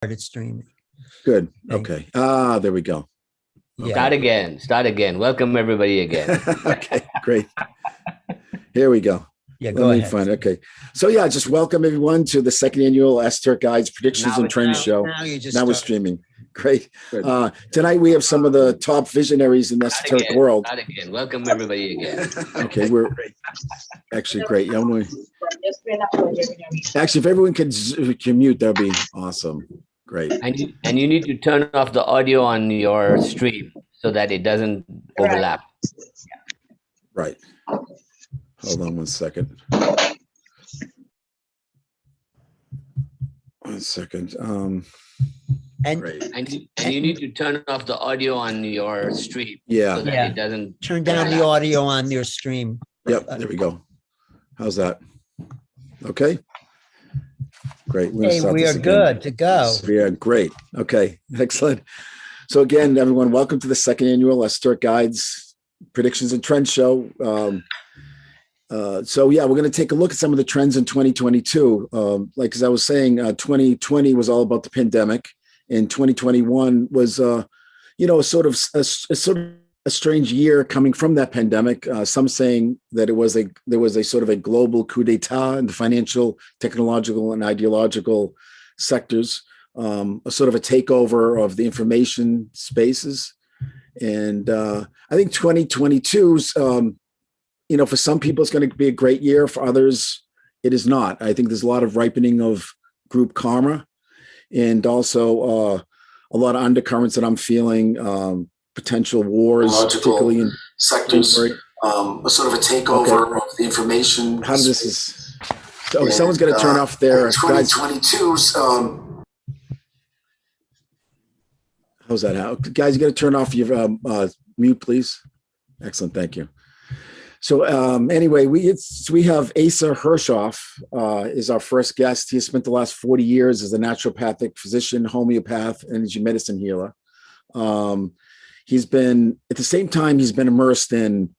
started streaming. Good. Okay. There we go. Yeah. Start again. Welcome everybody again. Okay, great. Here we go. Yeah, go ahead. Find, okay. So yeah, just welcome everyone to the second annual Esoteric Guides Predictions and Trends show. Now we're streaming. Great. Tonight we have some of the top visionaries in the esoteric world. Start again. Welcome everybody again. Okay, we're actually great. Yeah, actually, if everyone can mute, that'd be awesome. Great. And you need to turn off the audio on your stream so that it doesn't overlap. Right. Hold on one second. One second. And you need to turn off the audio on your stream. Yeah. So that it doesn't turn down the audio on your stream. Yep. There we go. How's that? Okay. Great. Hey, we are good to go. Yeah, great. Okay, excellent. So again, everyone, welcome to the second annual Esoteric Guides Predictions and Trends show. So yeah, we're going to take a look at some of the trends in 2022. Like as I was saying, 2020 was all about the pandemic, and 2021 was, sort of a strange year coming from that pandemic. Some saying that there was a sort of a global coup d'etat in the financial, technological, and ideological sectors, a sort of a takeover of the information spaces. And I think 2022's, for some people, it's going to be a great year. For others, it is not. I think there's a lot of ripening of group karma, and also a lot of undercurrents that I'm feeling. Potential wars, particularly in sectors, a sort of a takeover of the information. How this is? So someone's going to turn off their 2022's. How's that? How guys? You got to turn off your mute, please. Excellent, thank you. So anyway, we have Asa Hershoff is our first guest. He has spent the last 40 years as a naturopathic physician, homeopath, energy medicine healer. He's been, at the same time, he's been immersed in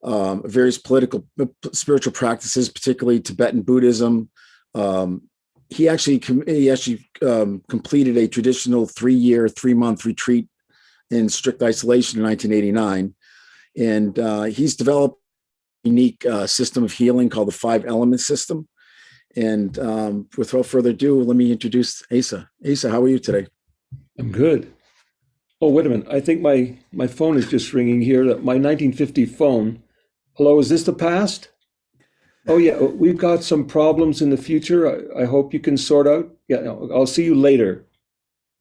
various spiritual practices, particularly Tibetan Buddhism. He actually completed a traditional 3-month retreat in strict isolation in 1989. And he's developed a unique system of healing called the 5-element system. And without further ado, let me introduce Asa. Asa, how are you today? I'm good. Oh, wait a minute. I think my phone is just ringing here. My 1950 phone. Hello, is this the past? Oh, yeah. We've got some problems in the future. I hope you can sort out. Yeah, no, I'll see you later,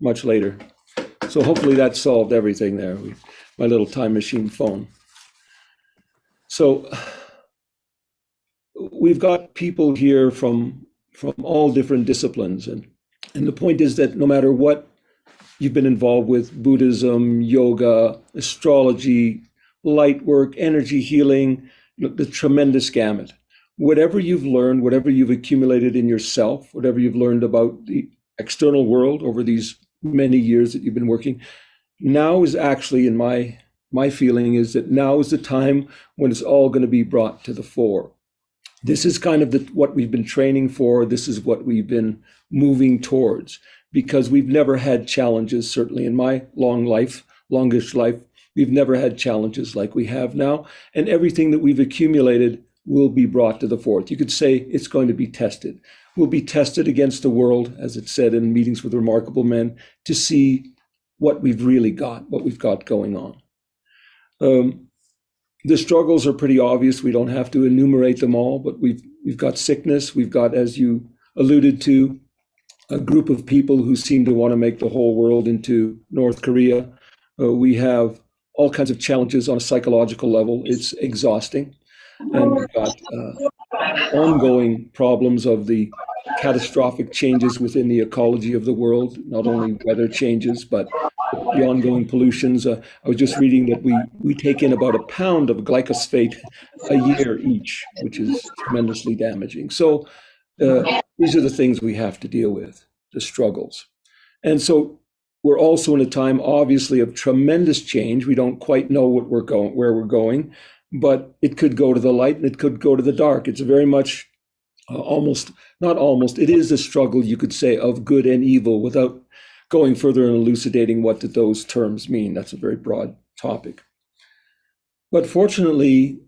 much later. So hopefully that solved everything there. My little time machine phone. So we've got people here from all different disciplines. And the point is that no matter what you've been involved with, Buddhism, yoga, astrology, light work, energy healing, the tremendous gamut. Whatever you've learned, whatever you've accumulated in yourself, whatever you've learned about the external world over these many years that you've been working, now is actually, in my feeling, is that now is the time when it's all going to be brought to the fore. This is kind of what we've been training for. This is what we've been moving towards. Because we've never had challenges, certainly in my longish life, we've never had challenges like we have now. And everything that we've accumulated will be brought to the fore. You could say it's going to be tested. We'll be tested against the world, as it said in Meetings with Remarkable Men, to see what we've really got, what we've got going on. The struggles are pretty obvious. We don't have to enumerate them all, but we've got sickness. We've got, as you alluded to, a group of people who seem to want to make the whole world into North Korea. We have all kinds of challenges on a psychological level. It's exhausting. And we've got ongoing problems of the catastrophic changes within the ecology of the world, not only weather changes, but the ongoing pollutions. I was just reading that we take in about 1 pound of glyphosate a year each, which is tremendously damaging. So these are the things we have to deal with, the struggles. And so we're also in a time, obviously, of tremendous change. We don't quite know where we're going, but it could go to the light and it could go to the dark. It's very much it is a struggle, you could say, of good and evil without going further and elucidating what those terms mean. That's a very broad topic. But fortunately,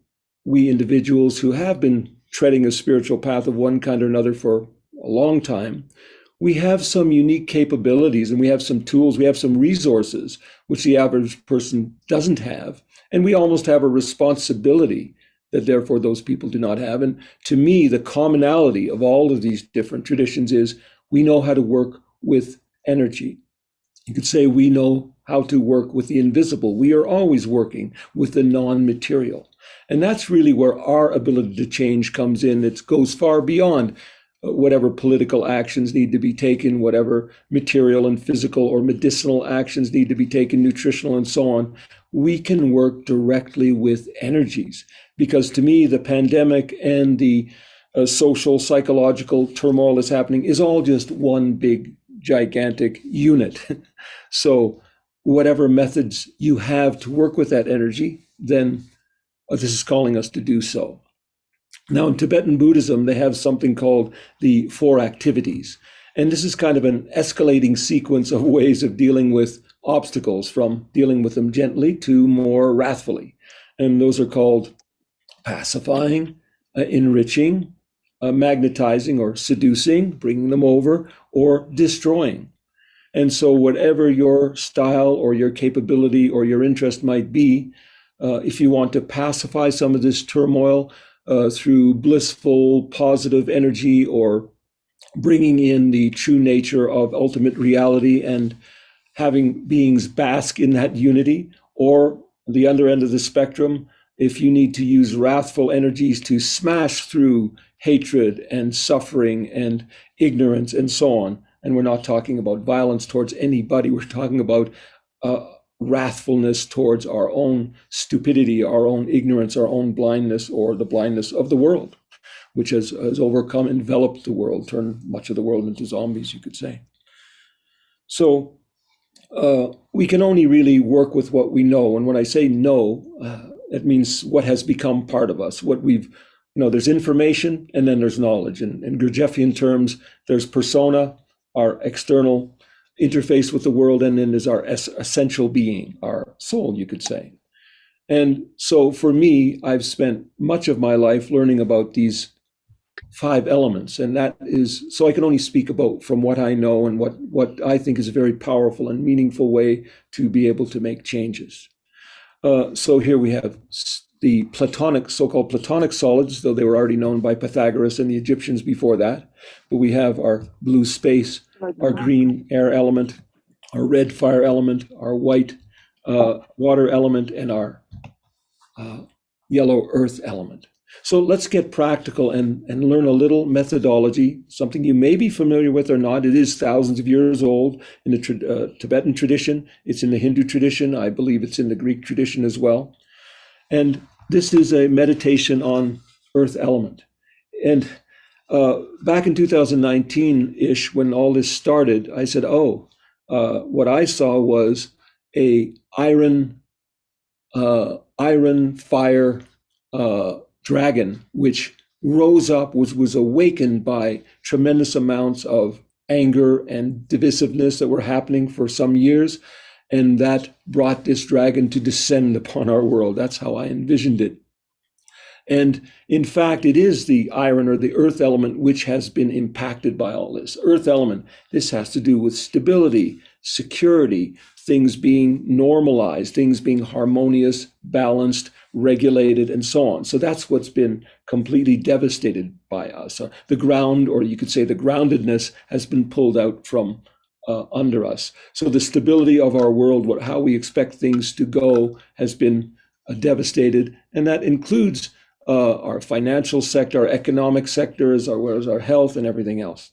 we individuals who have been treading a spiritual path of one kind or another for a long time, we have some unique capabilities and we have some tools, we have some resources, which the average person doesn't have. And we almost have a responsibility that therefore those people do not have. And to me, the commonality of all of these different traditions is we know how to work with energy. You could say we know how to work with the invisible. We are always working with the non-material. And that's really where our ability to change comes in. It goes far beyond whatever political actions need to be taken, whatever material and physical or medicinal actions need to be taken, nutritional and so on. We can work directly with energies. Because to me, the pandemic and the social, psychological turmoil that's happening is all just one big, gigantic unit. So whatever methods you have to work with that energy, then this is calling us to do so. Now, in Tibetan Buddhism, they have something called the 4 activities. And this is kind of an escalating sequence of ways of dealing with obstacles, from dealing with them gently to more wrathfully. And those are called pacifying, enriching, magnetizing or seducing, bringing them over, or destroying. And so whatever your style or your capability or your interest might be, if you want to pacify some of this turmoil through blissful, positive energy, or bringing in the true nature of ultimate reality and having beings bask in that unity, or the other end of the spectrum, if you need to use wrathful energies to smash through hatred and suffering and ignorance and so on. And we're not talking about violence towards anybody. We're talking about wrathfulness towards our own stupidity, our own ignorance, our own blindness, or the blindness of the world, which has overcome, enveloped the world, turned much of the world into zombies, you could say. So we can only really work with what we know. And when I say know, it means what has become part of us, what we've, there's information and then there's knowledge. And in Gurdjieffian terms, there's persona, our external interface with the world, and then there's our essential being, our soul, you could say. And so for me, I've spent much of my life learning about these 5 elements. And that is, so I can only speak about from what I know and what I think is a very powerful and meaningful way to be able to make changes. So here we have the Platonic, so-called Platonic solids, though they were already known by Pythagoras and the Egyptians before that. But we have our blue space, our green air element, our red fire element, our white water element, and our yellow earth element. So let's get practical and learn a little methodology, something you may be familiar with or not. It is thousands of years old in the Tibetan tradition. It's in the Hindu tradition. I believe it's in the Greek tradition as well. And this is a meditation on earth element. And back in 2019-ish, when all this started, I said, what I saw was a iron fire dragon, which rose up, was awakened by tremendous amounts of anger and divisiveness that were happening for some years. And that brought this dragon to descend upon our world. That's how I envisioned it. And in fact, it is the iron or the earth element which has been impacted by all this. Earth element, this has to do with stability, security, things being normalized, things being harmonious, balanced, regulated, and so on. So that's what's been completely devastated by us. The ground, or you could say the groundedness, has been pulled out from under us. So the stability of our world, how we expect things to go, has been devastated. And that includes our financial sector, our economic sectors, our health and everything else.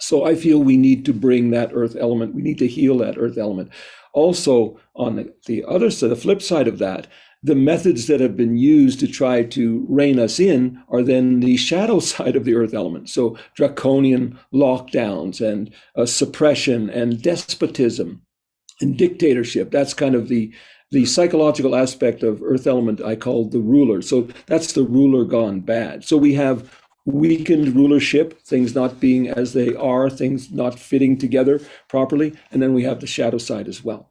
So I feel we need to bring that earth element. We need to heal that earth element. Also, on the other side, the flip side of that, the methods that have been used to try to rein us in are then the shadow side of the earth element. So draconian lockdowns and suppression and despotism and dictatorship. That's kind of the psychological aspect of earth element I call the ruler. So that's the ruler gone bad. So we have weakened rulership, things not being as they are, things not fitting together properly. And then we have the shadow side as well.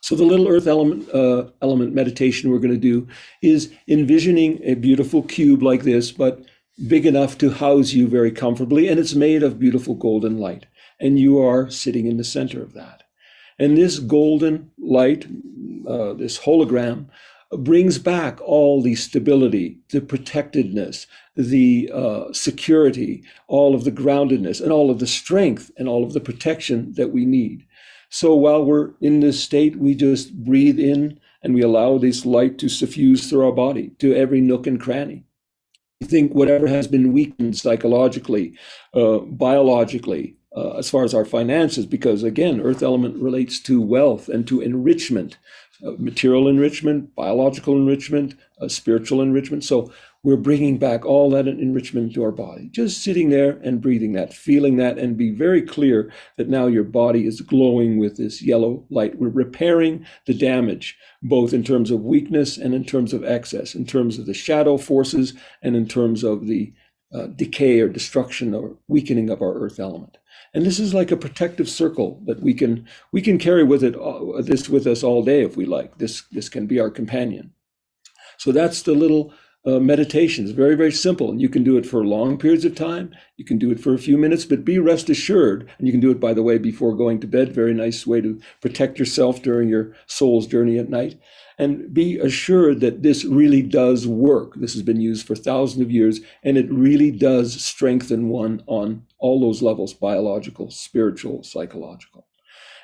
So the little earth element meditation we're going to do is envisioning a beautiful cube like this, but big enough to house you very comfortably. And it's made of beautiful golden light. And you are sitting in the center of that. And this golden light, this hologram, brings back all the stability, the protectedness, the security, all of the groundedness, and all of the strength, and all of the protection that we need. So while we're in this state, we just breathe in and we allow this light to suffuse through our body, to every nook and cranny. I think whatever has been weakened psychologically, biologically, as far as our finances, because again, earth element relates to wealth and to enrichment, material enrichment, biological enrichment, spiritual enrichment. So we're bringing back all that enrichment to our body, just sitting there and breathing that, feeling that, and be very clear that now your body is glowing with this yellow light. We're repairing the damage, both in terms of weakness and in terms of excess, in terms of the shadow forces and in terms of the decay or destruction or weakening of our earth element. And this is like a protective circle that we can carry with us all day if we like. This can be our companion. So that's the little meditation. It's very, very simple. And you can do it for long periods of time. You can do it for a few minutes, but be rest assured, and you can do it, by the way, before going to bed. Very nice way to protect yourself during your soul's journey at night. And be assured that this really does work. This has been used for thousands of years, and it really does strengthen one on all those levels: biological, spiritual, psychological.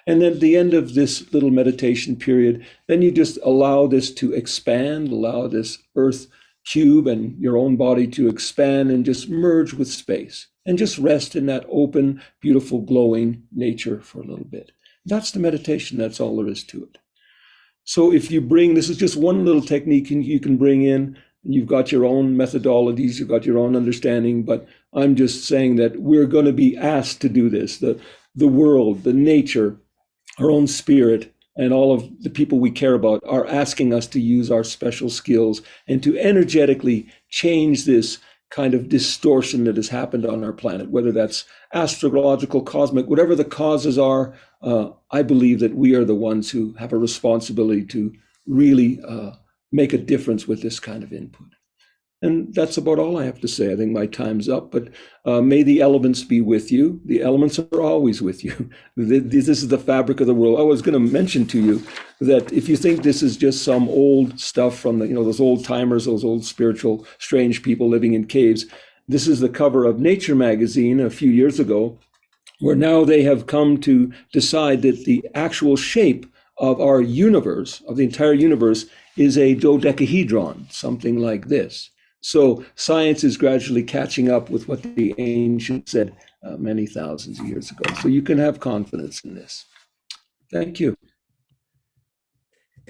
And then at the end of this little meditation period, then you just allow this to expand, allow this earth cube and your own body to expand and just merge with space and just rest in that open, beautiful, glowing nature for a little bit. That's the meditation. That's all there is to it. So if you bring, this is just one little technique you can bring in. You've got your own methodologies, you've got your own understanding, but I'm just saying that we're going to be asked to do this. The world, the nature, our own spirit, and all of the people we care about are asking us to use our special skills and to energetically change this kind of distortion that has happened on our planet, whether that's astrological, cosmic, whatever the causes are. I believe that we are the ones who have a responsibility to really make a difference with this kind of input. And that's about all I have to say. I think my time's up, but may the elements be with you. The elements are always with you. This is the fabric of the world. I was going to mention to you that if you think this is just some old stuff from those old timers, those old spiritual, strange people living in caves, this is the cover of Nature magazine a few years ago, where now they have come to decide that the actual shape of our universe, of the entire universe, is a dodecahedron, something like this. So science is gradually catching up with what the ancients said many thousands of years ago. So you can have confidence in this. Thank you.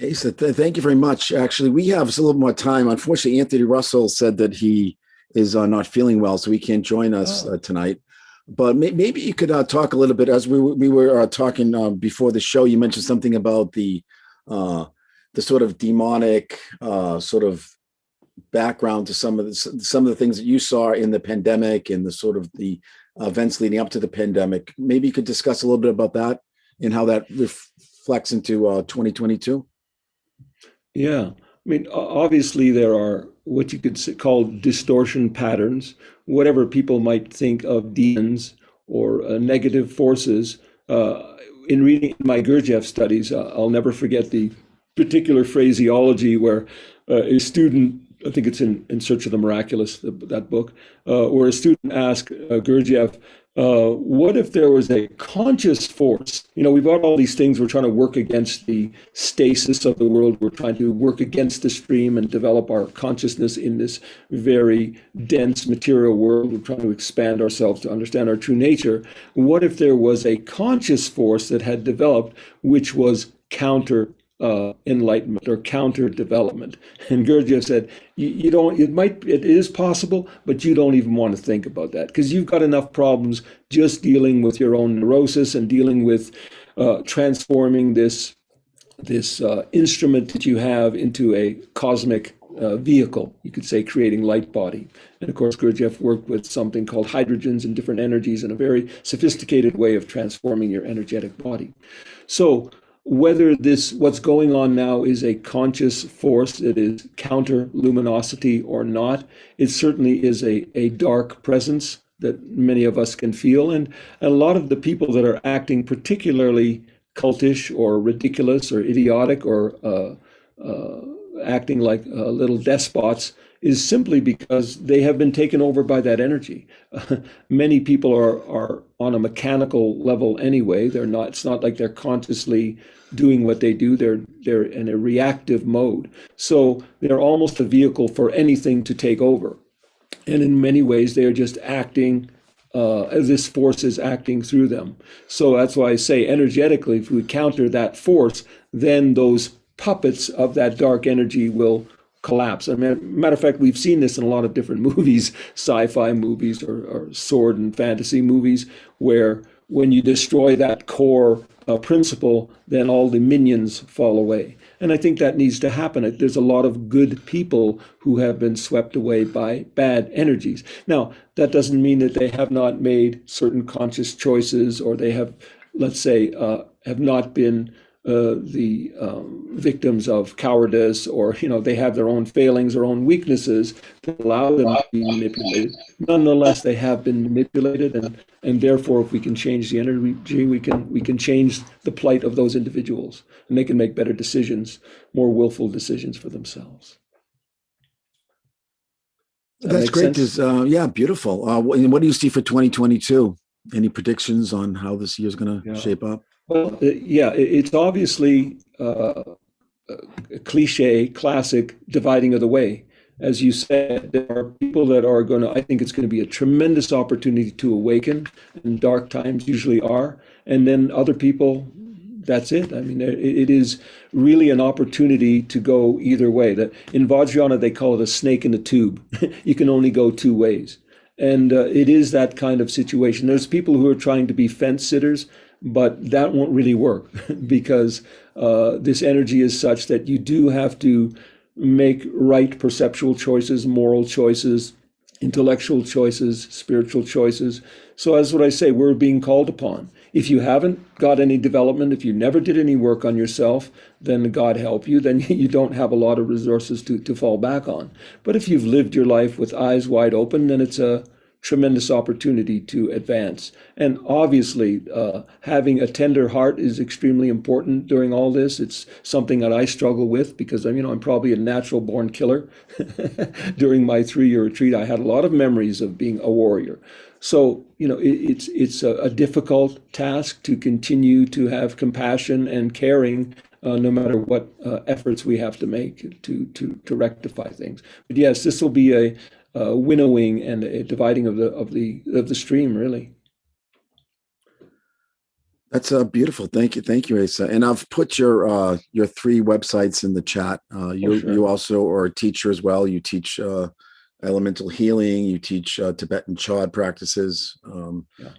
Asa, thank you very much. Actually, we have a little more time. Unfortunately, Anthony Russell said that he is not feeling well, so he can't join us tonight. But maybe you could talk a little bit, as we were talking before the show. You mentioned something about the sort of demonic sort of background to some of the things that you saw in the pandemic and the sort of the events leading up to the pandemic. Maybe you could discuss a little bit about that and how that reflects into 2022. Yeah, I mean, obviously there are what you could call distortion patterns, whatever people might think of demons or negative forces. In reading my Gurdjieff studies, I'll never forget the particular phraseology where a student, I think it's in Search of the Miraculous, that book, where a student asked Gurdjieff, what if there was a conscious force? We've got all these things. We're trying to work against the stasis of the world. We're trying to work against the stream and develop our consciousness in this very dense material world. We're trying to expand ourselves to understand our true nature. What if there was a conscious force that had developed, which was counter enlightenment or counter development? And Gurdjieff said, it is possible, but you don't even want to think about that, because you've got enough problems just dealing with your own neurosis and dealing with transforming this instrument that you have into a cosmic vehicle, you could say, creating light body. And of course, Gurdjieff worked with something called hydrogens and different energies in a very sophisticated way of transforming your energetic body. So whether what's going on now is a conscious force that is counter luminosity or not, it certainly is a dark presence that many of us can feel. And a lot of the people that are acting particularly cultish or ridiculous or idiotic or acting like little despots is simply because they have been taken over by that energy. Many people are on a mechanical level anyway. They're not. It's not like they're consciously doing what they do. They're in a reactive mode. So they're almost a vehicle for anything to take over. And in many ways, they are just acting as this force is acting through them. So that's why I say energetically, if we counter that force, then those puppets of that dark energy will collapse. Matter of fact, we've seen this in a lot of different movies, sci-fi movies or sword and fantasy movies, where when you destroy that core principle, then all the minions fall away. And I think that needs to happen. There's a lot of good people who have been swept away by bad energies. Now, that doesn't mean that they have not made certain conscious choices, or they have, let's say, have not been the victims of cowardice, or they have their own failings, their own weaknesses that allow them to be manipulated. Nonetheless, they have been manipulated, and therefore, if we can change the energy, we can change the plight of those individuals, and they can make better decisions, more willful decisions for themselves. That's great. Yeah, beautiful. What do you see for 2022? Any predictions on how this year is going to shape up? Well, it's obviously a cliche, classic dividing of the way. As you said, there are people that are going to, I think it's going to be a tremendous opportunity to awaken, and dark times usually are. And then other people, that's it. I mean, it is really an opportunity to go either way. In Vajrayana, they call it a snake in a tube. You can only go two ways. And it is that kind of situation. There's people who are trying to be fence sitters, but that won't really work because this energy is such that you do have to make right perceptual choices, moral choices, intellectual choices, spiritual choices. So as what I say, we're being called upon. If you haven't got any development, if you never did any work on yourself, then God help you, then you don't have a lot of resources to fall back on. But if you've lived your life with eyes wide open, then it's a tremendous opportunity to advance. And obviously, having a tender heart is extremely important during all this. It's something that I struggle with because I'm probably a natural born killer. During my 3-year retreat, I had a lot of memories of being a warrior. So, it's a difficult task to continue to have compassion and caring, no matter what efforts we have to make to rectify things. But yes, this will be a winnowing and a dividing of the stream, really. That's beautiful. Thank you, Asa. And I've put your 3 websites in the chat. You also are a teacher as well. You teach elemental healing. You teach Tibetan Chod practices.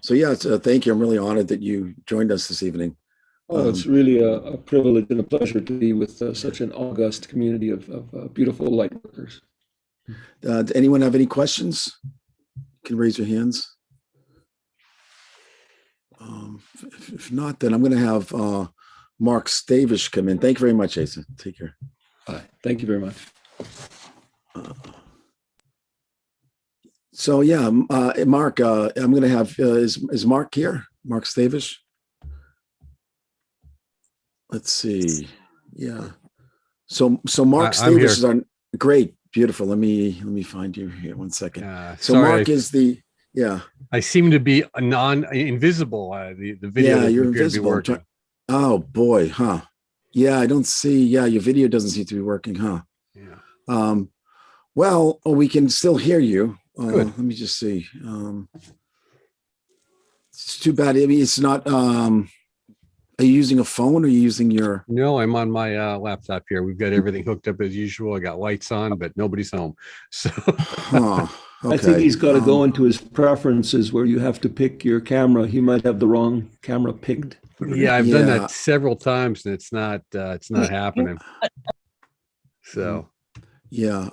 So thank you. I'm really honored that you joined us this evening. Oh, it's really a privilege and a pleasure to be with such an august community of beautiful light workers. Does anyone have any questions? You can raise your hands. If not, then I'm going to have Mark Stavish come in. Thank you very much, Asa. Take care. Bye. Thank you very much. Mark, I'm going to have, is Mark here? Mark Stavish? Let's see. Yeah. So Mark Stavish is our, great, beautiful. Let me find you here 1 second. So sorry, Mark is the, I seem to be invisible. The video. Yeah, you're invisible. Oh boy, huh? Yeah, I don't see. Yeah, your video doesn't seem to be working, huh? Yeah. Well, we can still hear you. Let me just see. It's too bad. I mean, it's not. Are you using a phone or are you using your? No, I'm on my laptop here. We've got everything hooked up as usual. I got lights on, but nobody's home. So. Okay. I think he's got to go into his preferences where you have to pick your camera. He might have the wrong camera picked. Yeah, I've done that several times, and it's not happening. So. Yeah.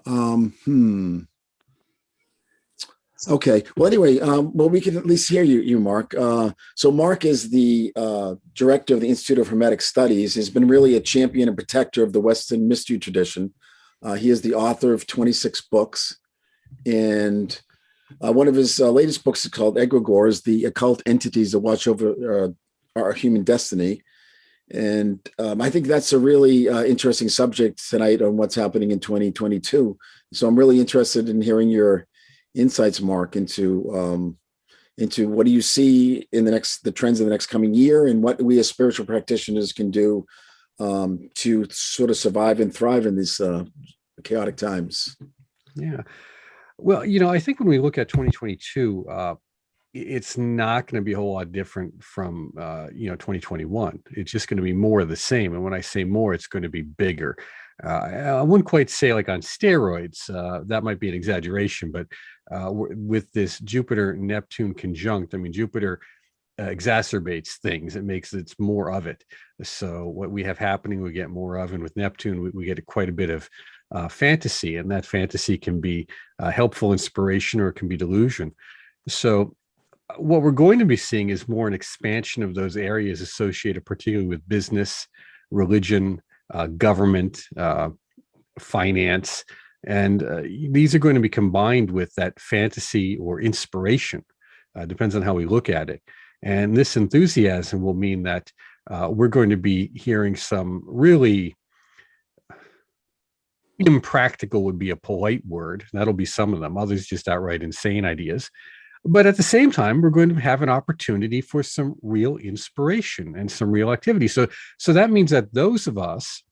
Okay. Well, anyway, well, we can at least hear you, Mark. So Mark is the director of the Institute of Hermetic Studies. He's been really a champion and protector of the Western mystery tradition. He is the author of 26 books. And one of his latest books is called Egregores, the Occult Entities that Watch Over Our Human Destiny. And I think that's a really interesting subject tonight on what's happening in 2022. So I'm really interested in hearing your insights, Mark, into what do you see in the trends in the next coming year, and what we as spiritual practitioners can do to sort of survive and thrive in these chaotic times. Yeah. Well, I think when we look at 2022, it's not going to be a whole lot different from 2021. It's just going to be more of the same. And when I say more, it's going to be bigger. I wouldn't quite say like on steroids. That might be an exaggeration, but with this Jupiter-Neptune conjunct, I mean, Jupiter exacerbates things. It makes it's more of it. So what we have happening, we get more of, and with Neptune, we get quite a bit of fantasy, and that fantasy can be helpful inspiration, or it can be delusion. So what we're going to be seeing is more an expansion of those areas associated particularly with business, religion, government, finance, and these are going to be combined with that fantasy or inspiration. Depends on how we look at it. And this enthusiasm will mean that we're going to be hearing some really impractical, would be a polite word. That'll be some of them. Others just outright insane ideas. But at the same time, we're going to have an opportunity for some real inspiration and some real activity. So that means that those of us,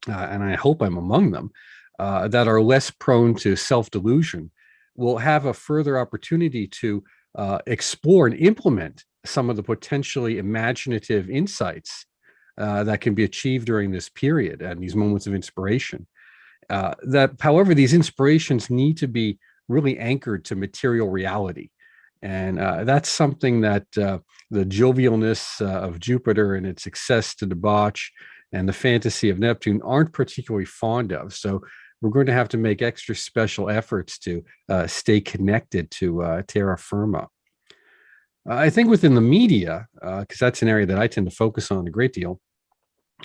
and I hope I'm among them, that are less prone to self-delusion will have a further opportunity to explore and implement some of the potentially imaginative insights that can be achieved during this period and these moments of inspiration. That, however, these inspirations need to be really anchored to material reality. And that's something that the jovialness of Jupiter and its excess to debauch and the fantasy of Neptune aren't particularly fond of. So we're going to have to make extra special efforts to stay connected to terra firma. I think within the media, because that's an area that I tend to focus on a great deal,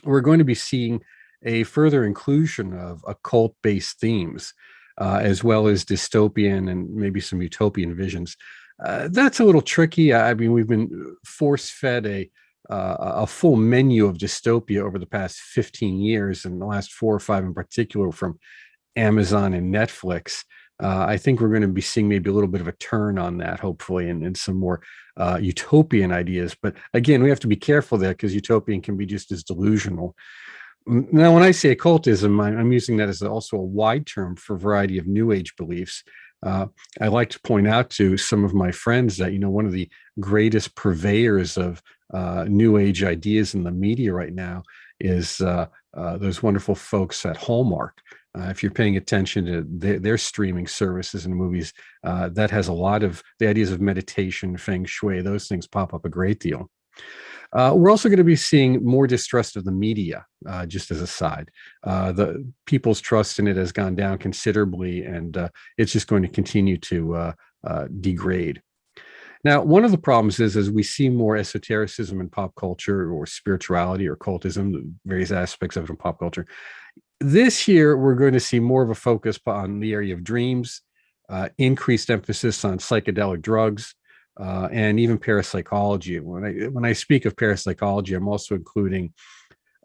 we're going to be seeing a further inclusion of occult-based themes, as well as dystopian and maybe some utopian visions. That's a little tricky. I mean, we've been force-fed a full menu of dystopia over the past 15 years, and the last 4 or 5 in particular from Amazon and Netflix. I think we're going to be seeing maybe a little bit of a turn on that, hopefully, and some more utopian ideas. But again, we have to be careful there, because utopian can be just as delusional. Now, when I say occultism, I'm using that as also a wide term for a variety of New Age beliefs. I like to point out to some of my friends that, one of the greatest purveyors of New Age ideas in the media right now is those wonderful folks at Hallmark. If you're paying attention to their streaming services and movies, that has a lot of the ideas of meditation, feng shui, those things pop up a great deal. We're also going to be seeing more distrust of the media, just as a side. The people's trust in it has gone down considerably, and it's just going to continue to degrade. Now, one of the problems is as we see more esotericism in pop culture, or spirituality, or occultism, the various aspects of it in pop culture. This year, we're going to see more of a focus on the area of dreams, increased emphasis on psychedelic drugs, and even parapsychology. When I speak of parapsychology, I'm also including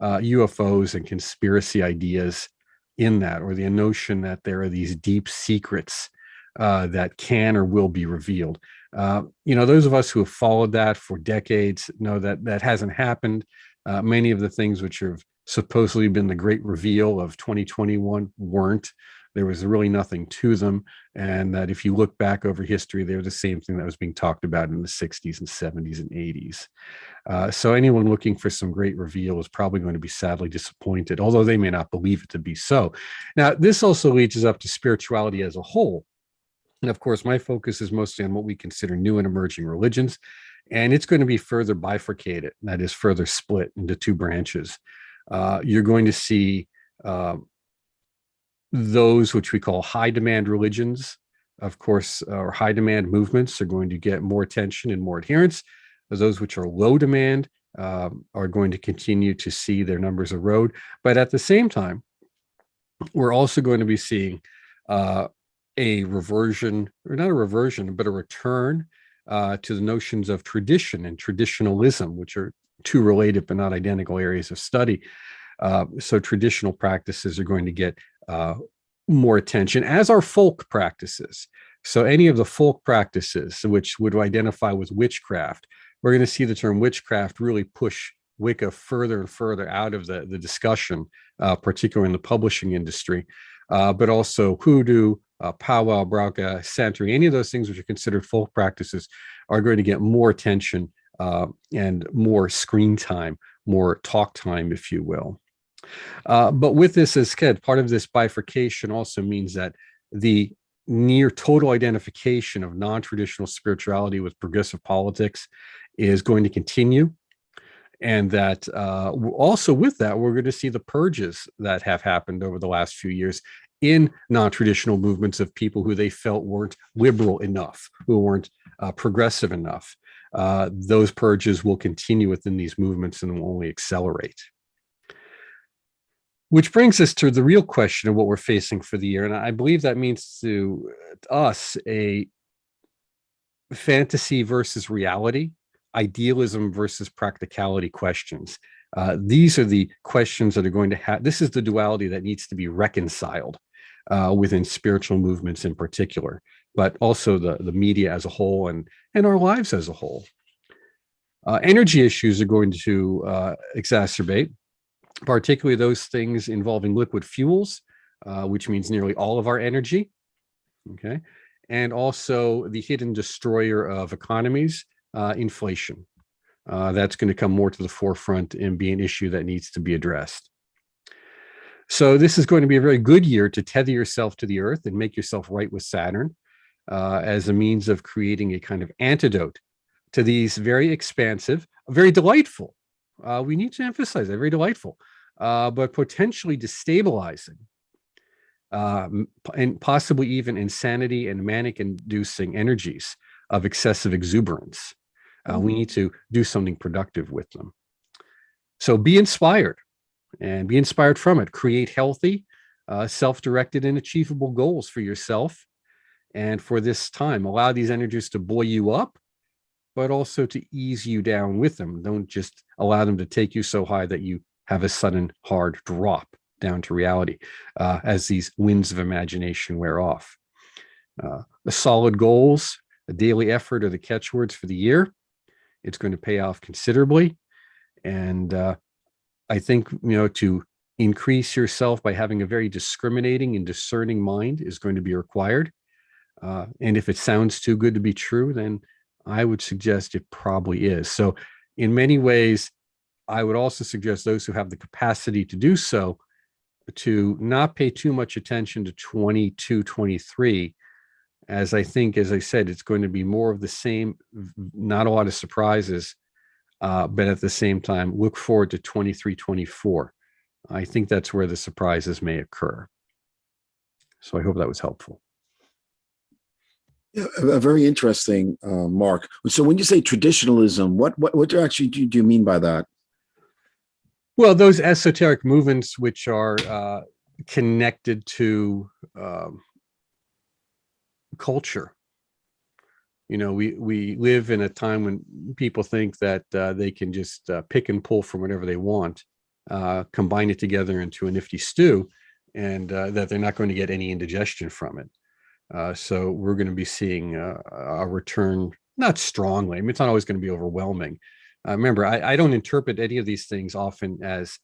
UFOs and conspiracy ideas in that, or the notion that there are these deep secrets that can or will be revealed. Those of us who have followed that for decades know that that hasn't happened. Many of the things which have supposedly been the great reveal of 2021 weren't. There was really nothing to them. And that if you look back over history, they're the same thing that was being talked about in the 60s and 70s and 80s. So anyone looking for some great reveal is probably going to be sadly disappointed, although they may not believe it to be so. Now, this also leads us up to spirituality as a whole. And of course, my focus is mostly on what we consider new and emerging religions. And it's going to be further bifurcated, that is, further split into 2 branches. You're going to see those which we call high demand religions, of course, or high demand movements are going to get more attention and more adherence. Those which are low demand are going to continue to see their numbers erode. But at the same time, we're also going to be seeing a reversion, or not a reversion, but a return to the notions of tradition and traditionalism, which are two related but not identical areas of study. So traditional practices are going to get more attention, as are folk practices. So any of the folk practices which would identify with witchcraft, we're going to see the term witchcraft really push Wicca further and further out of the discussion, particularly in the publishing industry, but also hoodoo, powwow, brauca, santery, any of those things which are considered folk practices are going to get more attention and more screen time, more talk time, if you will. But with this, as said, part of this bifurcation also means that the near total identification of non-traditional spirituality with progressive politics is going to continue. And that also with that, we're going to see the purges that have happened over the last few years in non-traditional movements of people who they felt weren't liberal enough, who weren't progressive enough. Those purges will continue within these movements and will only accelerate. Which brings us to the real question of what we're facing for the year. And I believe that means to us a fantasy versus reality, idealism versus practicality questions. These are the questions that are going to have, this is the duality that needs to be reconciled within spiritual movements in particular, but also the media as a whole and our lives as a whole. Energy issues are going to exacerbate, particularly those things involving liquid fuels, which means nearly all of our energy, okay? And also the hidden destroyer of economies, inflation. That's going to come more to the forefront and be an issue that needs to be addressed. So this is going to be a very good year to tether yourself to the earth and make yourself right with Saturn as a means of creating a kind of antidote to these very expansive, very delightful, we need to emphasize that, very delightful, but potentially destabilizing and possibly even insanity and manic-inducing energies of excessive exuberance. We need to do something productive with them. So be inspired and be inspired from it. Create healthy, self-directed and achievable goals for yourself and for this time. Allow these energies to buoy you up, but also to ease you down with them. Don't just allow them to take you so high that you have a sudden hard drop down to reality as these winds of imagination wear off. The solid goals, a daily effort are the catchwords for the year. It's going to pay off considerably. And I think, to increase yourself by having a very discriminating and discerning mind is going to be required. And if it sounds too good to be true, then I would suggest it probably is. So in many ways, I would also suggest those who have the capacity to do so to not pay too much attention to 22, 23, as I think, as I said, it's going to be more of the same, not a lot of surprises, but at the same time, look forward to 23, 24. I think that's where the surprises may occur. So I hope that was helpful. Yeah, very interesting, Mark. So when you say traditionalism, what actually do you mean by that? Well, those esoteric movements which are connected to culture. We live in a time when people think that they can just pick and pull from whatever they want, combine it together into a nifty stew, and that they're not going to get any indigestion from it. So we're going to be seeing a return, not strongly. I mean, it's not always going to be overwhelming. Remember, I don't interpret any of these things often as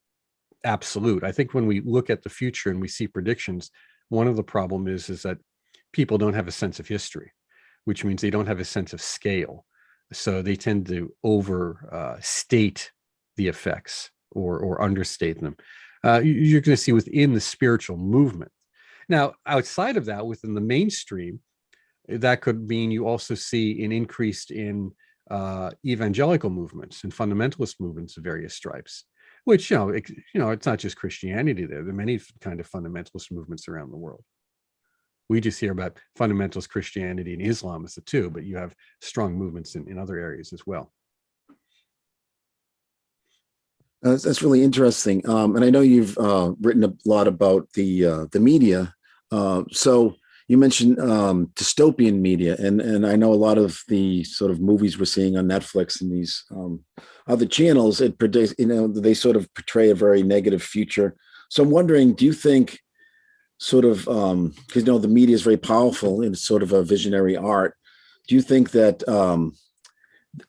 absolute. I think when we look at the future and we see predictions, one of the problem is that people don't have a sense of history, which means they don't have a sense of scale. So they tend to overstate the effects or understate them. You're going to see within the spiritual movement. Now, outside of that, within the mainstream, that could mean you also see an increase in evangelical movements and fundamentalist movements of various stripes. which, it's not just Christianity there. There are many kind of fundamentalist movements around the world. We just hear about fundamentalist Christianity and Islam as the two, but you have strong movements in other areas as well. That's really interesting. And I know you've written a lot about the media. So you mentioned dystopian media, and I know a lot of the sort of movies we're seeing on Netflix and these other channels, it predicts, they sort of portray a very negative future. So I'm wondering, do you think sort of, because the media is very powerful and it's sort of a visionary art, do you think that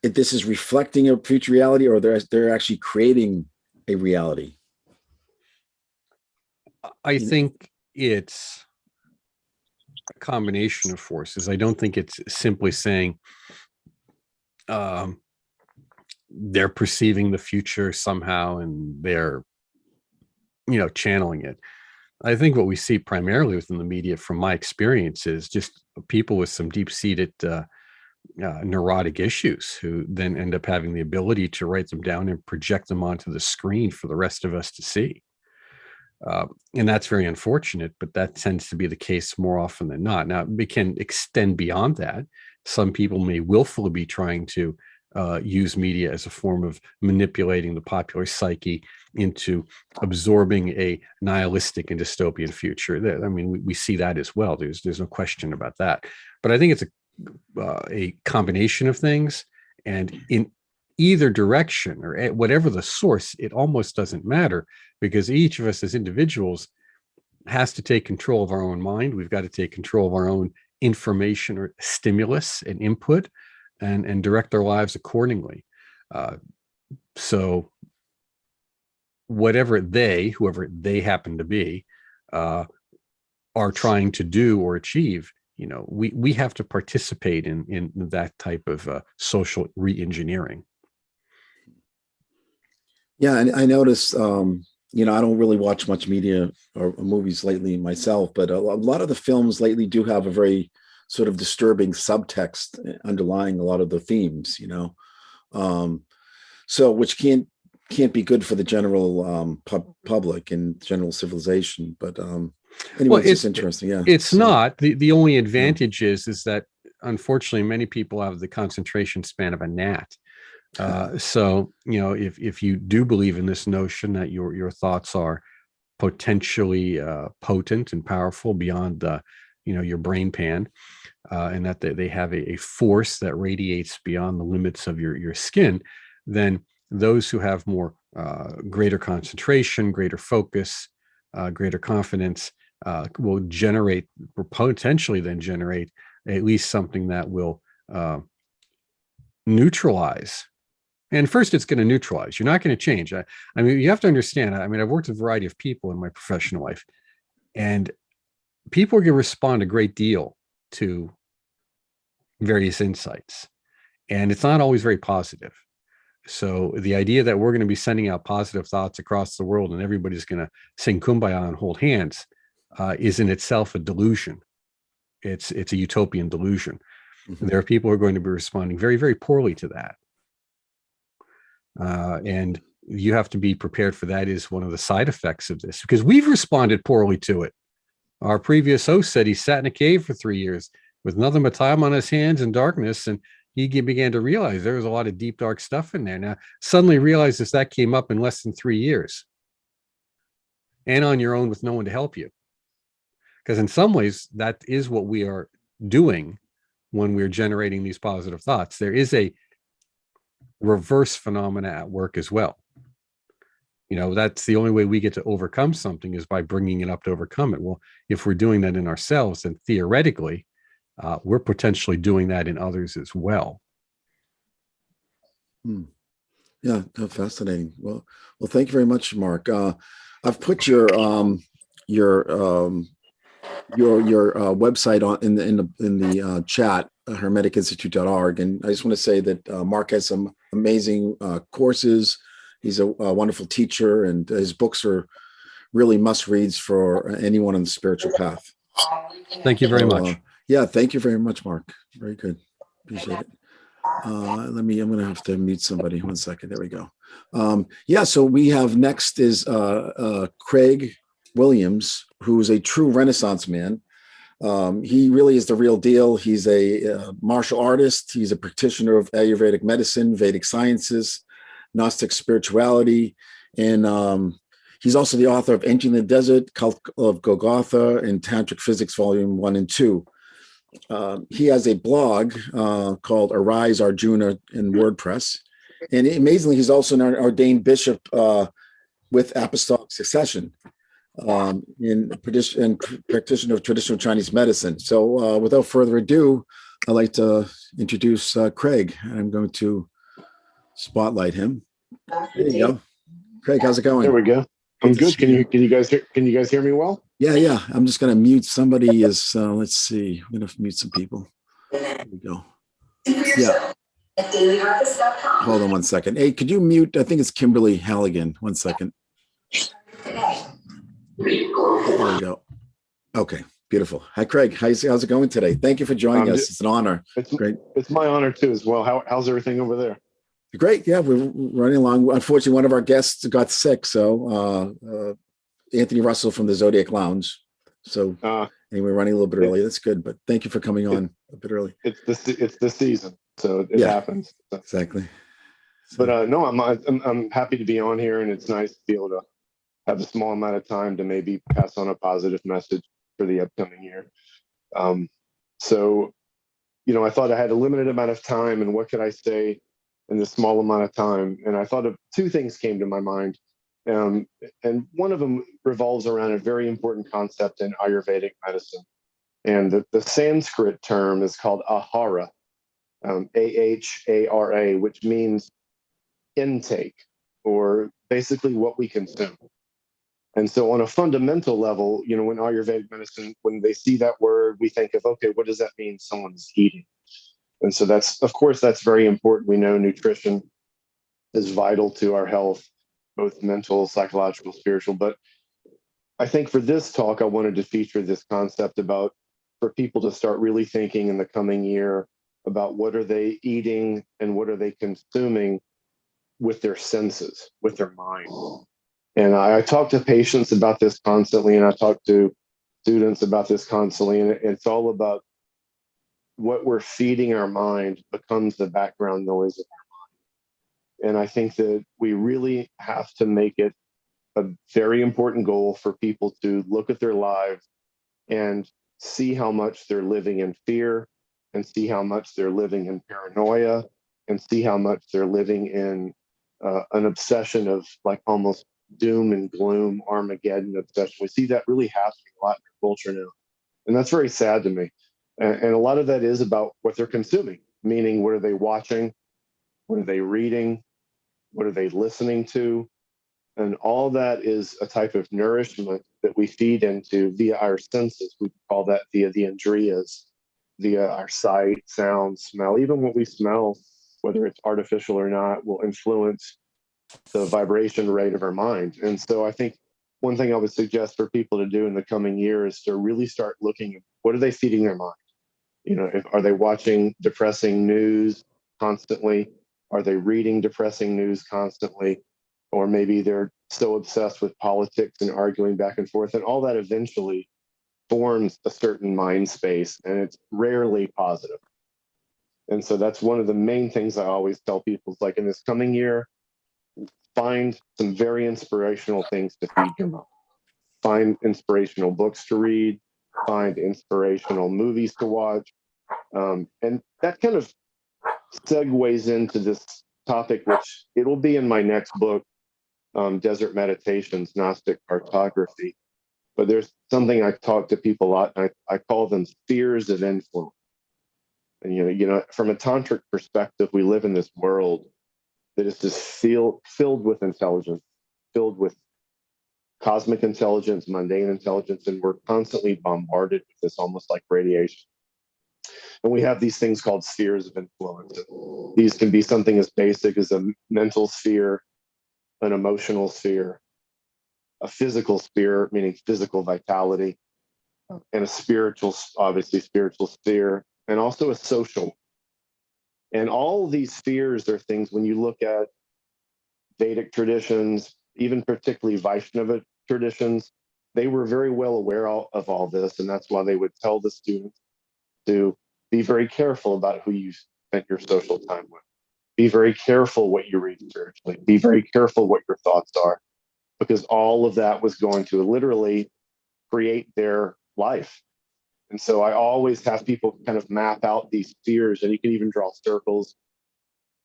this is reflecting a future reality, or they're actually creating a reality? I think it's a combination of forces. I don't think it's simply saying they're perceiving the future somehow and they're, channeling it. I think what we see primarily within the media, from my experience, is just people with some deep-seated neurotic issues who then end up having the ability to write them down and project them onto the screen for the rest of us to see. And that's very unfortunate, but that tends to be the case more often than not. Now, it can extend beyond that. Some people may willfully be trying to use media as a form of manipulating the popular psyche into absorbing a nihilistic and dystopian future. I mean, we see that as well. There's no question about that. But I think it's a combination of things, and in either direction or whatever the source, it almost doesn't matter, because each of us as individuals has to take control of our own mind. We've got to take control of our own information or stimulus and input, and direct our lives accordingly. So whoever they happen to be, are trying to do or achieve, we have to participate in that type of social re-engineering. Yeah, and I noticed, I don't really watch much media or movies lately myself, but a lot of the films lately do have a very sort of disturbing subtext underlying a lot of the themes, so which can't be good for the general public and general civilization. But anyway, it's interesting. Yeah, it's not. The only advantage is that unfortunately many people have the concentration span of a gnat. So if you do believe in this notion that your thoughts are potentially potent and powerful beyond your brain pan, and that they have a force that radiates beyond the limits of your skin, then those who have more greater concentration, greater focus, greater confidence will potentially then generate at least something that will neutralize. And first, it's going to neutralize. You're not going to change. I mean, you have to understand. I mean, I've worked with a variety of people in my professional life, and people are going to respond a great deal to various insights, and it's not always very positive. So the idea that we're going to be sending out positive thoughts across the world and everybody's going to sing kumbaya and hold hands is in itself a delusion. It's a utopian delusion. Mm-hmm. There are people who are going to be responding very, very poorly to that. And you have to be prepared for that is one of the side effects of this, because we've responded poorly to it. Our previous host said he sat in a cave for 3 years with nothing but time on his hands and darkness, and he began to realize there was a lot of deep, dark stuff in there. Now, suddenly realizes that came up in less than 3 years, and on your own with no one to help you. Because in some ways, that is what we are doing when we're generating these positive thoughts. There is a reverse phenomena at work as well. That's the only way we get to overcome something is by bringing it up to overcome it. Well, if we're doing that in ourselves, then theoretically, we're potentially doing that in others as well. Yeah, fascinating. Well, thank you very much, Mark. I've put your website on in the chat, hermeticinstitute.org, and I just want to say that Mark has some amazing courses. He's a wonderful teacher, and his books are really must reads for anyone on the spiritual path. Thank you very much. Yeah, thank you very much, Mark. Very good. Appreciate it. I'm going to have to mute somebody. 1 second. There we go. Yeah, so we have next is Craig Williams, who is a true Renaissance man. He really is the real deal. He's a martial artist. He's a practitioner of Ayurvedic medicine, Vedic sciences, Gnostic spirituality, and he's also the author of Entering the Desert, Cult of Golgotha, and Tantric Physics Volume 1 and 2. He has a blog called Arise Arjuna in WordPress. And amazingly, he's also an ordained bishop with apostolic succession and practitioner of traditional Chinese medicine. So without further ado, I'd like to introduce Craig. I'm going to spotlight him. There you go. Craig, how's it going? There we go. I'm good. Can you guys hear me well? Yeah. I'm just going to mute somebody. Let's see. I'm going to mute some people. There we go. Yeah. Hold on one second. Hey, could you mute? I think it's Kimberly Halligan. 1 second. There we go. Okay, beautiful. Hi, Craig. How's it going today? Thank you for joining us. It's an honor. Great. It's my honor too, as well. How's everything over there? Great. Yeah, we're running along. Unfortunately, one of our guests got sick, so Anthony Russell from the Zodiac Lounge. So anyway, we're running a little bit early. That's good, but thank you for coming on a bit early. It's the season, so it happens. So. Exactly. So, but no, I'm happy to be on here, and it's nice to be able to have a small amount of time to maybe pass on a positive message for the upcoming year. So, I thought I had a limited amount of time, and what could I say in this small amount of time? And I thought of two things came to my mind. And one of them revolves around a very important concept in Ayurvedic medicine. And the Sanskrit term is called ahara, ahara, which means intake, or basically what we consume. And so on a fundamental level, in Ayurvedic medicine, when they see that word, we think of, okay, what does that mean? Someone's eating. And so that's very important. We know nutrition is vital to our health, both mental, psychological, spiritual. But I think for this talk, I wanted to feature this concept for people to start really thinking in the coming year about what are they eating and what are they consuming with their senses, with their mind. And I talk to patients about this constantly, and I talk to students about this constantly, and it's all about what we're feeding our mind becomes the background noise of our mind. And I think that we really have to make it a very important goal for people to look at their lives and see how much they're living in fear, and see how much they're living in paranoia, and see how much they're living in an obsession of like almost doom and gloom, Armageddon obsession. We see that really happening a lot in our culture now. And that's very sad to me. And a lot of that is about what they're consuming, meaning what are they watching? What are they reading? What are they listening to? And all that is a type of nourishment that we feed into via our senses. We call that via the indriyas, via our sight, sound, smell. Even what we smell, whether it's artificial or not, will influence the vibration rate of our mind. And so I think one thing I would suggest for people to do in the coming year is to really start looking at what are they feeding their mind? Are they watching depressing news constantly? Are they reading depressing news constantly? Or maybe they're so obsessed with politics and arguing back and forth, and all that eventually forms a certain mind space, and it's rarely positive. And so that's one of the main things I always tell people is like, in this coming year, find some very inspirational things to feed your mind. Find inspirational books to read, find inspirational movies to watch. And that kind of segues into this topic, which it'll be in my next book, Desert Meditations, Gnostic Cartography. But there's something I talk to people a lot, and I call them spheres of influence. And from a tantric perspective, we live in this world that is just filled with intelligence, filled with cosmic intelligence, mundane intelligence, and we're constantly bombarded with this almost like radiation. And we have these things called spheres of influence. These can be something as basic as a mental sphere, an emotional sphere, a physical sphere, meaning physical vitality, and a spiritual sphere, and also a social. And all of these spheres are things, when you look at Vedic traditions, even particularly Vaishnava traditions, they were very well aware of all this. And that's why they would tell the students to be very careful about who you spent your social time with. Be very careful what you read spiritually. Be very careful what your thoughts are, because all of that was going to literally create their life. And so I always have people kind of map out these spheres, and you can even draw circles.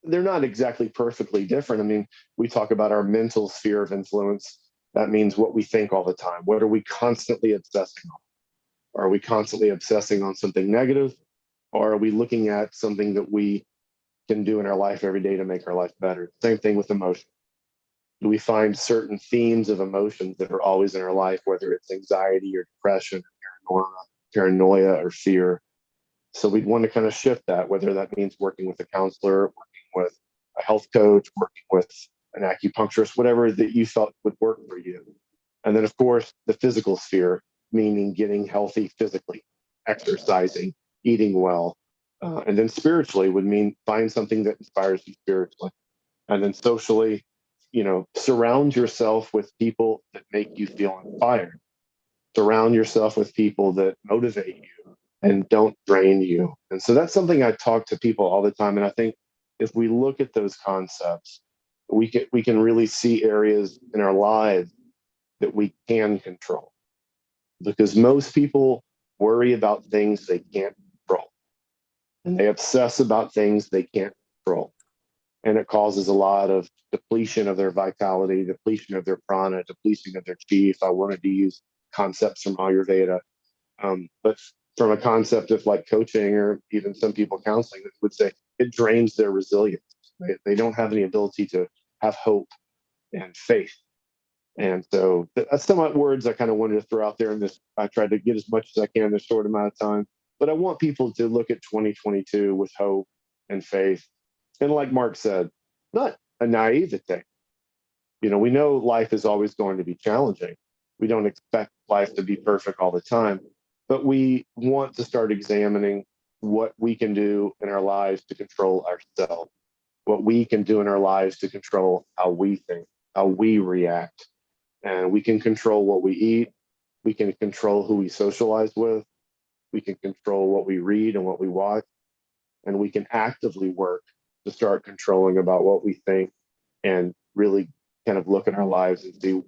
They're not exactly perfectly different. I mean, we talk about our mental sphere of influence. That means what we think all the time. What are we constantly obsessing on? Are we constantly obsessing on something negative? Or are we looking at something that we can do in our life every day to make our life better? Same thing with emotion. Do we find certain themes of emotions that are always in our life, whether it's anxiety or depression, or paranoia or fear? So we'd want to kind of shift that, whether that means working with a counselor, working with a health coach, working with an acupuncturist, whatever that you felt would work for you. And then, of course, the physical sphere, meaning getting healthy physically, exercising, eating well. And then spiritually would mean find something that inspires you spiritually. And then socially, surround yourself with people that make you feel inspired. Surround yourself with people that motivate you and don't drain you. And so that's something I talk to people all the time. And I think if we look at those concepts, we can really see areas in our lives that we can control. Because most people worry about things they can't control. And they obsess about things they can't control. And it causes a lot of depletion of their vitality, depletion of their prana, depletion of their chi. If I wanted to use concepts from Ayurveda. But from a concept of like coaching or even some people counseling, that would say it drains their resilience. They don't have any ability to have hope and faith. And so that's some words I kind of wanted to throw out there in this. I tried to get as much as I can in a short amount of time. But I want people to look at 2022 with hope and faith. And like Mark said, not a naivete. We know life is always going to be challenging. We don't expect life to be perfect all the time, but we want to start examining what we can do in our lives to control ourselves, what we can do in our lives to control how we think, how we react. And we can control what we eat. We can control who we socialize with. We can control what we read and what we watch. And we can actively work to start controlling about what we think and really kind of look at our lives and see,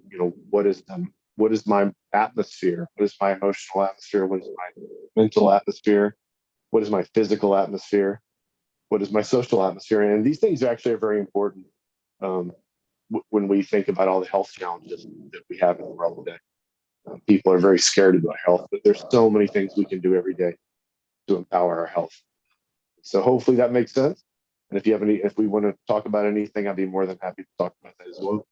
what is my atmosphere? What is my emotional atmosphere? What is my mental atmosphere? What is my physical atmosphere? What is my social atmosphere? And these things actually are very important when we think about all the health challenges that we have in the world today. People are very scared about health, but there's so many things we can do every day to empower our health. So hopefully that makes sense. And if we want to talk about anything, I'd be more than happy to talk about that as well.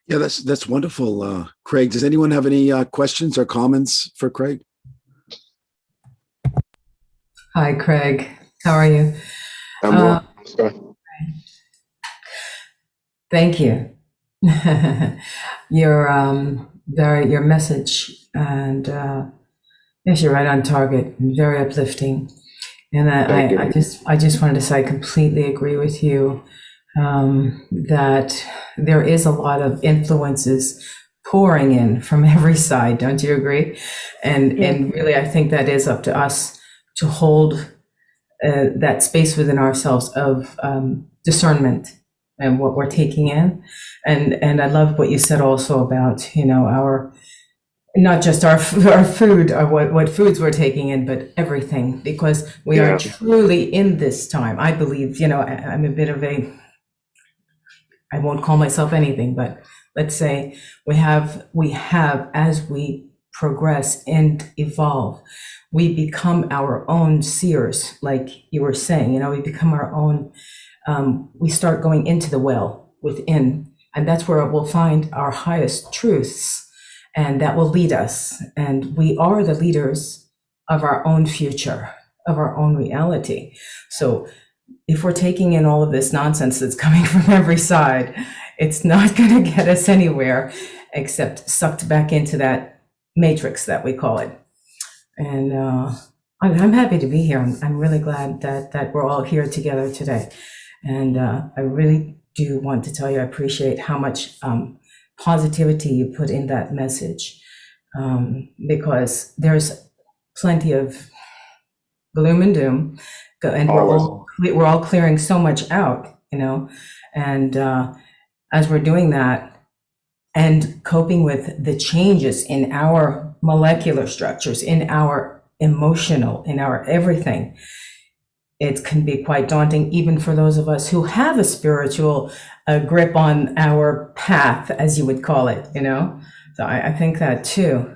Yeah, that's wonderful, Craig. Does anyone have any questions or comments for Craig? Hi, Craig. How are you? I'm well. Sorry. Thank you. Your message and yes, you're right on target and very uplifting. And I just wanted to say I completely agree with you that there is a lot of influences pouring in from every side. Don't you agree? And really, I think that is up to us to hold that space within ourselves of discernment and what we're taking in. And I love what you said also about, our, not just our food or what foods we're taking in, but everything, because we are truly in this time. I believe, I'm a bit of I won't call myself anything, but let's say we have, as we progress and evolve, we become our own seers, like you were saying, we become our own, we start going into the well within, and that's where we'll find our highest truths, and that will lead us. And we are the leaders of our own future, of our own reality. So if we're taking in all of this nonsense that's coming from every side, it's not going to get us anywhere except sucked back into that matrix that we call it. And I'm happy to be here. I'm really glad that we're all here together today. And I really do want to tell you I appreciate how much positivity you put in that message, because there's plenty of gloom and doom, and we're all clearing so much out, and as we're doing that and coping with the changes in our molecular structures, in our emotional, in our everything, it can be quite daunting, even for those of us who have a spiritual grip on our path, as you would call it, So I think that too.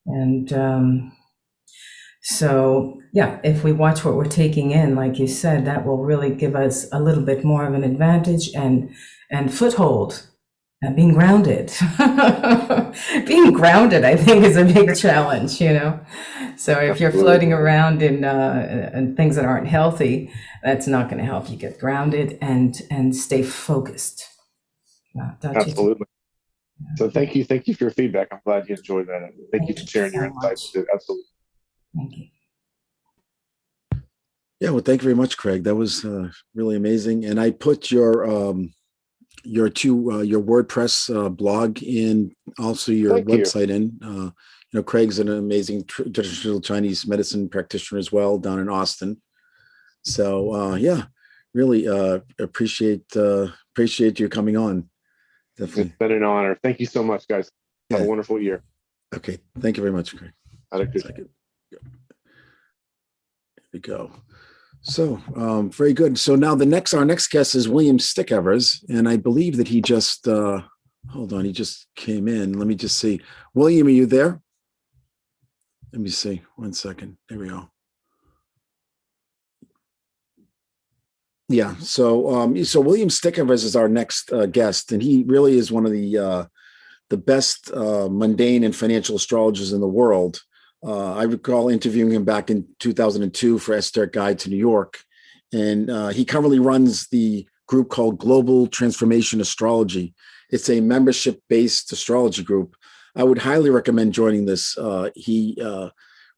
And so, yeah, if we watch what we're taking in, like you said, that will really give us a little bit more of an advantage and foothold. And being grounded. Being grounded, I think, is a big challenge, So if you're floating around in things that aren't healthy, that's not going to help you get grounded and stay focused. Absolutely. So thank you for your feedback. I'm glad you enjoyed that. Thank you for sharing your insights too. Absolutely. Thank you. Yeah, well, thank you very much, Craig. That was really amazing. And I put your WordPress blog in, also your website in. Craig's an amazing traditional Chinese medicine practitioner as well down in Austin. So yeah, really appreciate you coming on. Definitely. It's been an honor. Thank you so much, guys. Have a wonderful year. Okay, thank you very much, Craig. Here we go. So very good. So now our next guest is William Stickevers, and I believe that he just hold on, he just came in. Let me just see. William, are you there? Let me see. 1 second. There we go. Yeah. So William Stickevers is our next guest, and he really is one of the best mundane and financial astrologers in the world. I recall interviewing him back in 2002 for Esoteric Guides to New York. And he currently runs the group called Global Transformation Astrology. It's a membership-based astrology group. I would highly recommend joining this. He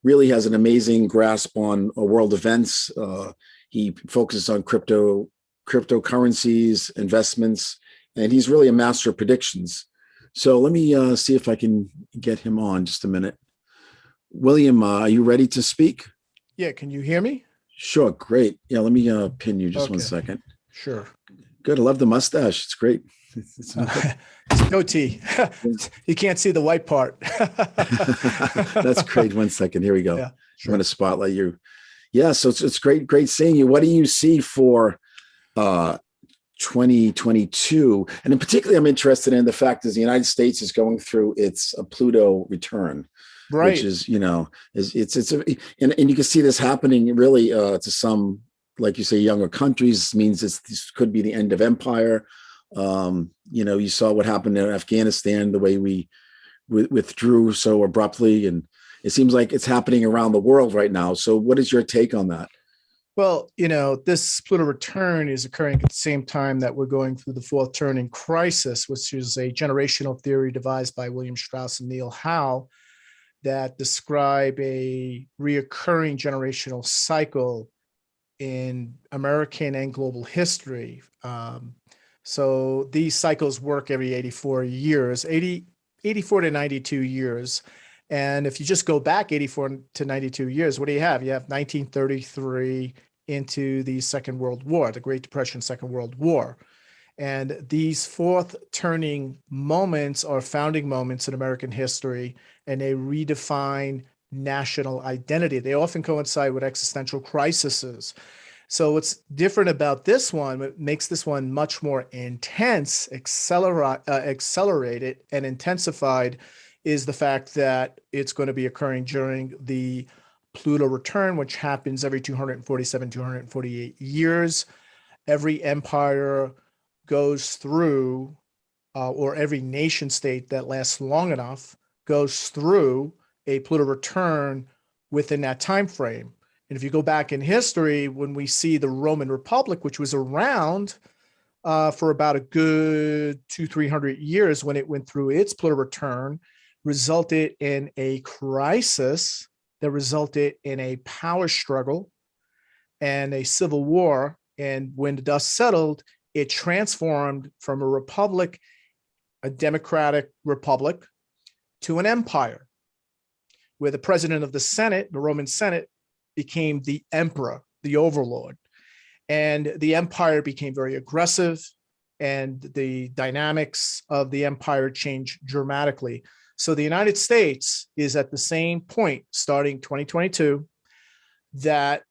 really has an amazing grasp on world events. He focuses on cryptocurrencies, investments, and he's really a master of predictions. So let me see if I can get him on just a minute. William, are you ready to speak? Yeah, can you hear me? Sure, great. Yeah, let me pin you just 1 second. Sure. Good, I love the mustache. It's great. It's goatee. You can't see the white part. That's great. 1 second, here we go. Yeah, sure. I'm going to spotlight you. Yeah, so it's great seeing you. What do you see for 2022? And in particular, I'm interested in the fact that the United States is going through its Pluto return. Right. Which is, and you can see this happening really to some, like you say, younger countries. Means this could be the end of empire. You saw what happened in Afghanistan, the way we withdrew so abruptly, and it seems like it's happening around the world right now. So what is your take on that? Well, this Pluto return is occurring at the same time that we're going through the fourth turning crisis, which is a generational theory devised by William Strauss and Neil Howe, that describe a reoccurring generational cycle in American and global history. So these cycles work every 84 years, 84 to 92 years. And if you just go back 84 to 92 years, what do you have? You have 1933 into the Second World War, the Great Depression, Second World War. And these fourth turning moments are founding moments in American history, and they redefine national identity. They often coincide with existential crises. So what's different about this one, what makes this one much more intense, accelerated and intensified, is the fact that it's going to be occurring during the Pluto return, which happens every 247, 248 years. Every empire goes through, or every nation state that lasts long enough goes through a Pluto return within that time frame. And if you go back in history, when we see the Roman Republic, which was around for about a good 200-300 years when it went through its Pluto return, resulted in a crisis that resulted in a power struggle and a civil war. And when the dust settled, it transformed from a republic, a democratic republic, to an empire, where the president of the Senate, the Roman Senate, became the emperor, the overlord. And the empire became very aggressive, and the dynamics of the empire changed dramatically. So the United States is at the same point, starting 2022, that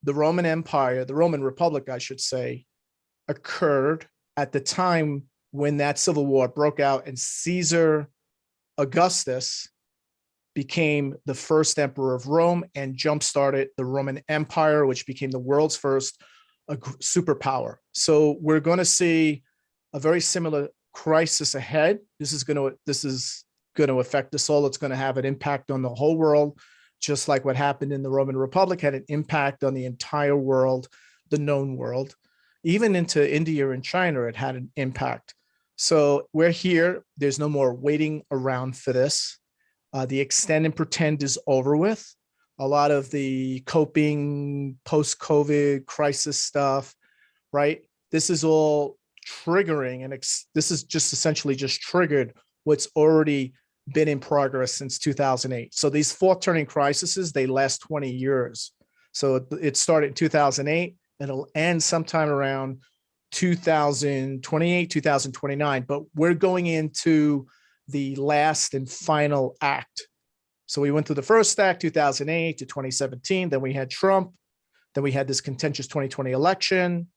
the Roman Empire, the Roman Republic, I should say, occurred at the time when that civil war broke out, and Caesar Augustus became the first emperor of Rome and jump-started the Roman Empire, which became the world's first superpower. So we're going to see a very similar crisis ahead. This is going to affect us all. It's going to have an impact on the whole world, just like what happened in the Roman Republic had an impact on the entire world, the known world. Even into India and China, it had an impact. So we're here. There's no more waiting around for this. The extend and pretend is over with. A lot of the coping post-COVID crisis stuff, right? This is all triggering, and this is just essentially just triggered what's already been in progress since 2008. So these fourth turning crises, they last 20 years. So it started in 2008, and it'll end sometime around 2028, 2029. But we're going into the last and final act. So we went through the first act, 2008 to 2017. Then we had Trump. Then we had this contentious 2020 election,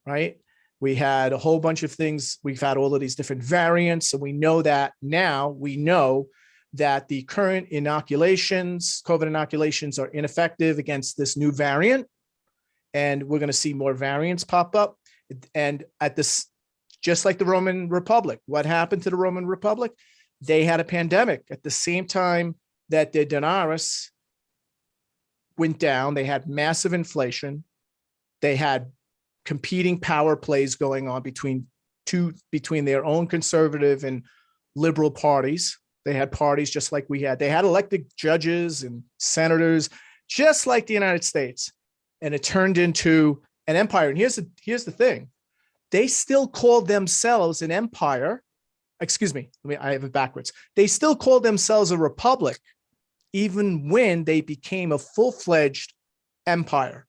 right? We had a whole bunch of things. We've had all of these different variants. So we know that now, we know that the current inoculations, COVID inoculations, are ineffective against this new variant. And we're going to see more variants pop up. And at this, just like the Roman Republic, what happened to the Roman Republic? They had a pandemic at the same time that their denarius went down. They had massive inflation. They had competing power plays going on between their own conservative and liberal parties. They had parties just like we had. They had elected judges and senators, just like the United States. And it turned into an empire. And here's the thing. They still called themselves an empire. Excuse me, I have it backwards. They still called themselves a republic, even when they became a full-fledged empire.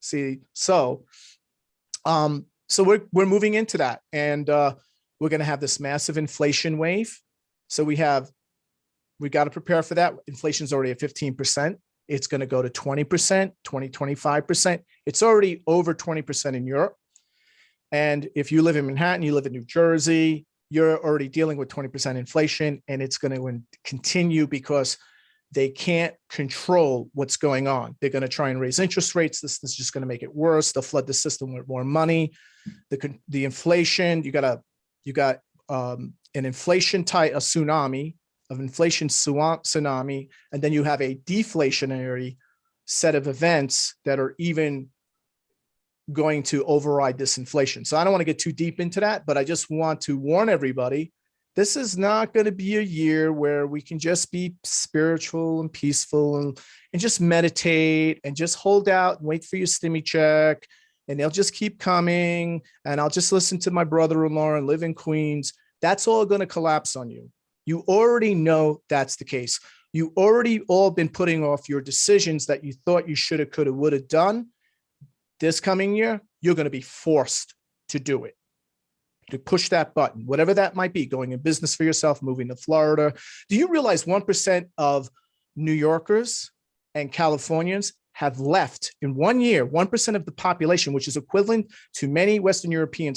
See, so we're moving into that, and we're going to have this massive inflation wave. So we got to prepare for that. Inflation's already at 15%. It's going to go to 20%, 25%. It's already over 20% in Europe. And if you live in Manhattan, you live in New Jersey, you're already dealing with 20% inflation, and it's going to continue because they can't control what's going on. They're going to try and raise interest rates. This is just going to make it worse. They'll flood the system with more money. The inflation, you got an inflation a tsunami of inflation tsunami, and then you have a deflationary set of events that are even going to override this inflation. So I don't want to get too deep into that, but I just want to warn everybody, this is not going to be a year where we can just be spiritual and peaceful and just meditate and just hold out and wait for your stimmy check, and they'll just keep coming, and I'll just listen to my brother-in-law and live in Queens. That's all going to collapse on you. You already know that's the case. You already all been putting off your decisions that you thought you should have, could have, would have done. This coming year, you're going to be forced to do it, to push that button, whatever that might be, going in business for yourself, moving to Florida. Do you realize 1% of New Yorkers and Californians have left in 1 year, 1% of the population, which is equivalent to many Western European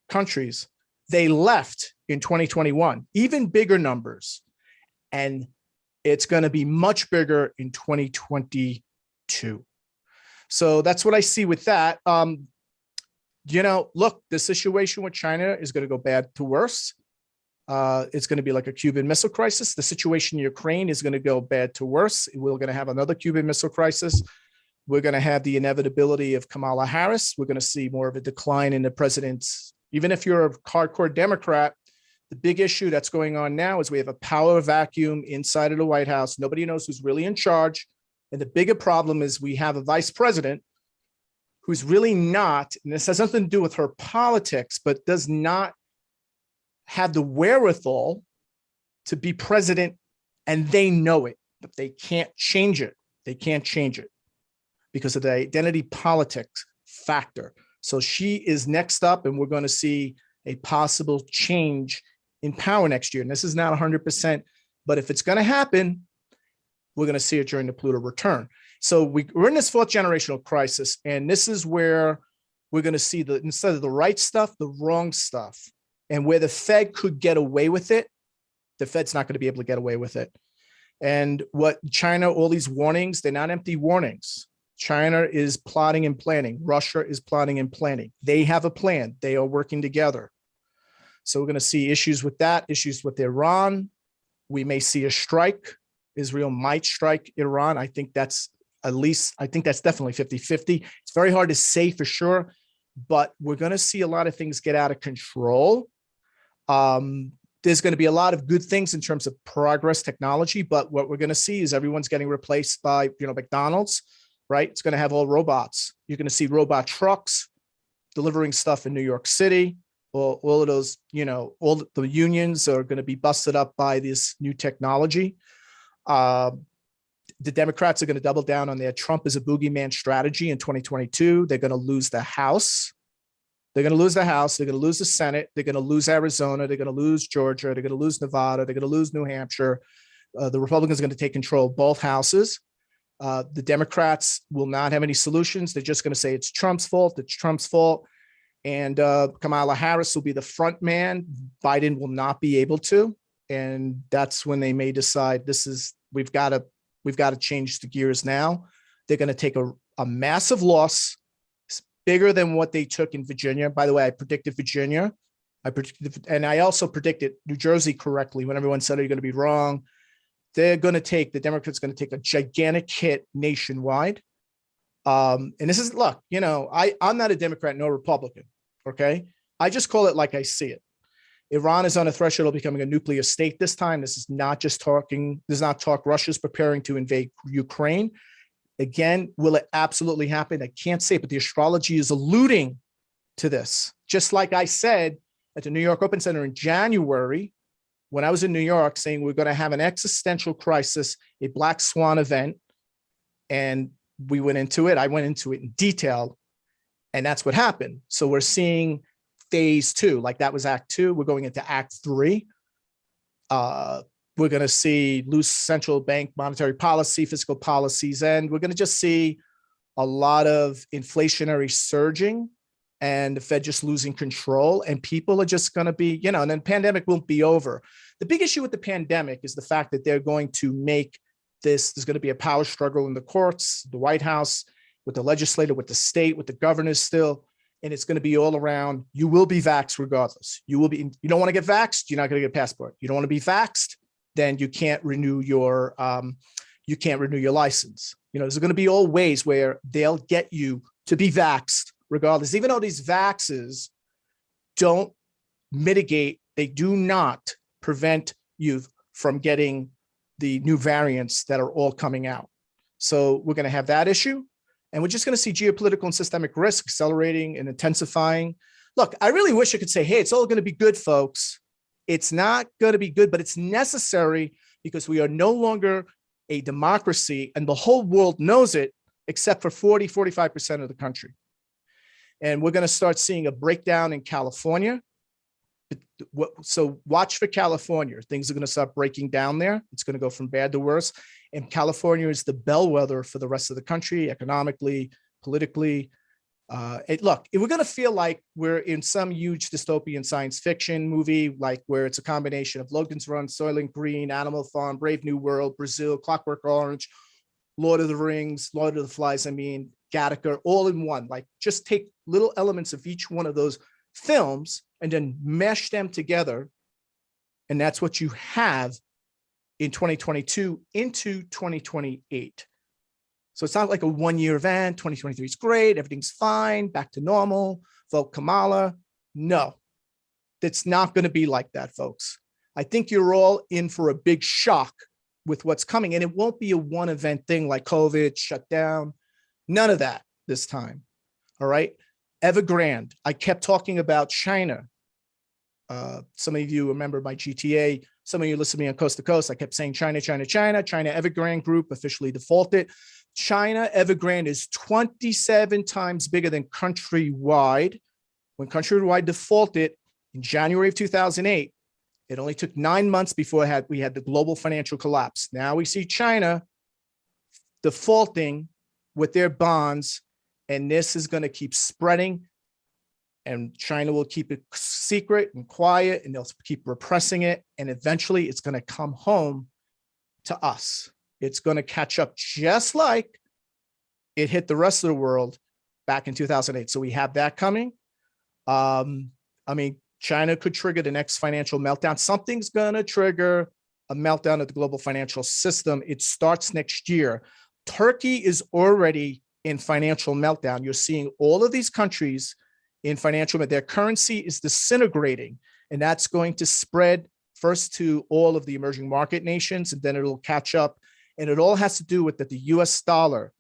countries, they left in 2021, even bigger numbers. And it's going to be much bigger in 2022. So that's what I see with that. Look, the situation with China is going to go bad to worse. It's going to be like a Cuban Missile Crisis. The situation in Ukraine is going to go bad to worse. We're going to have another Cuban Missile Crisis. We're going to have the inevitability of Kamala Harris. We're going to see more of a decline in the president's. Even if you're a hardcore Democrat, the big issue that's going on now is we have a power vacuum inside of the White House. Nobody knows who's really in charge. And the bigger problem is we have a vice president who's really not, and this has nothing to do with her politics, but does not have the wherewithal to be president, and they know it, but they can't change it. They can't change it because of the identity politics factor. So she is next up, and we're going to see a possible change in power next year. And this is not 100%, but if it's going to happen, we're going to see it during the Pluto return. So we're in this fourth generational crisis, and this is where we're going to see instead of the right stuff, the wrong stuff. And where the Fed could get away with it, the Fed's not going to be able to get away with it. And what China, all these warnings, they're not empty warnings. China is plotting and planning. Russia is plotting and planning. They have a plan. They are working together. So we're going to see issues with that, issues with Iran. We may see a strike. Israel might strike Iran. I think that's definitely 50-50. It's very hard to say for sure, but we're going to see a lot of things get out of control. There's going to be a lot of good things in terms of progress technology, but what we're going to see is everyone's getting replaced by, McDonald's, right? It's going to have all robots. You're going to see robot trucks delivering stuff in New York City. All of those, all the unions are going to be busted up by this new technology. The Democrats are going to double down on their Trump is a boogeyman strategy in 2022. They're going to lose the House. They're going to lose the House. They're going to lose the Senate. They're going to lose Arizona. They're going to lose Georgia. They're going to lose Nevada. They're going to lose New Hampshire. The Republicans are going to take control of both houses. The Democrats will not have any solutions. They're just going to say it's Trump's fault. It's Trump's fault. And Kamala Harris will be the front man. Biden will not be able to. And that's when they may decide we've got to change the gears now. They're going to take a massive loss, bigger than what they took in Virginia. By the way, I predicted Virginia. And I also predicted New Jersey correctly when everyone said, are you going to be wrong? The Democrats going to take a gigantic hit nationwide. And this is, look, I'm not a Democrat nor Republican, okay? I just call it like I see it. Iran is on the threshold of becoming a nuclear state this time. This is not just talking, this is not talk Russia's preparing to invade Ukraine. Again, will it absolutely happen? I can't say, but the astrology is alluding to this. Just like I said at the New York Open Center in January, when I was in New York saying we're going to have an existential crisis, a black swan event, and we went into it. I went into it in detail, and that's what happened. So we're seeing phase 2, like that was act 2. We're going into act 3. We're going to see loose central bank monetary policy, fiscal policies, and we're going to just see a lot of inflationary surging and the Fed just losing control, and people are just going to be, and then pandemic won't be over. The big issue with the pandemic is the fact that they're going to make there's going to be a power struggle in the courts, the White House, with the legislature, with the state, with the governors still. And it's going to be all around. You will be vaxxed regardless. You don't want to get vaxxed, you're not going to get a passport. You don't want to be vaxxed, then you can't renew your license. There's going to be all ways where they'll get you to be vaxxed regardless, even though these vaxes don't mitigate, they do not prevent you from getting the new variants that are all coming out. So we're going to have that issue. And we're just going to see geopolitical and systemic risk accelerating and intensifying. Look, I really wish I could say, hey, it's all going to be good, folks. It's not going to be good, but it's necessary because we are no longer a democracy, and the whole world knows it, except for 45% of the country. And we're going to start seeing a breakdown in California. So watch for California. Things are going to start breaking down there. It's going to go from bad to worse. And California is the bellwether for the rest of the country, economically, politically. Look, if we're going to feel like we're in some huge dystopian science fiction movie, like where it's a combination of Logan's Run, Soylent Green, Animal Farm, Brave New World, Brazil, Clockwork Orange, Lord of the Rings, Lord of the Flies, Gattaca, all in one. Like, just take little elements of each one of those films and then mesh them together. And that's what you have in 2022 into 2028. So it's not like a one-year event. 2023 is great. Everything's fine. Back to normal. Vote Kamala. No, it's not going to be like that, folks. I think you're all in for a big shock with what's coming. And it won't be a one event thing like COVID, shut down. None of that this time. All right. Evergrande. I kept talking about China. Some of you remember my GTA. Some of you listen to me on Coast to Coast. I kept saying China, China, China. China Evergrande Group officially defaulted. China Evergrande is 27 times bigger than Countrywide. When Countrywide defaulted in January of 2008, it only took 9 months before we had the global financial collapse. Now we see China defaulting with their bonds, and this is going to keep spreading. And China will keep it secret and quiet, and they'll keep repressing it. And eventually it's going to come home to us. It's going to catch up just like it hit the rest of the world back in 2008. So we have that coming. I mean, China could trigger the next financial meltdown. Something's going to trigger a meltdown of the global financial system. It starts next year. Turkey is already in financial meltdown. You're seeing all of these countries in financial, their currency is disintegrating, and that's going to spread first to all of the emerging market nations, and then it'll catch up. And it all has to do with that the US dollar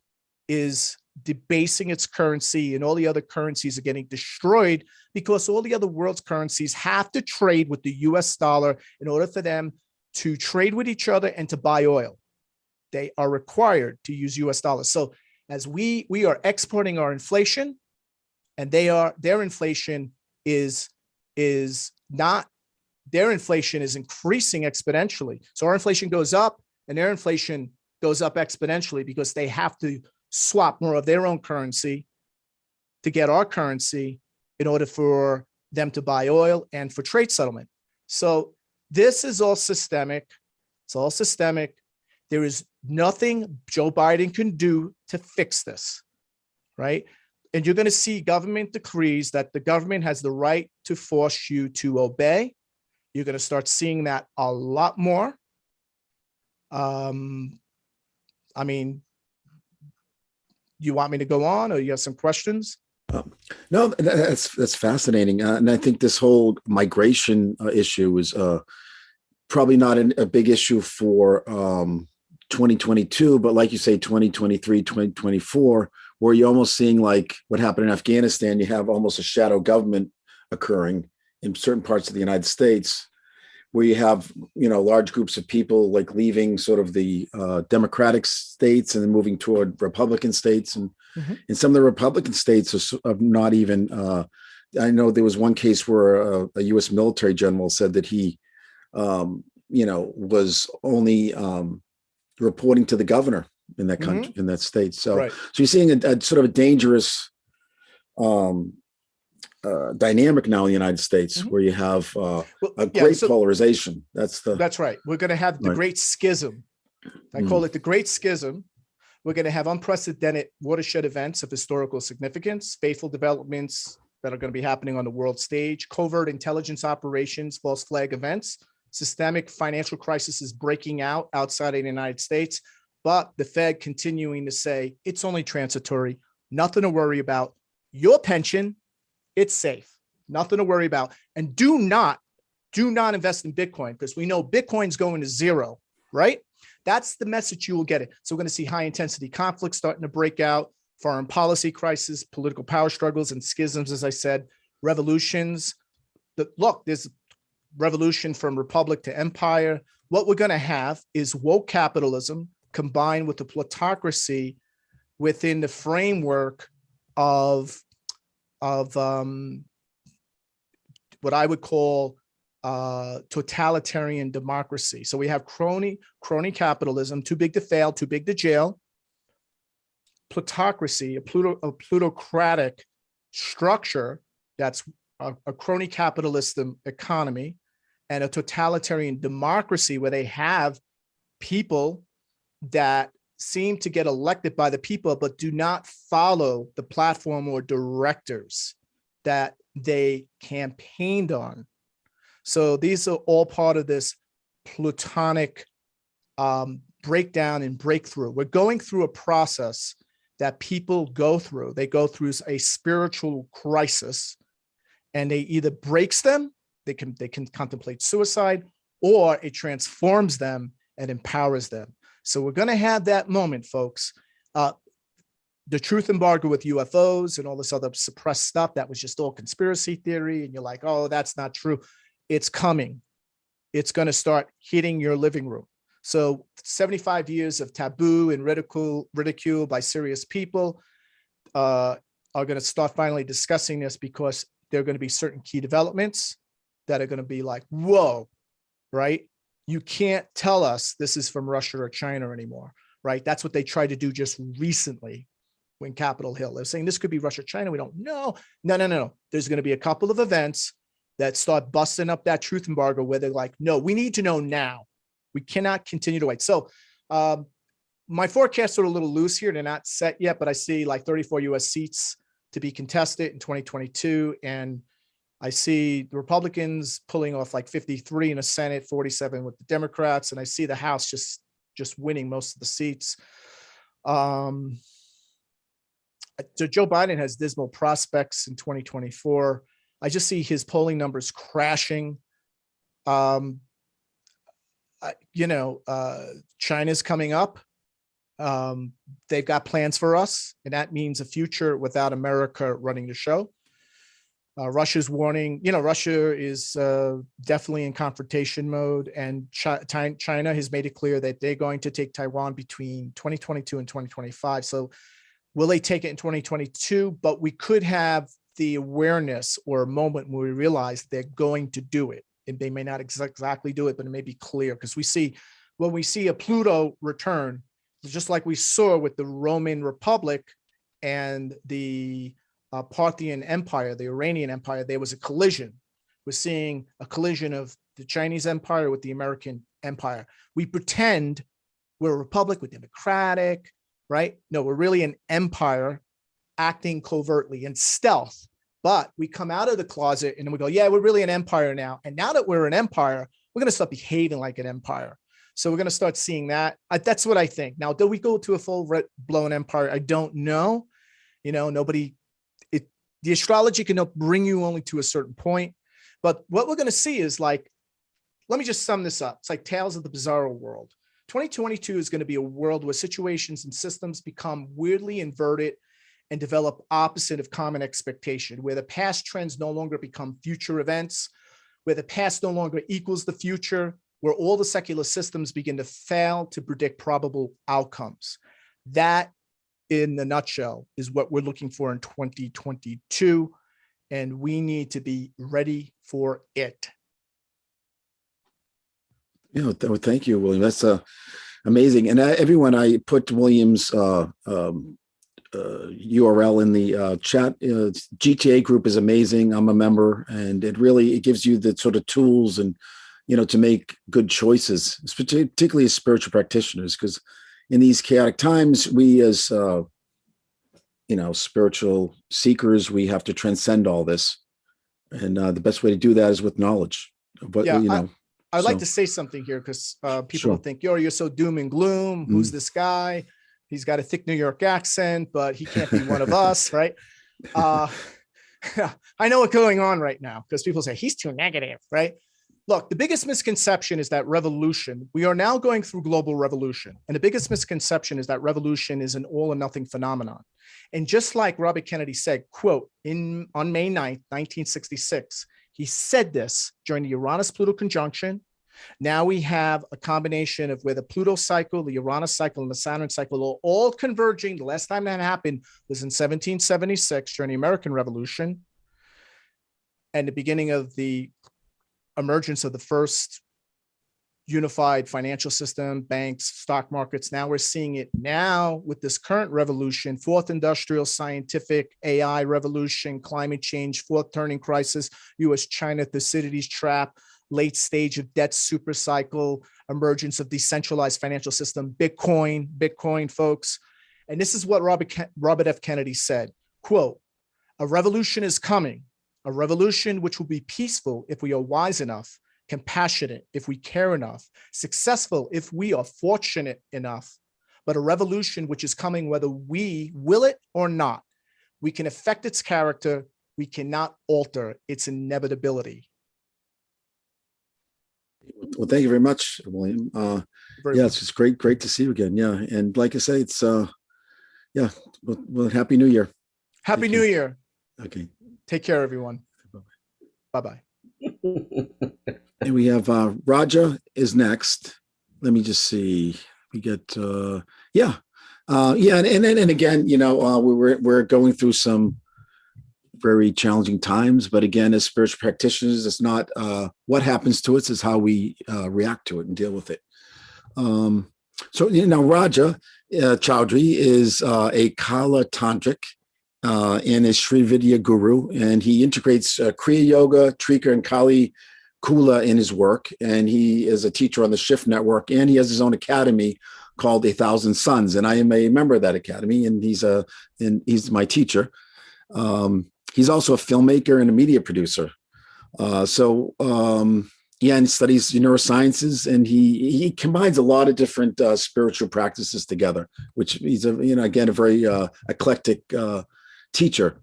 is debasing its currency, and all the other currencies are getting destroyed because all the other world's currencies have to trade with the US dollar in order for them to trade with each other and to buy oil. They are required to use US dollars. So as we are exporting our inflation, and their inflation is increasing exponentially. So our inflation goes up and their inflation goes up exponentially because they have to swap more of their own currency to get our currency in order for them to buy oil and for trade settlement. So this is all systemic. It's all systemic. There is nothing Joe Biden can do to fix this, right? And you're going to see government decrees that the government has the right to force you to obey. You're going to start seeing that a lot more. I mean, you want me to go on, or you have some questions? No, that's fascinating. And I think this whole migration issue is probably not a big issue for 2022, but like you say, 2023, 2024, where you're almost seeing like what happened in Afghanistan. You have almost a shadow government occurring in certain parts of the United States, where you have, large groups of people like leaving sort of the Democratic states and then moving toward Republican states. And in some of the Republican states are not even, I know there was one case where a U.S. military general said that he, was only reporting to the governor in that country, in that state. So, Right. So you're seeing a sort of a dangerous dynamic now in the United States, where you have great polarization. That's right. We're going to have the great schism. I call it the great schism. We're going to have unprecedented watershed events of historical significance, fateful developments that are going to be happening on the world stage, covert intelligence operations, false flag events, systemic financial crisis is breaking out outside of the United States, but the Fed continuing to say it's only transitory, nothing to worry about. Your pension, it's safe, nothing to worry about. And do not invest in Bitcoin, because we know Bitcoin's going to zero, right? That's the message you will get it. So we're going to see high intensity conflicts starting to break out, foreign policy crisis, political power struggles and schisms, as I said, revolutions. Look, there's revolution from republic to empire. What we're going to have is woke capitalism combined with the plutocracy within the framework of what I would call totalitarian democracy. So we have crony capitalism, too big to fail, too big to jail. Plutocracy, a plutocratic structure that's a crony capitalist economy, and a totalitarian democracy where they have people that seem to get elected by the people, but do not follow the platform or directors that they campaigned on. So these are all part of this plutonic breakdown and breakthrough. We're going through a process that people go through. They go through a spiritual crisis, and they either breaks them, they can contemplate suicide, or it transforms them and empowers them. So we're going to have that moment, folks. the truth embargo with UFOs and all this other suppressed stuff, that was just all conspiracy theory. And you're like, oh, that's not true. It's coming. It's going to start hitting your living room. So 75 years of taboo and ridicule by serious people are going to start finally discussing this, because there are going to be certain key developments that are going to be like, whoa, right? You can't tell us this is from Russia or China anymore, right? That's what they tried to do just recently when Capitol Hill. They're saying this could be Russia, China. We don't know. No. There's going to be a couple of events that start busting up that truth embargo where they're like, no, we need to know now. We cannot continue to wait. So my forecasts are a little loose here. They're not set yet, but I see like 34 US seats to be contested in 2022. And I see the Republicans pulling off like 53 in the Senate, 47 with the Democrats. And I see the House just winning most of the seats. So Joe Biden has dismal prospects in 2024. I just see his polling numbers crashing. China's coming up. They've got plans for us, and that means a future without America running the show. Russia's warning, Russia is definitely in confrontation mode, and China has made it clear that they're going to take Taiwan between 2022 and 2025. So will they take it in 2022? But we could have the awareness or a moment where we realize they're going to do it. And they may not exactly do it, but it may be clear, because when we see a Pluto return, just like we saw with the Roman Republic and the Parthian Empire, the Iranian Empire, there was a collision. We're seeing a collision of the Chinese Empire with the American Empire. We pretend we're a republic, we're democratic, right? No, we're really an empire acting covertly in stealth. But we come out of the closet and we go, yeah, we're really an empire now. And now that we're an empire, we're going to start behaving like an empire. So we're going to start seeing that. That's what I think. Now, do we go to a full-blown empire? I don't know. The astrology can bring you only to a certain point. But what we're going to see is like, let me just sum this up. It's like Tales of the Bizarro World. 2022 is going to be a world where situations and systems become weirdly inverted and develop opposite of common expectation, where the past trends no longer become future events, where the past no longer equals the future, where all the secular systems begin to fail to predict probable outcomes. That, in the nutshell, is what we're looking for in 2022, and we need to be ready for it. Thank you, William. That's amazing. And everyone, I put William's URL in the chat. GTA group is amazing. I'm a member, and it gives you the sort of tools and to make good choices, particularly as spiritual practitioners, because in these chaotic times, we as spiritual seekers, we have to transcend all this, and the best way to do that is with knowledge. But I'd like to say something here, because people will think, you're so doom and gloom. Who's this guy? He's got a thick New York accent, but he can't be one of us, right? I know what's going on right now, because people say he's too negative, right? Look, the biggest misconception is that revolution, we are now going through global revolution. And the biggest misconception is that revolution is an all or nothing phenomenon. And just like Robert Kennedy said, quote, on May 9th, 1966, he said this during the Uranus-Pluto conjunction. Now we have a combination of where the Pluto cycle, the Uranus cycle, and the Saturn cycle are all converging. The last time that happened was in 1776 during the American Revolution, and the beginning of the emergence of the first unified financial system, banks, stock markets. Now we're seeing it now with this current revolution, fourth industrial, scientific, AI revolution, climate change, fourth turning crisis, US-China Thucydides trap, late stage of debt super cycle, emergence of decentralized financial system, Bitcoin, folks. And this is what Robert F. Kennedy said, quote, "A revolution is coming, a revolution which will be peaceful if we are wise enough, compassionate if we care enough, successful if we are fortunate enough, but a revolution which is coming whether we will it or not. We can affect its character, we cannot alter its inevitability." Well, thank you very much, William. It's just great to see you again. Yeah, and like I say, it's yeah. Well, Happy New Year. Happy Take New care. Year. Okay. Take care, everyone. Bye-bye. And we have Raja is next. Let me just see. We get and again, we're going through some very challenging times, but again, as spiritual practitioners, it's not what happens to us, is how we react to it and deal with it. So Raja Chaudhry is a Kala Tantric and is Sri Vidya guru, and he integrates Kriya Yoga, Trika, and Kali Kula in his work, and he is a teacher on the Shift Network, and he has his own academy called 1,000 Suns, and I am a member of that academy, and he's my teacher. He's also a filmmaker and a media producer. And he studies neurosciences, and he combines a lot of different spiritual practices together, which he's a very eclectic teacher.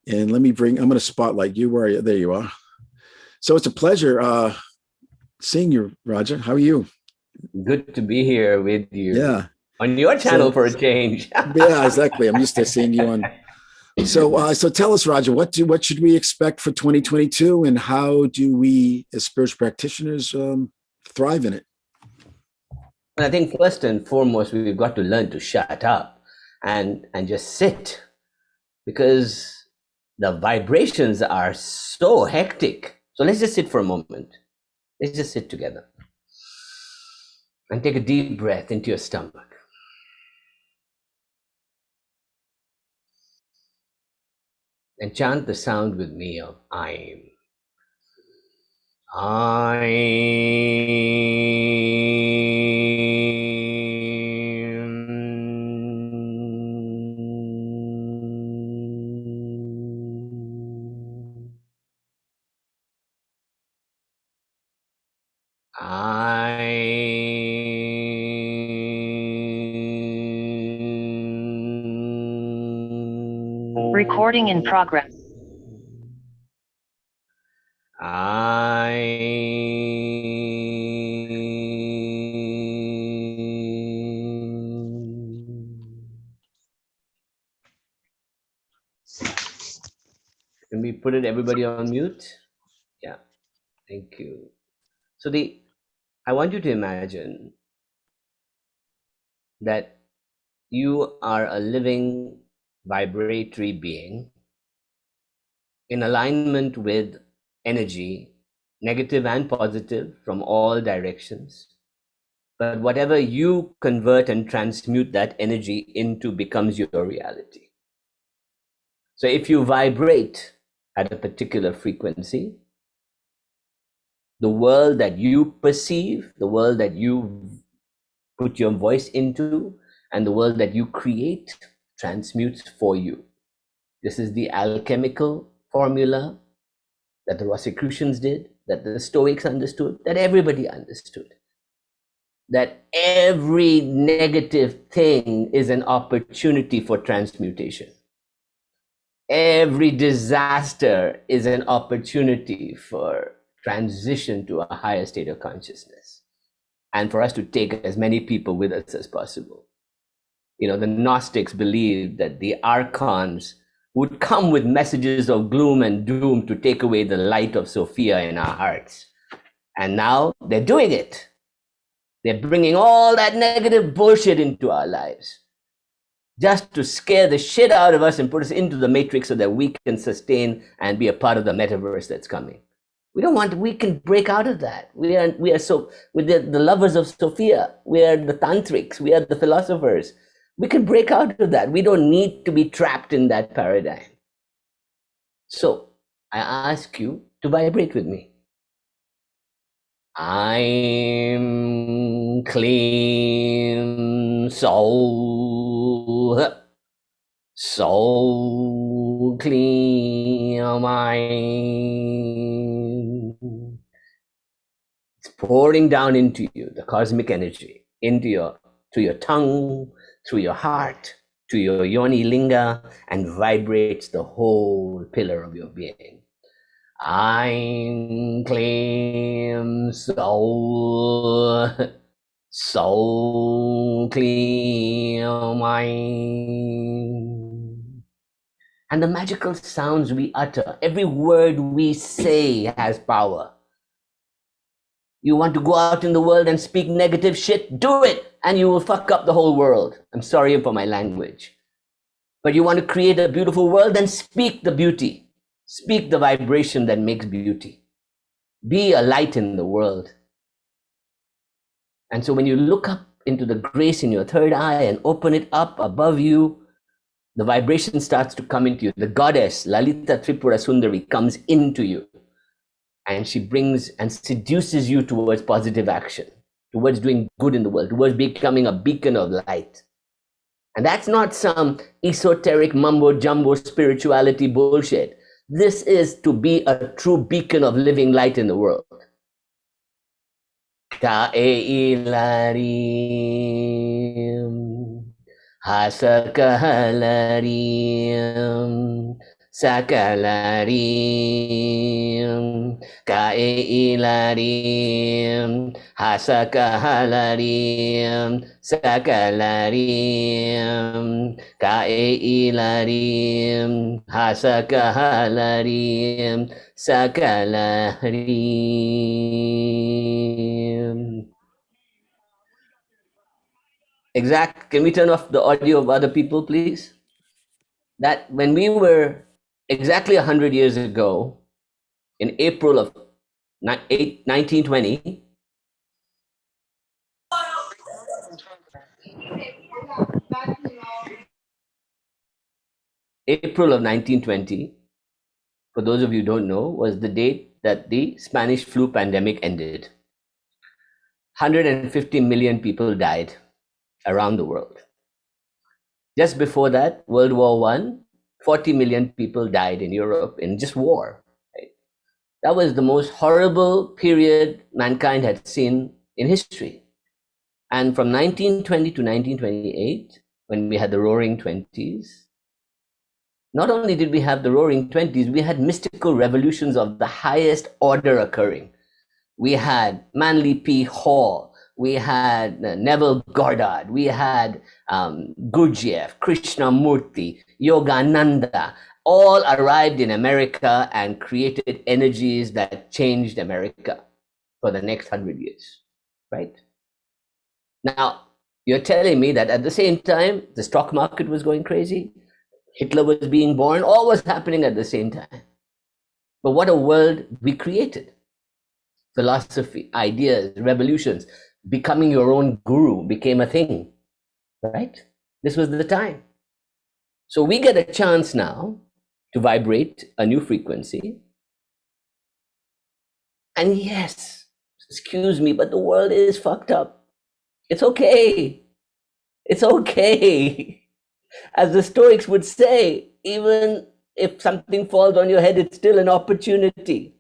And I'm going to spotlight you. There you are. So it's a pleasure seeing you, Raja. How are you? Good to be here with you. Yeah. On your channel for a change. Yeah, exactly. I'm used to seeing you on. So tell us, Raja, what should we expect for 2022, and how do we, as spiritual practitioners, thrive in it? I think first and foremost, we've got to learn to shut up and just sit, because the vibrations are so hectic. So let's just sit for a moment. Let's just sit together and take a deep breath into your stomach. And chant the sound with me of I'm. Recording in progress. Can we put everybody on mute? Yeah, thank you. So I want you to imagine that you are a living vibratory being in alignment with energy, negative and positive, from all directions. But whatever you convert and transmute that energy into becomes your reality. So if you vibrate at a particular frequency, the world that you perceive, the world that you put your voice into, and the world that you create transmutes for you. This is the alchemical formula that the Rosicrucians did, that the Stoics understood, that everybody understood. That every negative thing is an opportunity for transmutation. Every disaster is an opportunity for transition to a higher state of consciousness, and for us to take as many people with us as possible. The Gnostics believed that the archons would come with messages of gloom and doom to take away the light of Sophia in our hearts. And now they're doing it. They're bringing all that negative bullshit into our lives, just to scare the shit out of us and put us into the matrix so that we can sustain and be a part of the metaverse that's coming. We can break out of that. We're the lovers of Sophia. We are the tantrics. We are the philosophers. We can break out of that. We don't need to be trapped in that paradigm. So I ask you to vibrate with me. I'm clean soul. Soul clean mind. It's pouring down into you, the cosmic energy, to your tongue, through your heart, to your yoni linga, and vibrates the whole pillar of your being. I'm clean soul, soul clean mind. And the magical sounds we utter, every word we say has power. You want to go out in the world and speak negative shit? Do it, and you will fuck up the whole world. I'm sorry for my language. But you want to create a beautiful world? Then speak the beauty. Speak the vibration that makes beauty. Be a light in the world. And so when you look up into the grace in your third eye and open it up above you, the vibration starts to come into you. The goddess, Lalita Tripura Sundari, comes into you. And she brings and seduces you towards positive action, towards doing good in the world, towards becoming a beacon of light. And that's not some esoteric mumbo-jumbo spirituality bullshit. This is to be a true beacon of living light in the world. Ka'eilarim, hasakahalarim, sakalarim, ka'eilarim, hasakahalarim, sakalarim, ka'eilarim, hasakahalarim, sakalarim. Exact. Can we turn off the audio of other people, please? That when we were exactly 100 years ago, in April of 1920, April of 1920, for those of you who don't know, was the date that the Spanish flu pandemic ended. 150 million people died around the world. Just before that, World War I, 40 million people died in Europe in just war. Right? That was the most horrible period mankind had seen in history. And from 1920 to 1928, when we had the Roaring Twenties, not only did we have the Roaring Twenties, we had mystical revolutions of the highest order occurring. We had Manly P. Hall, we had Neville Goddard, we had Gurdjieff, Krishnamurti, Yogananda, all arrived in America and created energies that changed America for the next 100 years, right? Now, you're telling me that at the same time, the stock market was going crazy, Hitler was being born, all was happening at the same time. But what a world we created. Philosophy, ideas, revolutions, becoming your own guru became a thing, right? This was the time. So we get a chance now to vibrate a new frequency. And yes, excuse me, but the world is fucked up. It's okay. It's okay. As the Stoics would say, even if something falls on your head, it's still an opportunity.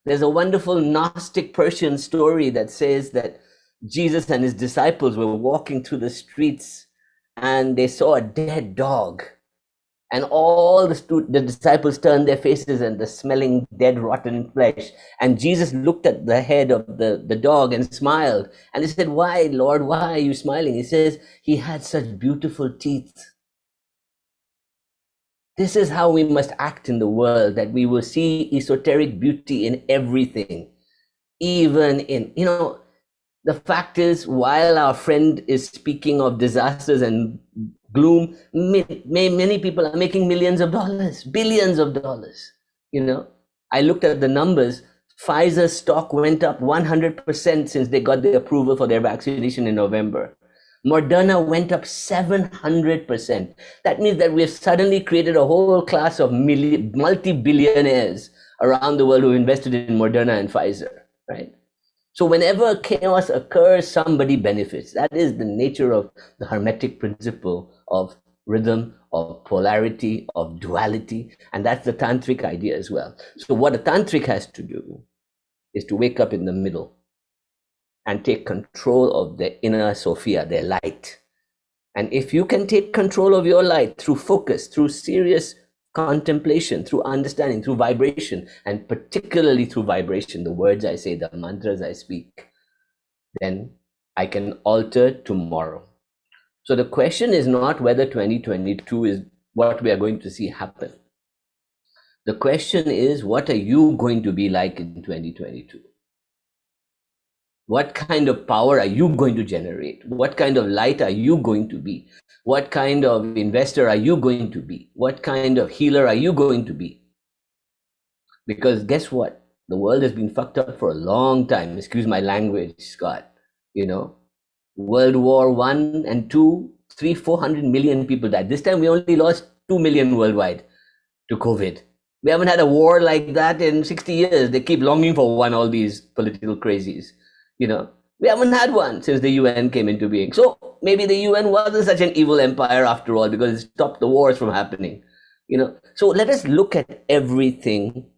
There's a wonderful Gnostic Persian story that says that Jesus and his disciples were walking through the streets and they saw a dead dog. And all the disciples turned their faces and the smelling dead, rotten flesh. And Jesus looked at the head of the dog and smiled. And they said, "Why, Lord, why are you smiling?" He says, "He had such beautiful teeth." This is how we must act in the world, that we will see esoteric beauty in everything. Even in, the fact is, while our friend is speaking of disasters and gloom, many people are making millions of dollars, billions of dollars. I looked at the numbers. Pfizer's stock went up 100% since they got the approval for their vaccination in November. Moderna went up 700%. That means that we have suddenly created a whole class of multi-billionaires around the world who invested in Moderna and Pfizer, right? So whenever chaos occurs, somebody benefits. That is the nature of the Hermetic principle of rhythm, of polarity, of duality. And that's the Tantric idea as well. So what a Tantric has to do is to wake up in the middle and take control of their inner Sophia, their light. And if you can take control of your light through focus, through serious contemplation, through understanding, through vibration, and particularly through vibration, the words I say, the mantras I speak, then I can alter tomorrow. So the question is not whether 2022 is what we are going to see happen. The question is, what are you going to be like in 2022? What kind of power are you going to generate? What kind of light are you going to be? What kind of investor are you going to be? What kind of healer are you going to be? Because guess what? The world has been fucked up for a long time. Excuse my language, Scott. You know, World War I and II, 400 million people died. This time we only lost 2 million worldwide to COVID. We haven't had a war like that in 60 years. They keep longing for one, all these political crazies. You know, we haven't had one since the UN came into being. So maybe the UN wasn't such an evil empire after all, because it stopped the wars from happening. You know, so let us look at everything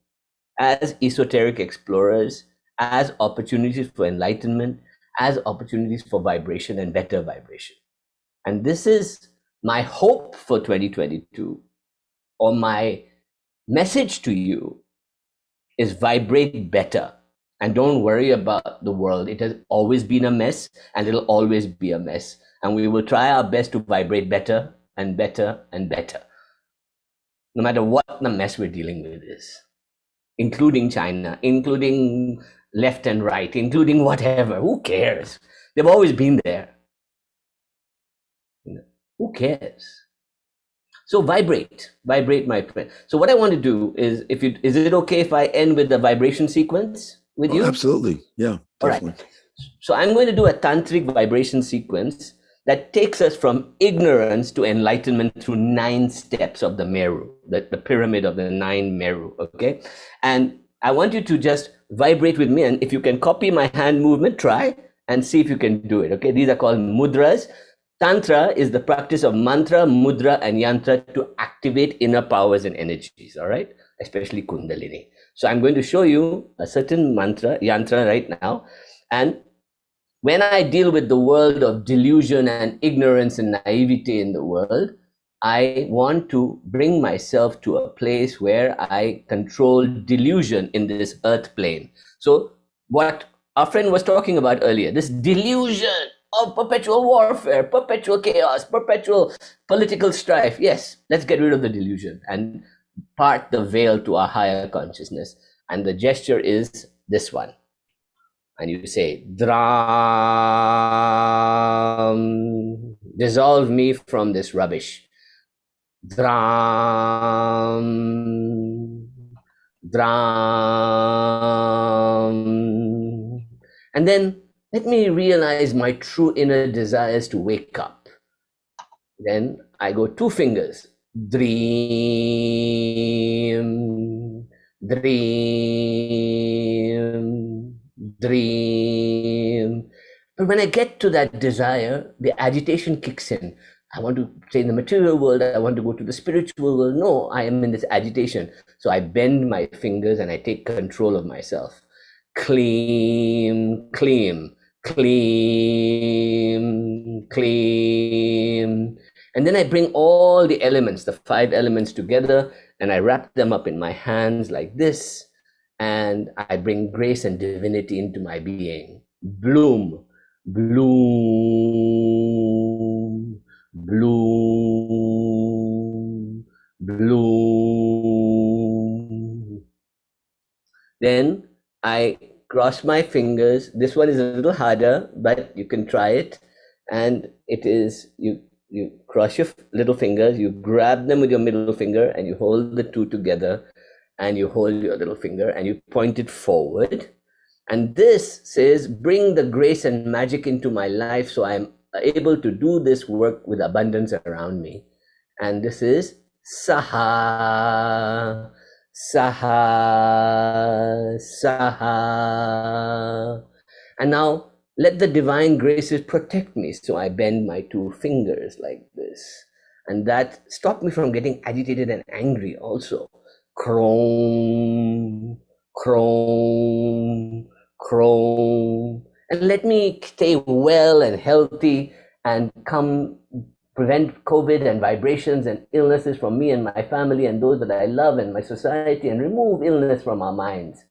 as esoteric explorers, as opportunities for enlightenment, as opportunities for vibration and better vibration. And this is my hope for 2022, or my message to you is vibrate better. And don't worry about the world. It has always been a mess, and it'll always be a mess. And we will try our best to vibrate better and better and better, no matter what the mess we're dealing with is, including China, including left and right, including whatever. Who cares? They've always been there. You know, who cares? So vibrate, my friend. So what I want to do is, is it okay if I end with the vibration sequence with you? Absolutely. Yeah, definitely. All right. So I'm going to do a tantric vibration sequence that takes us from ignorance to enlightenment through 9 steps of the Meru, the pyramid of the 9 Meru, okay? And I want you to just vibrate with me, and if you can copy my hand movement, try and see if you can do it, okay? These are called mudras. Tantra is the practice of mantra, mudra, and yantra to activate inner powers and energies, all right? Especially Kundalini. So I'm going to show you a certain mantra, yantra right now. And when I deal with the world of delusion and ignorance and naivety in the world, I want to bring myself to a place where I control delusion in this earth plane. So what our friend was talking about earlier, this delusion of perpetual warfare, perpetual chaos, perpetual political strife. Yes, let's get rid of the delusion and part the veil to our higher consciousness. And the gesture is this one. And you say, Dram, dissolve me from this rubbish. Dram, Dram. And then let me realize my true inner desires to wake up. Then I go 2 fingers. Dream, dream, dream. But when I get to that desire, the agitation kicks in. I want to stay in the material world. I want to go to the spiritual world. No, I am in this agitation. So I bend my fingers and I take control of myself. Clean, clean, clean, clean. And then I bring all the elements, the 5 elements together, and I wrap them up in my hands like this. And I bring grace and divinity into my being. Bloom, bloom, bloom, bloom. Then I cross my fingers. This one is a little harder, but you can try it. And it is, you cross your little fingers, you grab them with your middle finger, and you hold the 2 together, and you hold your little finger, and you point it forward. And this says, bring the grace and magic into my life so I'm able to do this work with abundance around me. And this is Saha, Saha, Saha. And now let the divine graces protect me. So I bend my 2 fingers like this. And that stopped me from getting agitated and angry also. Chrome, chrome, chrome. And let me stay well and healthy and prevent COVID and vibrations and illnesses from me and my family and those that I love and my society, and remove illness from our minds.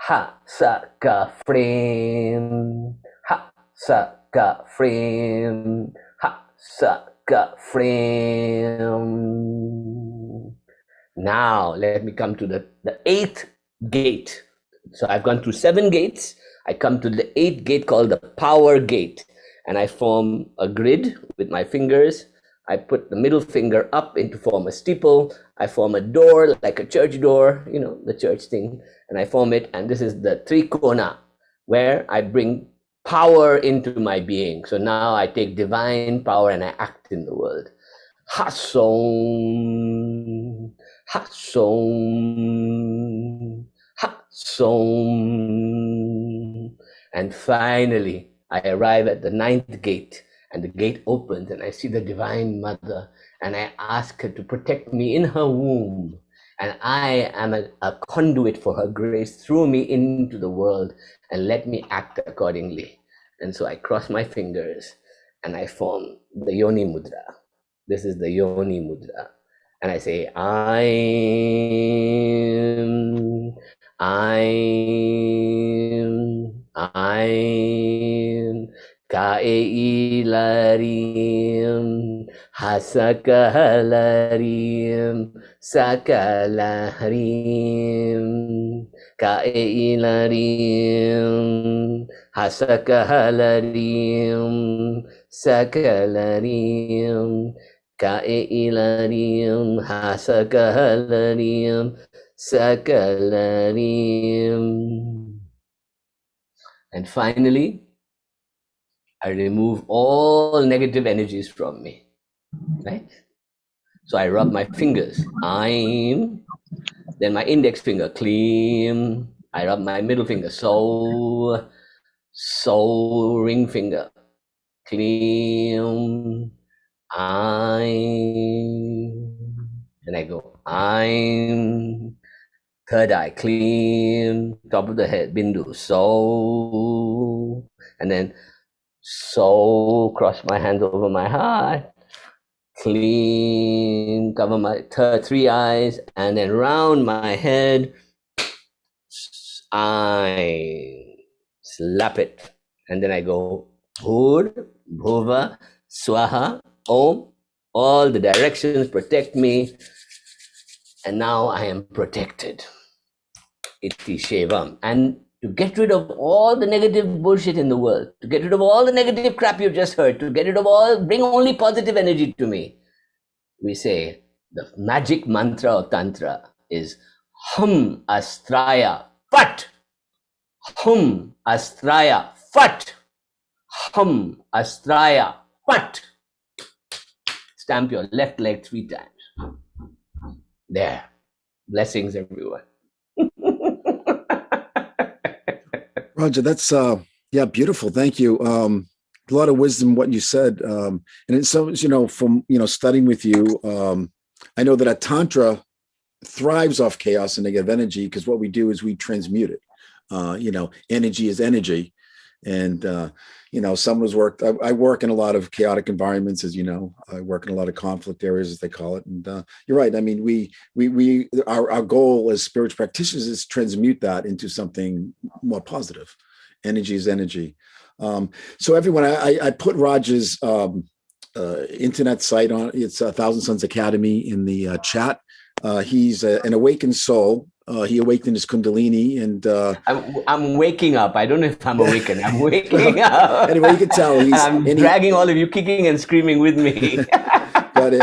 Ha, sa, ka, frame. Ha, sa, ka, frame. Ha, sa, ka, frame. Now let me come to the 8th gate. So I've gone through 7 gates. I come to the 8th gate called the power gate, and I form a grid with my fingers. I put the middle finger up into form a steeple. I form a door like a church door, you know, the church thing, and I form it. And this is the trikona, where I bring power into my being. So now I take divine power and I act in the world. Hasom, Hasom, Hasom. And finally, I arrive at the 9th gate, and the gate opens, and I see the Divine Mother, and I ask her to protect me in her womb. And I am a conduit for her grace through me into the world, and let me act accordingly. And so I cross my fingers, and I form the Yoni Mudra. This is the Yoni Mudra. And I say, I'm Kaeilarim Hasakalarim Sakalarim Kaeilarim Hasakalarim Sakalarim Kaeilarim Hasakalarim Sakalarim. And finally, I remove all negative energies from me, right? So I rub my fingers, I'm, then my index finger, clean. I rub my middle finger, so ring finger, clean. I'm, and I go, I'm, third eye, clean, top of the head, bindu, so, and then so, cross my hands over my heart, clean, cover my 3 eyes, and then round my head, I slap it, and then I go, Bhur, Bhuva, Swaha, Om, all the directions protect me, and now I am protected. Iti Shevam. And to get rid of all the negative bullshit in the world, to get rid of all the negative crap you've just heard, to get rid of all, bring only positive energy to me, we say the magic mantra of Tantra is Hum Astraya Fat. Hum Astraya Fat. Hum Astraya Fat. Stamp your left leg 3 times. There. Blessings, everyone. Roger, that's beautiful. Thank you. A lot of wisdom in what you said. And it's so, from studying with you, I know that a Tantra thrives off chaos and negative energy, because what we do is we transmute it. Energy is energy. And someone who's worked, I work in a lot of chaotic environments, as you know. I work in a lot of conflict areas, as they call it. And you're right. I mean, our goal as spiritual practitioners is to transmute that into something more positive. Energy is energy. So everyone, I put Raj's internet site on. It's Thousand Suns Academy in the chat. He's an awakened soul. He awakened his Kundalini, and I'm waking up. I don't know if I'm awakened. I'm waking up. Anyway, you can tell I'm dragging all of you, kicking and screaming with me. But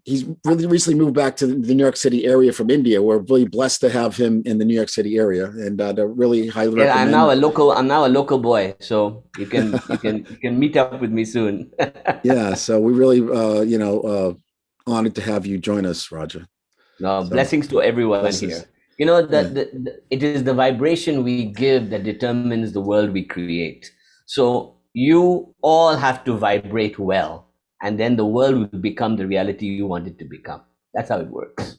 he's really recently moved back to the New York City area from India. We're really blessed to have him in the New York City area, and really highly recommend. I'm now a local boy, so you can meet up with me soon. Yeah, so we really honored to have you join us, Roger. No, so, blessings to everyone here. It is the vibration we give that determines the world we create. So you all have to vibrate well, and then the world will become the reality you want it to become. That's how it works.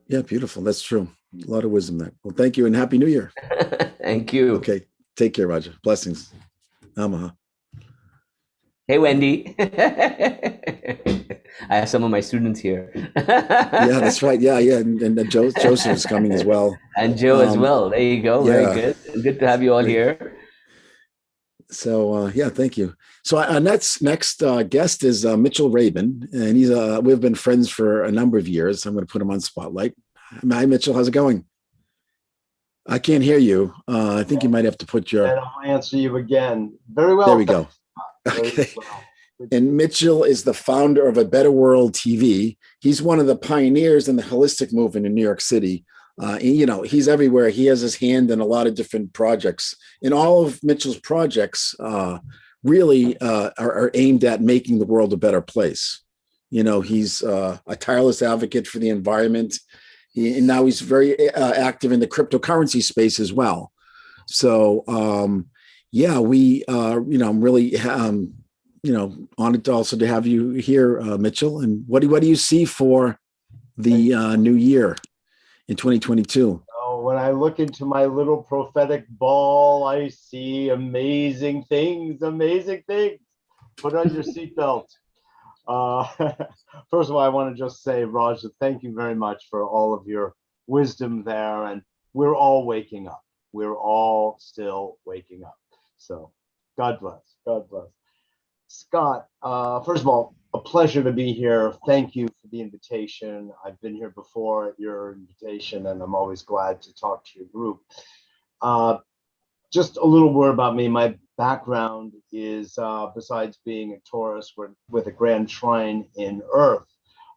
Yeah, beautiful. That's true. A lot of wisdom there. Well, thank you, and Happy New Year. Thank you. Okay, take care, Roger. Blessings. Namaha. Hey, Wendy. I have some of my students here. Yeah, that's right. Yeah. And Joseph is coming as well. And Joe as well. There you go. Yeah. Very good. Good to have you all here. So yeah, thank you. So our next guest is Mitchell Rabin, and we've been friends for a number of years. I'm going to put him on spotlight. Hi, Mitchell. How's it going? I can't hear you. I think you might have to put your. And I'll answer you again. Very well. There we go. Very Okay. well. And Mitchell is the founder of A Better World TV. He's one of the pioneers in the holistic movement in New York City. He's everywhere. He has his hand in a lot of different projects. And all of Mitchell's projects really are aimed at making the world a better place. He's a tireless advocate for the environment. And now he's very active in the cryptocurrency space as well. So, I'm really, honored to also to have you here, Mitchell. And what do you see for the new year in 2022? Oh, when I look into my little prophetic ball, I see amazing things, amazing things. Put on your seatbelt. First of all, I want to just say, Raj, thank you very much for all of your wisdom there. And we're all waking up. We're all still waking up. So God bless. God bless. Scott, first of all, a pleasure to be here. Thank you for the invitation. I've been here before at your invitation, and I'm always glad to talk to your group. Just a little word about me. My background is, besides being a Taurus with a grand trine in Earth,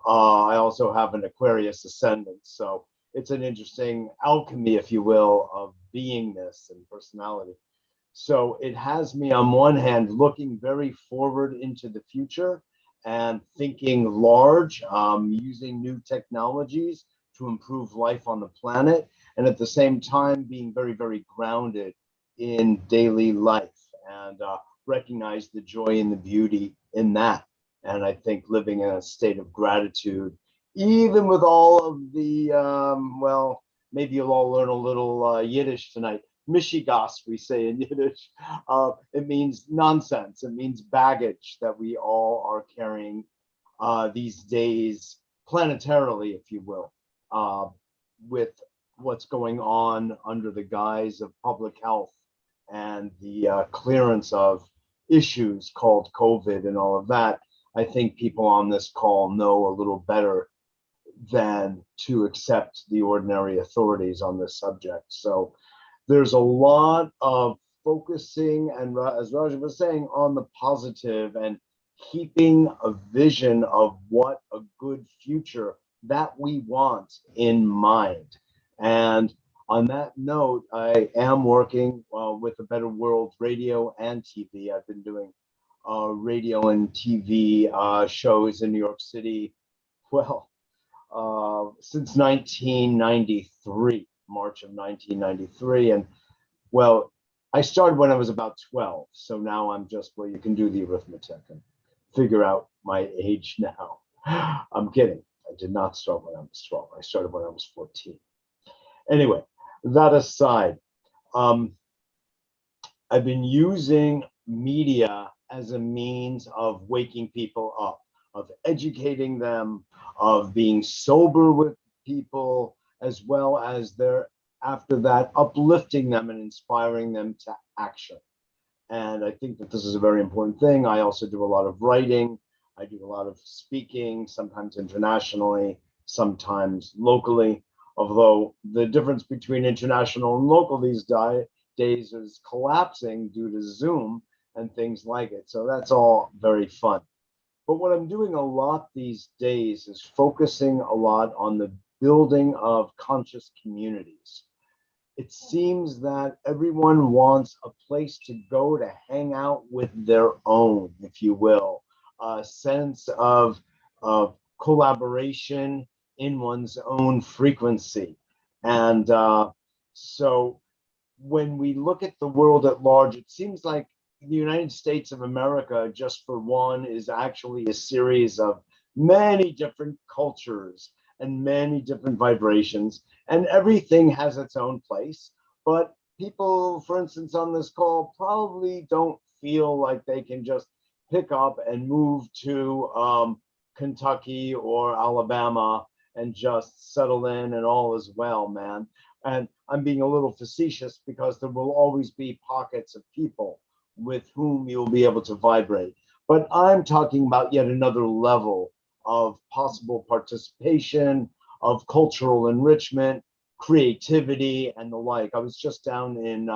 I also have an Aquarius ascendant. So it's an interesting alchemy, if you will, of beingness and personality. So it has me on one hand looking very forward into the future and thinking large, using new technologies to improve life on the planet, and at the same time being very, very grounded in daily life and recognize the joy and the beauty in that. And I think living in a state of gratitude, even with all of the, maybe you'll all learn a little Yiddish tonight. Mishigas, we say in Yiddish. It means nonsense. It means baggage that we all are carrying these days, planetarily, if you will, with what's going on under the guise of public health and the clearance of issues called COVID and all of that. I think people on this call know a little better than to accept the ordinary authorities on this subject. So there's a lot of focusing, and as Raja was saying, on the positive and keeping a vision of what a good future that we want in mind. And on that note, I am working with a Better World radio and TV. I've been doing radio and TV shows in New York City, since 1993. March of 1993. And well, I started when I was about 12. So now I'm just, well, you can do the arithmetic and figure out my age now. I'm kidding. I did not start when I was 12. I started when I was 14. Anyway, that aside, I've been using media as a means of waking people up, of educating them, of being sober with people, as well as after that, uplifting them and inspiring them to action. And I think that this is a very important thing. I also do a lot of writing. I do a lot of speaking, sometimes internationally, sometimes locally, although the difference between international and local these days is collapsing due to Zoom and things like it. So that's all very fun. But what I'm doing a lot these days is focusing a lot on the building of conscious communities. It seems that everyone wants a place to go to hang out with their own, if you will, a sense of collaboration in one's own frequency. And so when we look at the world at large, it seems like the United States of America, just for one, is actually a series of many different cultures and many different vibrations, and everything has its own place. But people, for instance, on this call probably don't feel like they can just pick up and move to Kentucky or Alabama and just settle in and all is well, man. And I'm being a little facetious because there will always be pockets of people with whom you'll be able to vibrate. But I'm talking about yet another level of possible participation, of cultural enrichment, creativity, and the like. I was just down in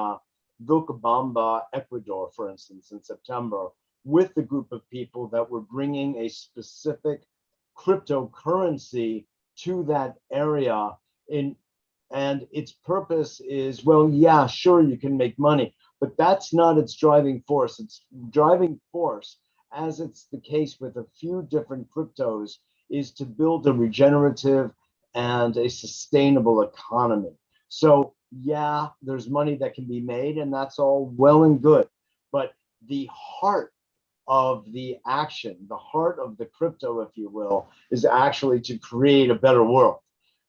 Vilcabamba, Ecuador, for instance, in September, with a group of people that were bringing a specific cryptocurrency to that area and its purpose is, well, yeah, sure, you can make money, but that's not its driving force. Its driving force, as it's the case with a few different cryptos, is to build a regenerative and a sustainable economy. So yeah, there's money that can be made, and that's all well and good, but the heart of the action, the heart of the crypto, if you will, is actually to create a better world.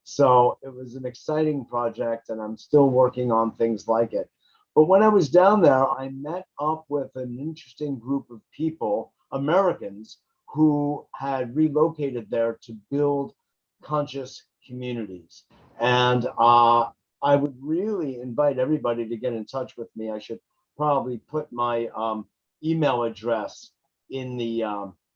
So it was an exciting project, and I'm still working on things like it. But when I was down there, I met up with an interesting group of people, Americans, who had relocated there to build conscious communities. And I would really invite everybody to get in touch with me. I should probably put my email address in the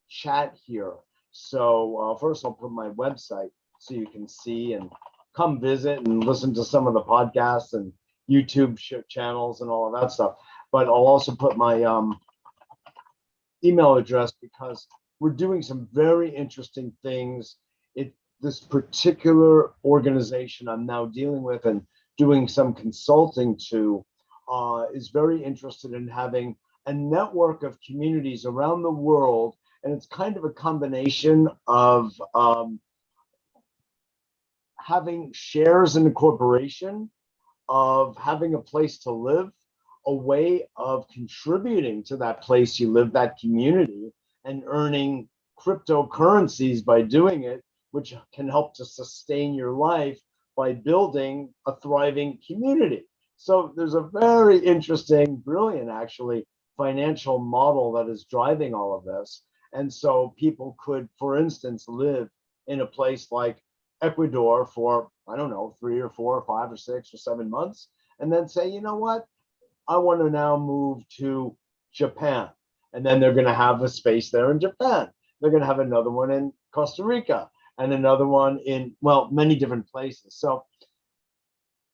chat here. So first I'll put my website so you can see and come visit and listen to some of the podcasts and YouTube channels and all of that stuff. But I'll also put my email address because we're doing some very interesting things. This particular organization I'm now dealing with and doing some consulting to is very interested in having a network of communities around the world. And it's kind of a combination of having shares in a corporation, of having a place to live, a way of contributing to that place you live, that community, and earning cryptocurrencies by doing it, which can help to sustain your life by building a thriving community. So there's a very interesting, brilliant, actually, financial model that is driving all of this. And so people could, for instance, live in a place like Ecuador for, I don't know, 3 or 4 or 5 or 6 or 7 months, and then say, you know what, I want to now move to Japan. And then they're going to have a space there in Japan. They're going to have another one in Costa Rica and another one in, well, many different places. So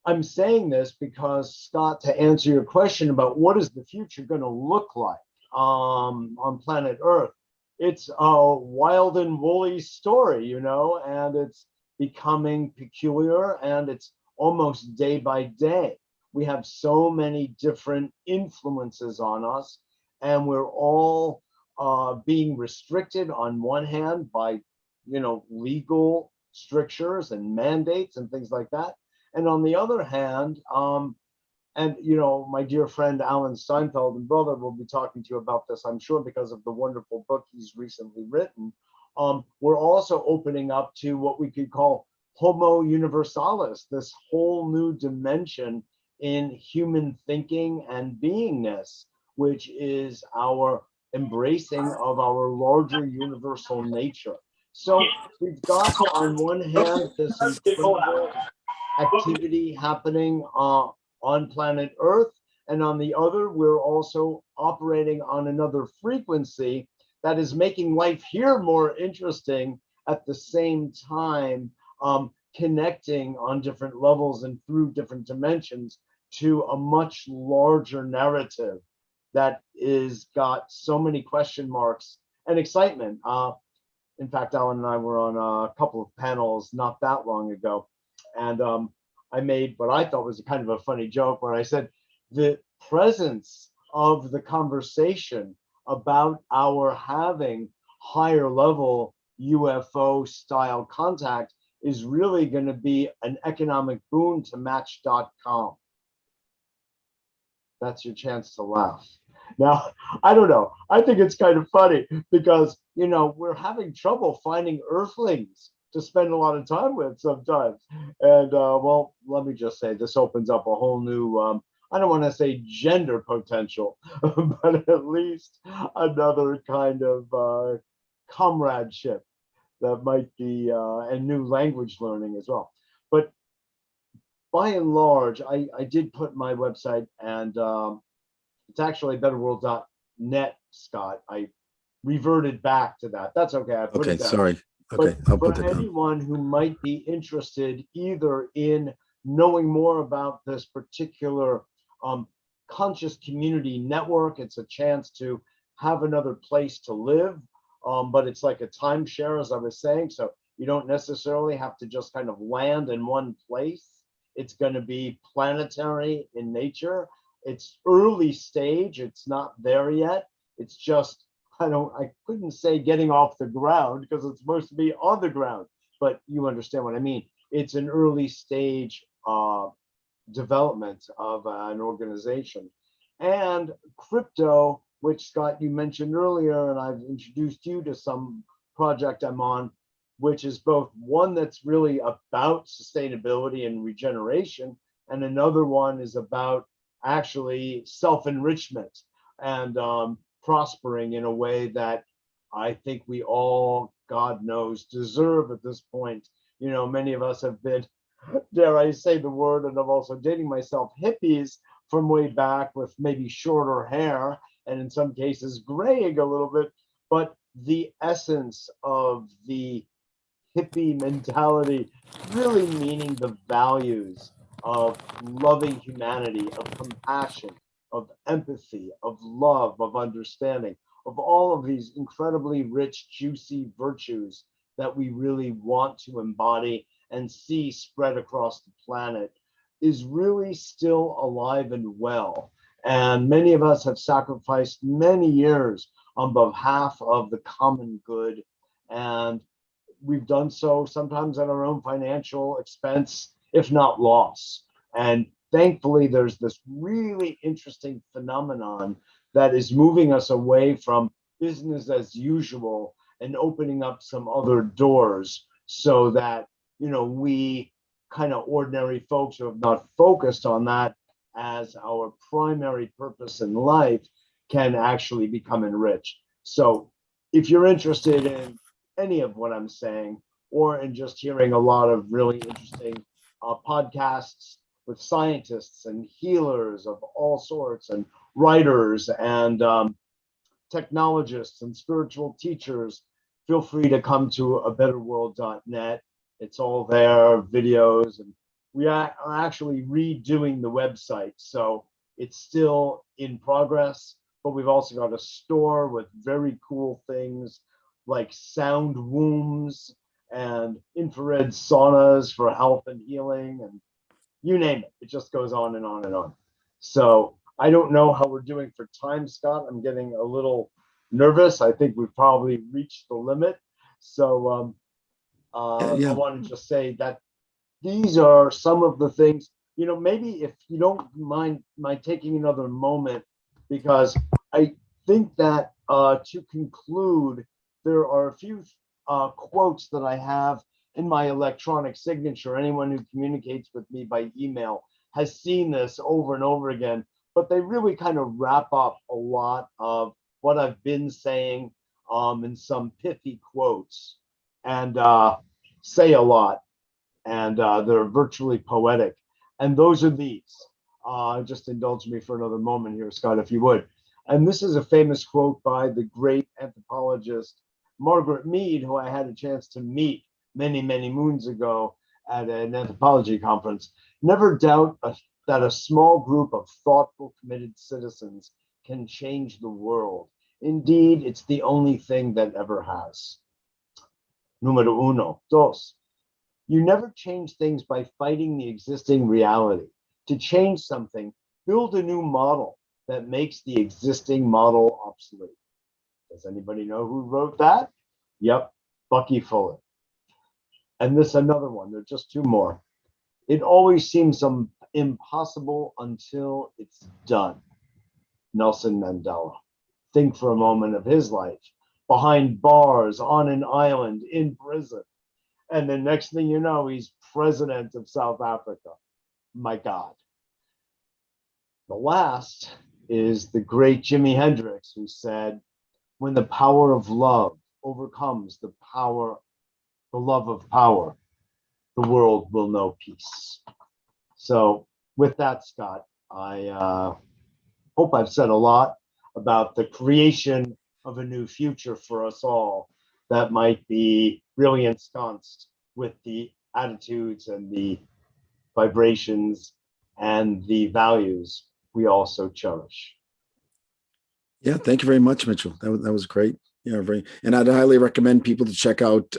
I'm saying this because, Scott, to answer your question about what is the future going to look like on planet Earth, it's a wild and woolly story, you know, and it's becoming peculiar, and it's almost day by day. We have so many different influences on us, and we're all being restricted on one hand by, you know, legal strictures and mandates and things like that. And on the other hand, and, you know, my dear friend Alan Steinfeld and brother will be talking to you about this, I'm sure, because of the wonderful book he's recently written. We're also opening up to what we could call Homo Universalis, this whole new dimension in human thinking and beingness, which is our embracing of our larger universal nature. So we've got, on one hand, this incredible activity happening on planet Earth, and on the other, we're also operating on another frequency that is making life here more interesting, at the same time connecting on different levels and through different dimensions to a much larger narrative that is got so many question marks and excitement. In fact, Alan and I were on a couple of panels not that long ago, and I made what I thought was a kind of a funny joke where I said the presence of the conversation about our having higher level UFO style contact is really going to be an economic boon to Match.com. That's your chance to laugh. Now, I don't know. I think it's kind of funny because, you know, we're having trouble finding earthlings to spend a lot of time with sometimes. And well, let me just say, this opens up a whole new, I don't want to say gender potential, but at least another kind of comradeship that might be, and new language learning as well. But by and large, I did put my website and It's actually betterworld.net, Scott. I reverted back to that. That's okay. I put Okay, it down. sorry. Okay, I'll For put that down. anyone who might be interested either in knowing more about this particular conscious community network, it's a chance to have another place to live, but it's like a timeshare, as I was saying. So you don't necessarily have to just kind of land in one place. It's going to be planetary in nature. It's early stage. It's not there yet. It's just, I couldn't say getting off the ground because it's supposed to be on the ground, but you understand what I mean. It's an early stage development of an organization. And crypto, which Scott, you mentioned earlier, and I've introduced you to some project I'm on, which is both one that's really about sustainability and regeneration, and another one is about actually self-enrichment and prospering in a way that I think we all, God knows, deserve at this point. You know, many of us have been, dare I say the word, and I'm also dating myself, hippies from way back with maybe shorter hair and in some cases graying a little bit. But the essence of the hippie mentality, really meaning the values of loving humanity, of compassion, of empathy, of love, of understanding, of all of these incredibly rich, juicy virtues that we really want to embody and see spread across the planet, is really still alive and well. And many of us have sacrificed many years on behalf of the common good. And we've done so sometimes at our own financial expense, if not loss. And thankfully, there's this really interesting phenomenon that is moving us away from business as usual and opening up some other doors so that, you know, we kind of ordinary folks who have not focused on that as our primary purpose in life can actually become enriched. So if you're interested in any of what I'm saying, or in just hearing a lot of really interesting podcasts with scientists and healers of all sorts, and writers and technologists and spiritual teachers, feel free to come to abetterworld.net. It's all there, videos, and we are actually redoing the website. So it's still in progress, but we've also got a store with very cool things like sound wombs and infrared saunas for health and healing, and you name it. It just goes on and on and on. So I don't know how we're doing for time, Scott. I'm getting a little nervous. I think we've probably reached the limit. So Yeah. I want to just say that these are some of the things, you know, maybe if you don't mind taking another moment, because I think that to conclude, there are a few quotes that I have in my electronic signature. Anyone who communicates with me by email has seen this over and over again, but they really kind of wrap up a lot of what I've been saying in some pithy quotes, and say a lot, and they're virtually poetic. And those are these. Just indulge me for another moment here, Scott, if you would. And this is a famous quote by the great anthropologist Margaret Mead, who I had a chance to meet many, many moons ago at an anthropology conference. Never doubt that a small group of thoughtful, committed citizens can change the world. Indeed, it's the only thing that ever has. Numero uno. Dos. You never change things by fighting the existing reality. To change something, build a new model that makes the existing model obsolete. Does anybody know who wrote that? Yep, Bucky Fuller. And this another one, there's just two more. It always seems impossible until it's done. Nelson Mandela. Think for a moment of his life. Behind bars, on an island, in prison. And the next thing you know, he's president of South Africa. My God. The last is the great Jimi Hendrix, who said, when the power of love overcomes the love of power, the world will know peace. So with that, Scott, I hope I've said a lot about the creation of a new future for us all that might be really ensconced with the attitudes and the vibrations and the values we all so cherish. Yeah, thank you very much, Mitchell. That was great. Yeah, and I'd highly recommend people to check out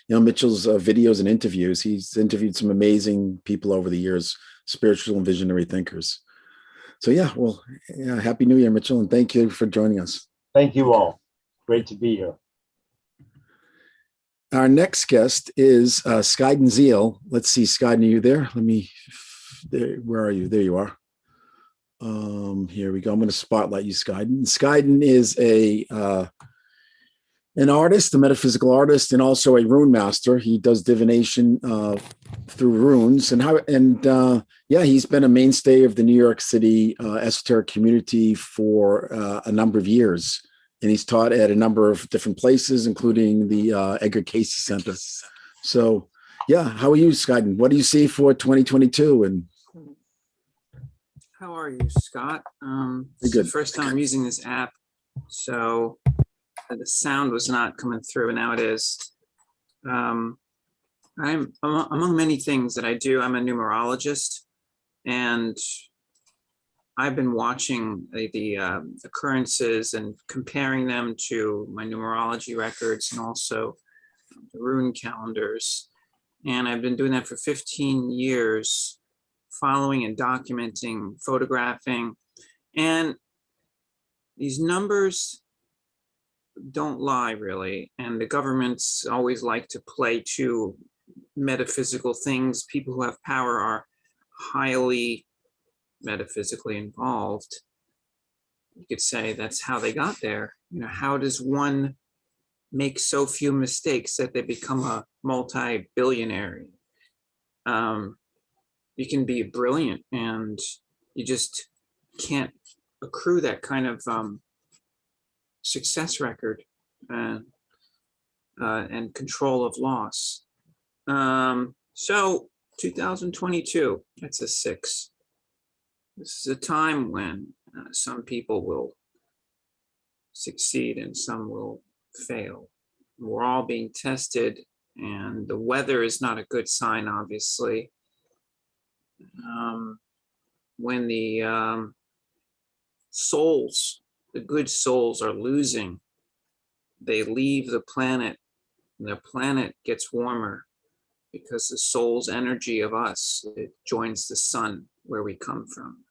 Mitchell's videos and interviews. He's interviewed some amazing people over the years, spiritual and visionary thinkers. So yeah, well, yeah, Happy New Year, Mitchell, and thank you for joining us. Thank you all. Great to be here. Our next guest is Skydin Zeal. Let's see, Skydin, are you there? Where are you? There you are. Here we go. I'm going to spotlight you, Skydin. Skydin is an artist, a metaphysical artist, and also a rune master. He does divination through runes, he's been a mainstay of the New York City esoteric community for a number of years, and he's taught at a number of different places, including the Edgar Cayce Center. So, yeah, how are you, Skydin? What do you see for 2022? And how are you, Scott? It's the first time I'm using this app, so the sound was not coming through, and now it is. I'm among many things that I do. I'm a numerologist, and I've been watching the occurrences and comparing them to my numerology records and also the rune calendars. And I've been doing that for 15 years, following and documenting, photographing. And these numbers don't lie, really. And the governments always like to play to metaphysical things. People who have power are highly metaphysically involved. You could say that's how they got there. How does one make so few mistakes that they become a multi-billionaire? You can be brilliant and you just can't accrue that kind of success record and control of loss. So 2022, that's a 6. This is a time when some people will succeed and some will fail. We're all being tested, and the weather is not a good sign, obviously. When the souls, the good souls, are losing, they leave the planet, and the planet gets warmer because the soul's energy of us, it joins the sun where we come from.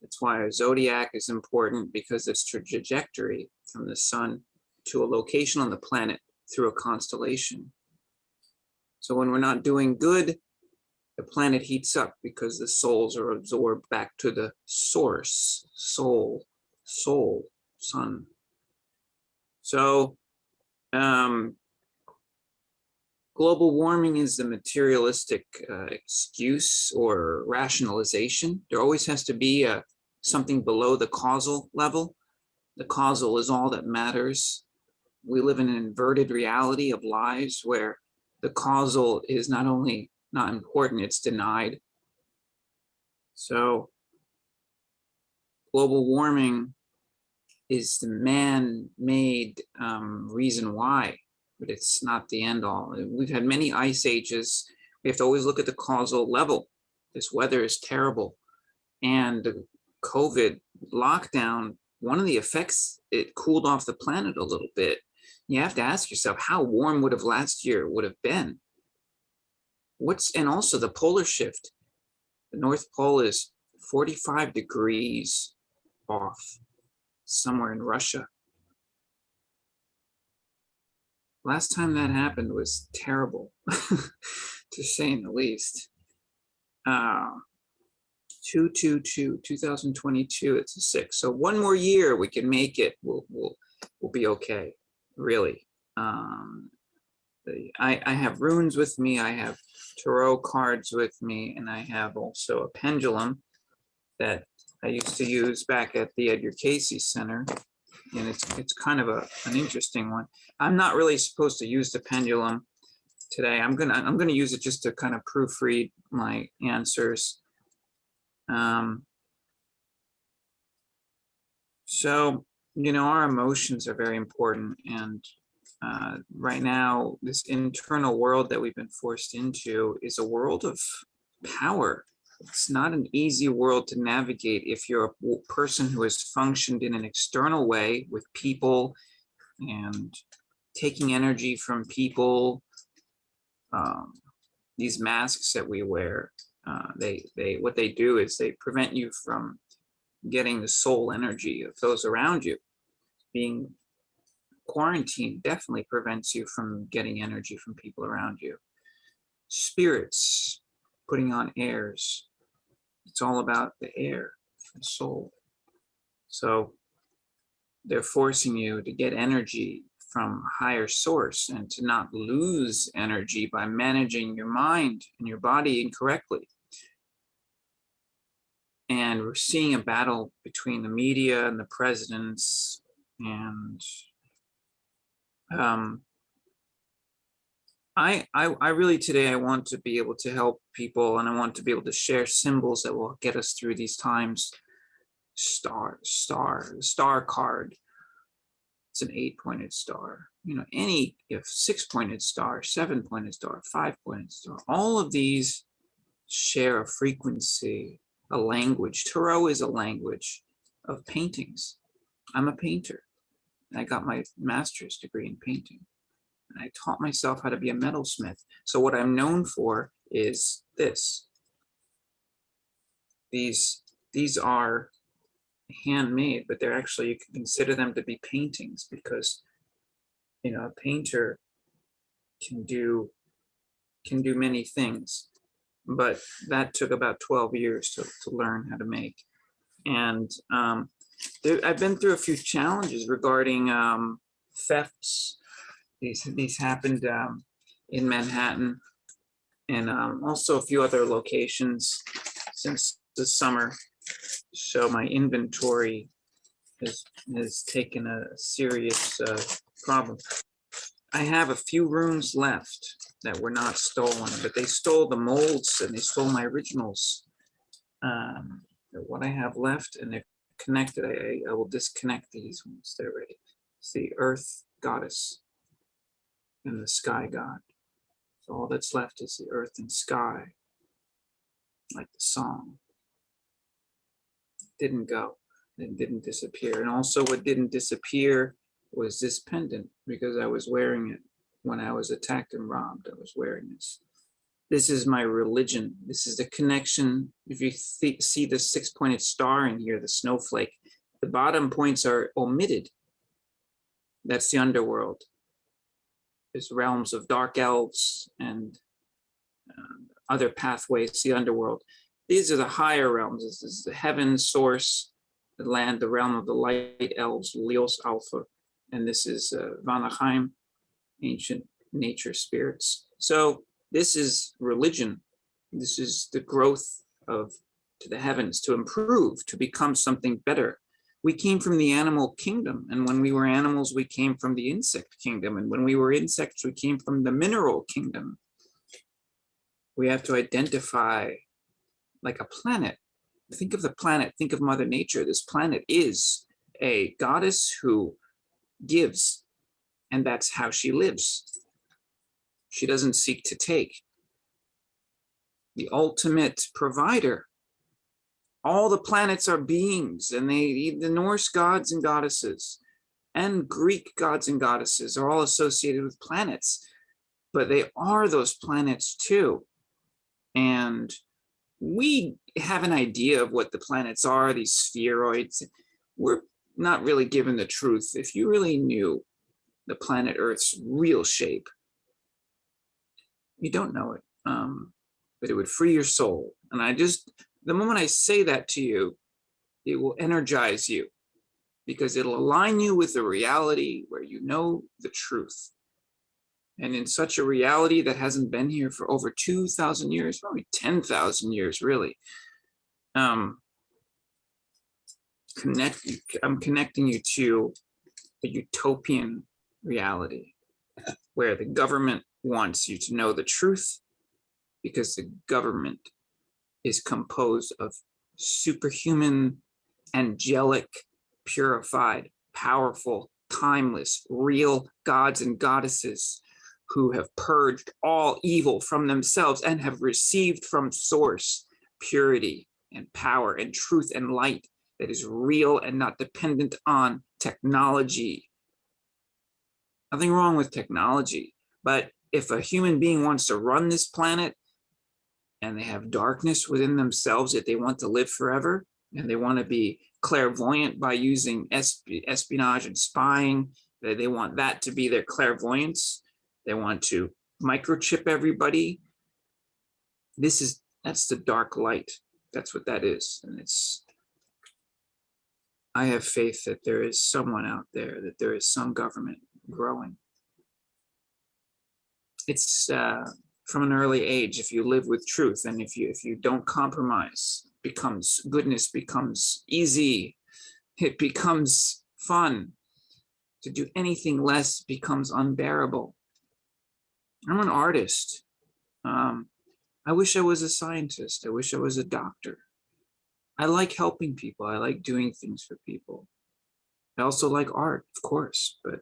That's why a zodiac is important, because it's a trajectory from the sun to a location on the planet through a constellation. So when we're not doing good, the planet heats up because the souls are absorbed back to the source, soul, sun. So global warming is the materialistic excuse or rationalization. There always has to be something below the causal level. The causal is all that matters. We live in an inverted reality of lives where the causal is not only not important, it's denied. So global warming is the man-made reason why, but it's not the end all. We've had many ice ages. We have to always look at the causal level. This weather is terrible. And the COVID lockdown, one of the effects, it cooled off the planet a little bit. You have to ask yourself, how warm would have last year would have been? And also the polar shift. The North Pole is 45 degrees off, somewhere in Russia. Last time that happened was terrible, to say the least. 2022, it's a 6. So one more year, we can make it. We'll be okay, really. I have runes with me. I have tarot cards with me, and I have also a pendulum that I used to use back at the Edgar Cayce Center, and it's kind of an interesting one. I'm not really supposed to use the pendulum today. I'm gonna use it just to kind of proofread my answers. So, our emotions are very important. And right now, this internal world that we've been forced into is a world of power. It's not an easy world to navigate if you're a person who has functioned in an external way with people and taking energy from people. These masks that we wear, what they do is they prevent you from getting the soul energy of those around you. Being quarantined definitely prevents you from getting energy from people around you. Spirits, putting on airs. It's all about the air, the soul. So they're forcing you to get energy from a higher source and to not lose energy by managing your mind and your body incorrectly. And we're seeing a battle between the media and the presidents. And I really today, I want to be able to help people, and I want to be able to share symbols that will get us through these times. Star card. It's an 8-pointed star. Any 6-pointed star, 7-pointed star, 5-pointed star, all of these share a frequency, a language. Tarot is a language of paintings. I'm a painter, and I got my master's degree in painting. And I taught myself how to be a metalsmith. So what I'm known for is this. These are handmade, but they're actually, you can consider them to be paintings, because a painter can do many things, but that took about 12 years to learn how to make. And I've been through a few challenges regarding thefts. These happened in Manhattan, and also a few other locations since the summer. So my inventory has taken a serious problem. I have a few rooms left that were not stolen, but they stole the molds and they stole my originals. What I have left, and they're connected, I will disconnect these once they're ready. It's the Earth Goddess and the Sky God. So all that's left is the earth and sky, like the song. It didn't go. It didn't disappear. And also what didn't disappear was this pendant, because I was wearing it when I was attacked and robbed. I was wearing this. This is my religion. This is the connection. If you see the 6-pointed star in here, the snowflake, the bottom points are omitted. That's the underworld. There's realms of dark elves and other pathways to the underworld. These are the higher realms. This is the heaven source, the land, the realm of the light elves, Leos Alpha. And this is Vanaheim, ancient nature spirits. So this is religion. This is the growth to the heavens, to improve, to become something better. We came from the animal kingdom, and when we were animals, we came from the insect kingdom, and when we were insects, we came from the mineral kingdom. We have to identify like a planet. Think of the planet, think of Mother Nature. This planet is a goddess who gives, and that's how she lives. She doesn't seek to take. The ultimate provider. All the planets are beings, and the Norse gods and goddesses and Greek gods and goddesses are all associated with planets, but they are those planets too. And we have an idea of what the planets are, these spheroids. We're not really given the truth. If you really knew the planet Earth's real shape, you don't know it, but it would free your soul. And the moment I say that to you, it will energize you, because it'll align you with the reality where you know the truth. And in such a reality that hasn't been here for over 2,000 years, probably 10,000 years, really. I'm connecting you to a utopian reality where the government wants you to know the truth, because the government is composed of superhuman, angelic purified, powerful, timeless, real gods and goddesses who have purged all evil from themselves and have received from source purity and power and truth and light that is real and not dependent on technology. Nothing wrong with technology, but if a human being wants to run this planet and they have darkness within themselves that they want to live forever, and they want to be clairvoyant by using espionage and spying, they want that to be their clairvoyance. They want to microchip everybody. That's the dark light. That's what that is. And I have faith that there is someone out there, that there is some government growing. It's from an early age, if you live with truth and if you don't compromise, goodness becomes easy. It becomes fun. To do anything less becomes unbearable. I'm an artist. I wish I was a scientist. I wish I was a doctor. I like helping people. I like doing things for people. I also like art, of course, but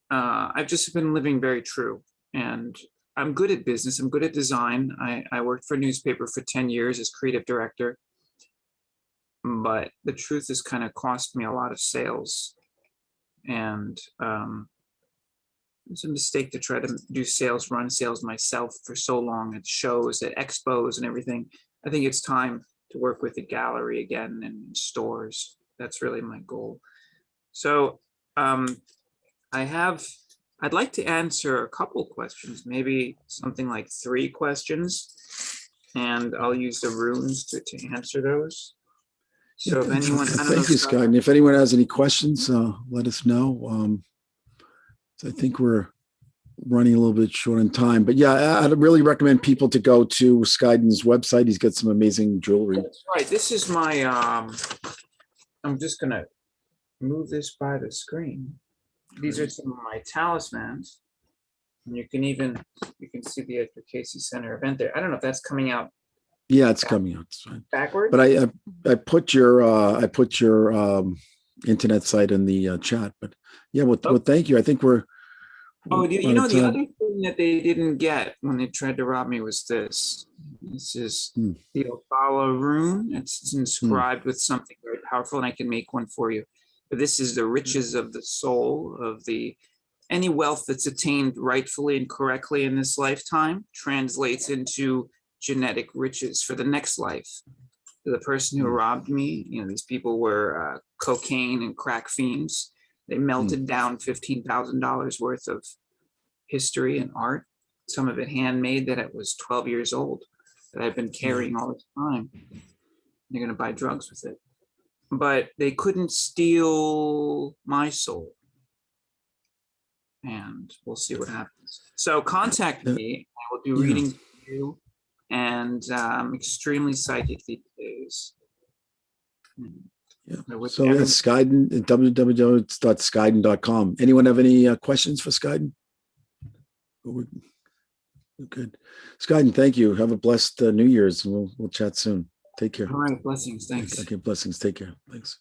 I've just been living very true, and I'm good at business. I'm good at design. I worked for a newspaper for 10 years as creative director, but the truth has kind of cost me a lot of sales, and it's a mistake to try to run sales myself for so long at shows, at expos and everything. I think it's time to work with a gallery again and stores. That's really my goal. So I'd like to answer a couple questions, maybe something like 3 questions, and I'll use the runes to answer those. So if anyone, thank you, Scott. And if anyone has any questions, let us know. So I think we're running a little bit short on time, but yeah, I'd really recommend people to go to Skydin's website. He's got some amazing jewelry. That's right. This is my, I'm just going to move this by the screen. These are some of my talismans. And you can see the Edgar Casey Center event there. I don't know if that's coming out. Yeah, it's coming out. It's fine. Backward. But I put your internet site in the chat. But yeah, well, thank you. I think we're. Oh, the other thing that they didn't get when they tried to rob me was this. This is the Ophala rune. It's inscribed with something very powerful, and I can make one for you. But this is the riches of the soul, of any wealth that's attained rightfully and correctly in this lifetime translates into genetic riches for the next life. The person who robbed me, these people were cocaine and crack fiends. They melted down $15,000 worth of history and art, some of it handmade that it was 12 years old, that I've been carrying all this time. They're going to buy drugs with it. But they couldn't steal my soul. And we'll see what happens. So contact me. I will do readings for you. And I'm extremely psychic these days. Yeah. So it's Skydin, www.skydin.com. Anyone have any questions for Skydin? Good. Skydin, thave you. Have a blessed New Year's, and we'll chat soon. Take care. All right. Blessings. Thanks. Okay. Blessings. Take care. Thanks.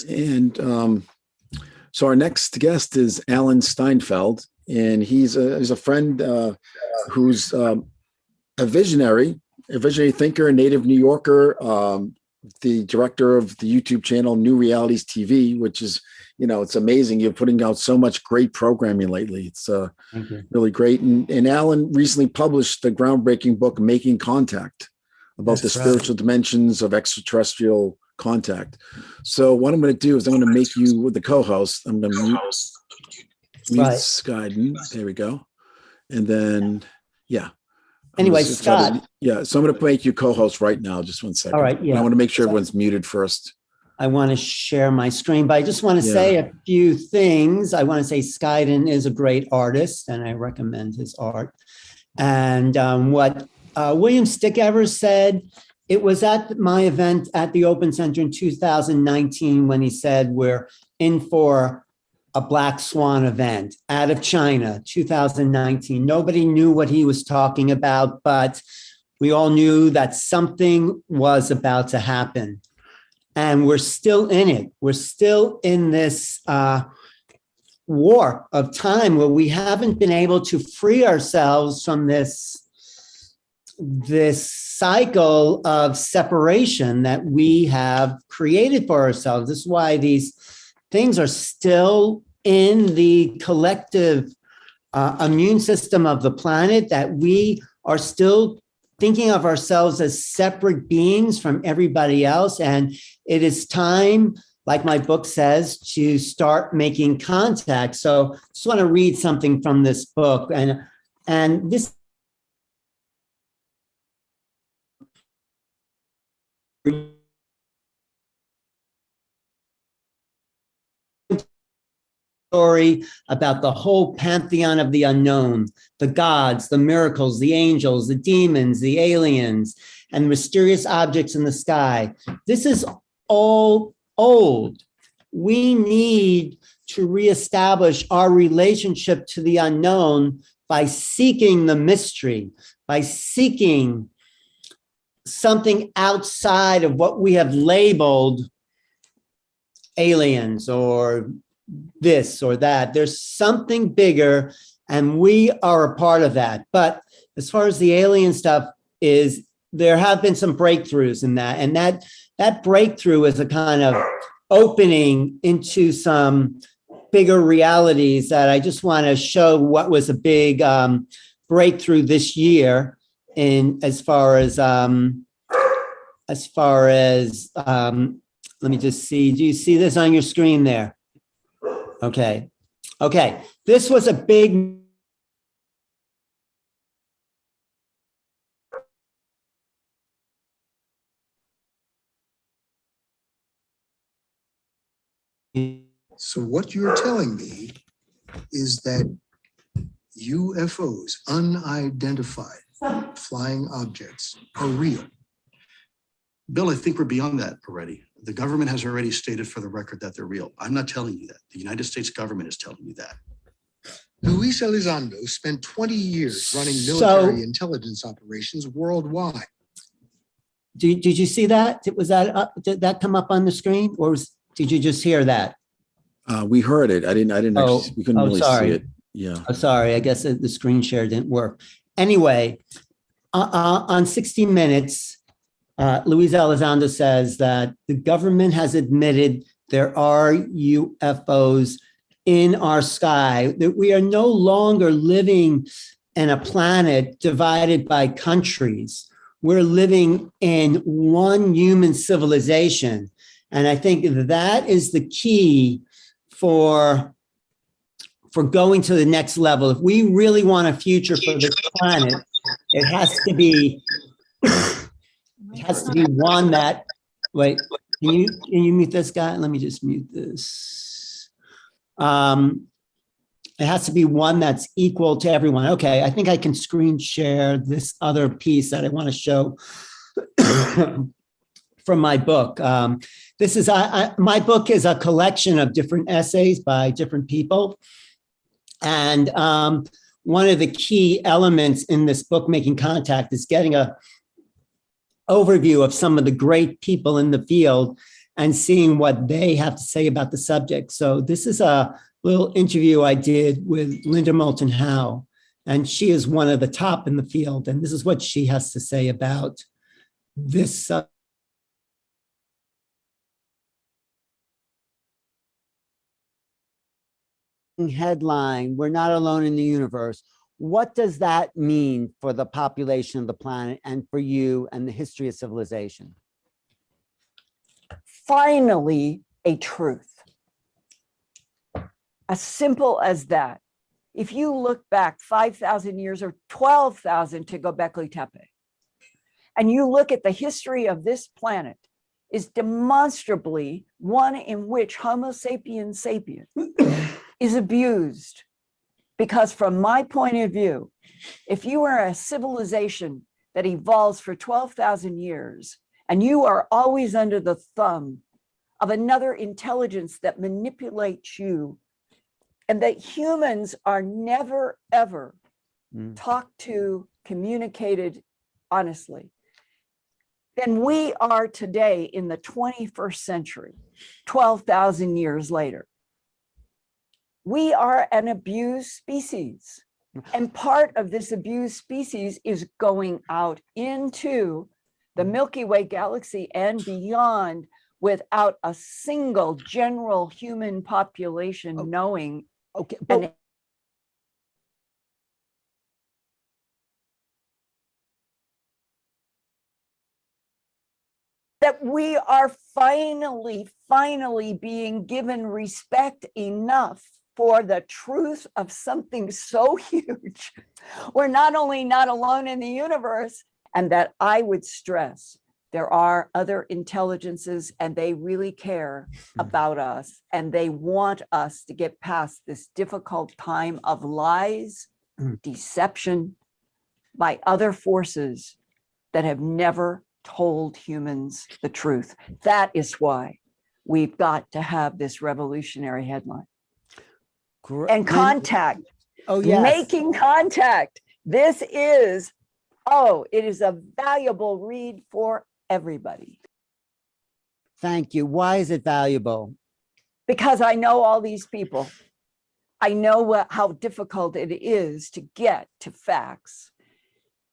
And so our next guest is Alan Steinfeld, and he's a friend who's a visionary thinker, a native New Yorker, the director of the YouTube channel New Realities TV, which is, it's amazing. You're putting out so much great programming lately. It's really great. And Alan recently published the groundbreaking book, Making Contact, about the spiritual dimensions of extraterrestrial contact. So what I'm going to do is I'm going to make you the co-host. I'm going to mute Skydin. There we go. And then, Anyway, Scott. So I'm going to make you co-host right now. Just 1 second. All right. Yeah. I want to make sure everyone's muted first. I want to share my screen, but I just want to say a few things. I want to say Skydin is a great artist, and I recommend his art. And what William Stickevers said, it was at my event at the Open Center in 2019 when he said, we're in for a Black Swan event out of China, 2019. Nobody knew what he was talking about, but We all knew that something was about to happen. And we're still in it. We're still in this war of time where we haven't been able to free ourselves from this cycle of separation that we have created for ourselves. This is why these things are still in the collective immune system of the planet, that we are still thinking of ourselves as separate beings from everybody else. And it is time, like my book says, to start making contact. So I just want to read something from this book. And this story about the whole pantheon of the unknown, the gods, the miracles, the angels, the demons, the aliens, and mysterious objects in the sky. This is all old. We need to reestablish our relationship to the unknown by seeking the mystery, by seeking something outside of what we have labeled aliens or this or that. There's something bigger, and we are a part of that. But as far as the alien stuff is, there have been some breakthroughs in that, and that breakthrough is a kind of opening into some bigger realities that I just want to show what was a big breakthrough this year in as far as let me just see. Do you see this on your screen there? Okay. This was a big So what you're telling me is that UFOs, unidentified flying objects, are real. Bill, I think we're beyond that already. The government has already stated for the record that they're real. I'm not telling you that. The United States government is telling you that. Luis Elizondo spent 20 years running military intelligence operations worldwide. Did you see that? Did that come up on the screen, or did you just hear that? We heard it. I didn't actually, we couldn't really see it. Yeah. Oh, sorry. I guess the screen share didn't work. Anyway, on 60 Minutes, Luis Elizondo says that the government has admitted there are UFOs in our sky, that we are no longer living in a planet divided by countries. We're living in one human civilization. And I think that is the key for going to the next level. If we really want a future for this planet, it has to be one that, wait, can you mute this guy? Let me just mute this. It has to be one that's equal to everyone. Okay, I think I can screen share this other piece that I want to show from my book. This is my book is a collection of different essays by different people. And one of the key elements in this book, Making Contact, is getting a overview of some of the great people in the field and seeing what they have to say about the subject. So this is a little interview I did with Linda Moulton Howe, and she is one of the top in the field. And this is what she has to say about this headline, "We're not alone in the universe." What does that mean for the population of the planet and for you and the history of civilization? Finally, a truth. As simple as that. If you look back 5,000 years or 12,000 to Göbekli Tepe, and you look at the history of this planet, is demonstrably one in which Homo sapiens sapiens is abused. Because from my point of view, if you are a civilization that evolves for 12,000 years, and you are always under the thumb of another intelligence that manipulates you, and that humans are never, ever talked to, communicated, honestly, than we are today in the 21st century, 12,000 years later. We are an abused species. And part of this abused species is going out into the Milky Way galaxy and beyond without a single general human population knowing. Okay, and that we are finally being given respect enough for the truth of something so huge. We're not only not alone in the universe, and that I would stress there are other intelligences and they really care about us and they want us to get past this difficult time of lies, deception by other forces that have never told humans the truth. That is why we've got to have this revolutionary headline. And contact. Oh, yes. Making contact. This is, it is a valuable read for everybody. Thank you. Why is it valuable? Because I know all these people. I know how difficult it is to get to facts,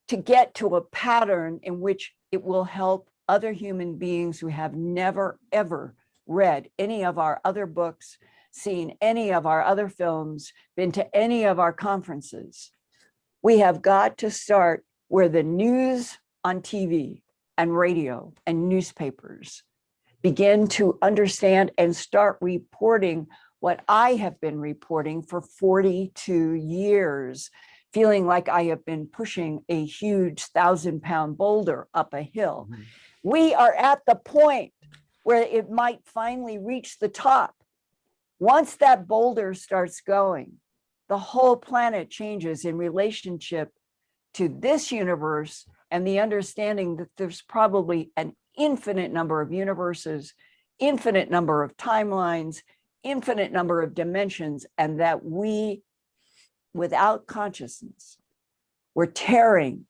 to get to a pattern in which it will help other human beings who have never, ever read any of our other books, seen any of our other films, been to any of our conferences. We have got to start where the news on TV and radio and newspapers begin to understand and start reporting what I have been reporting for 42 years, feeling like I have been pushing a huge 1,000-pound boulder up a hill. Mm-hmm. We are at the point where it might finally reach the top. Once that boulder starts going, the whole planet changes in relationship to this universe and the understanding that there's probably an infinite number of universes, infinite number of timelines, infinite number of dimensions, and that we, without consciousness, we're tearing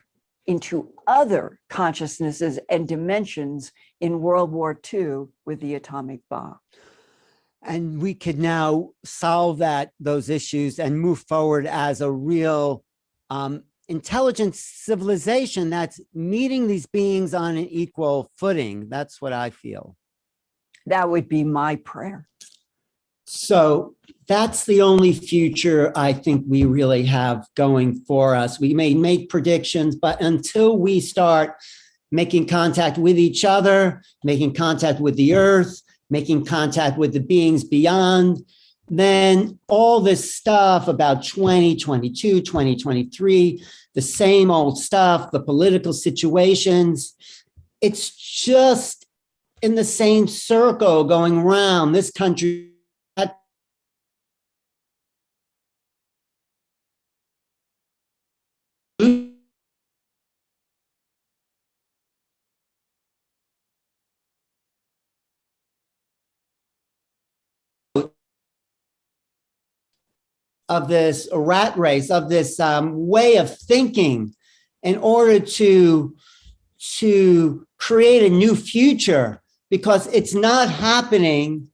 into other consciousnesses and dimensions in World War II with the atomic bomb. And we could now solve those issues and move forward as a real intelligent civilization that's meeting these beings on an equal footing. That's what I feel. That would be my prayer. So that's the only future I think we really have going for us. We may make predictions, but until we start making contact with each other, making contact with the earth, making contact with the beings beyond, then all this stuff about 2022, 2023, the same old stuff, the political situations, it's just in the same circle going around this country. Of this rat race, of this way of thinking in order to create a new future, because it's not happening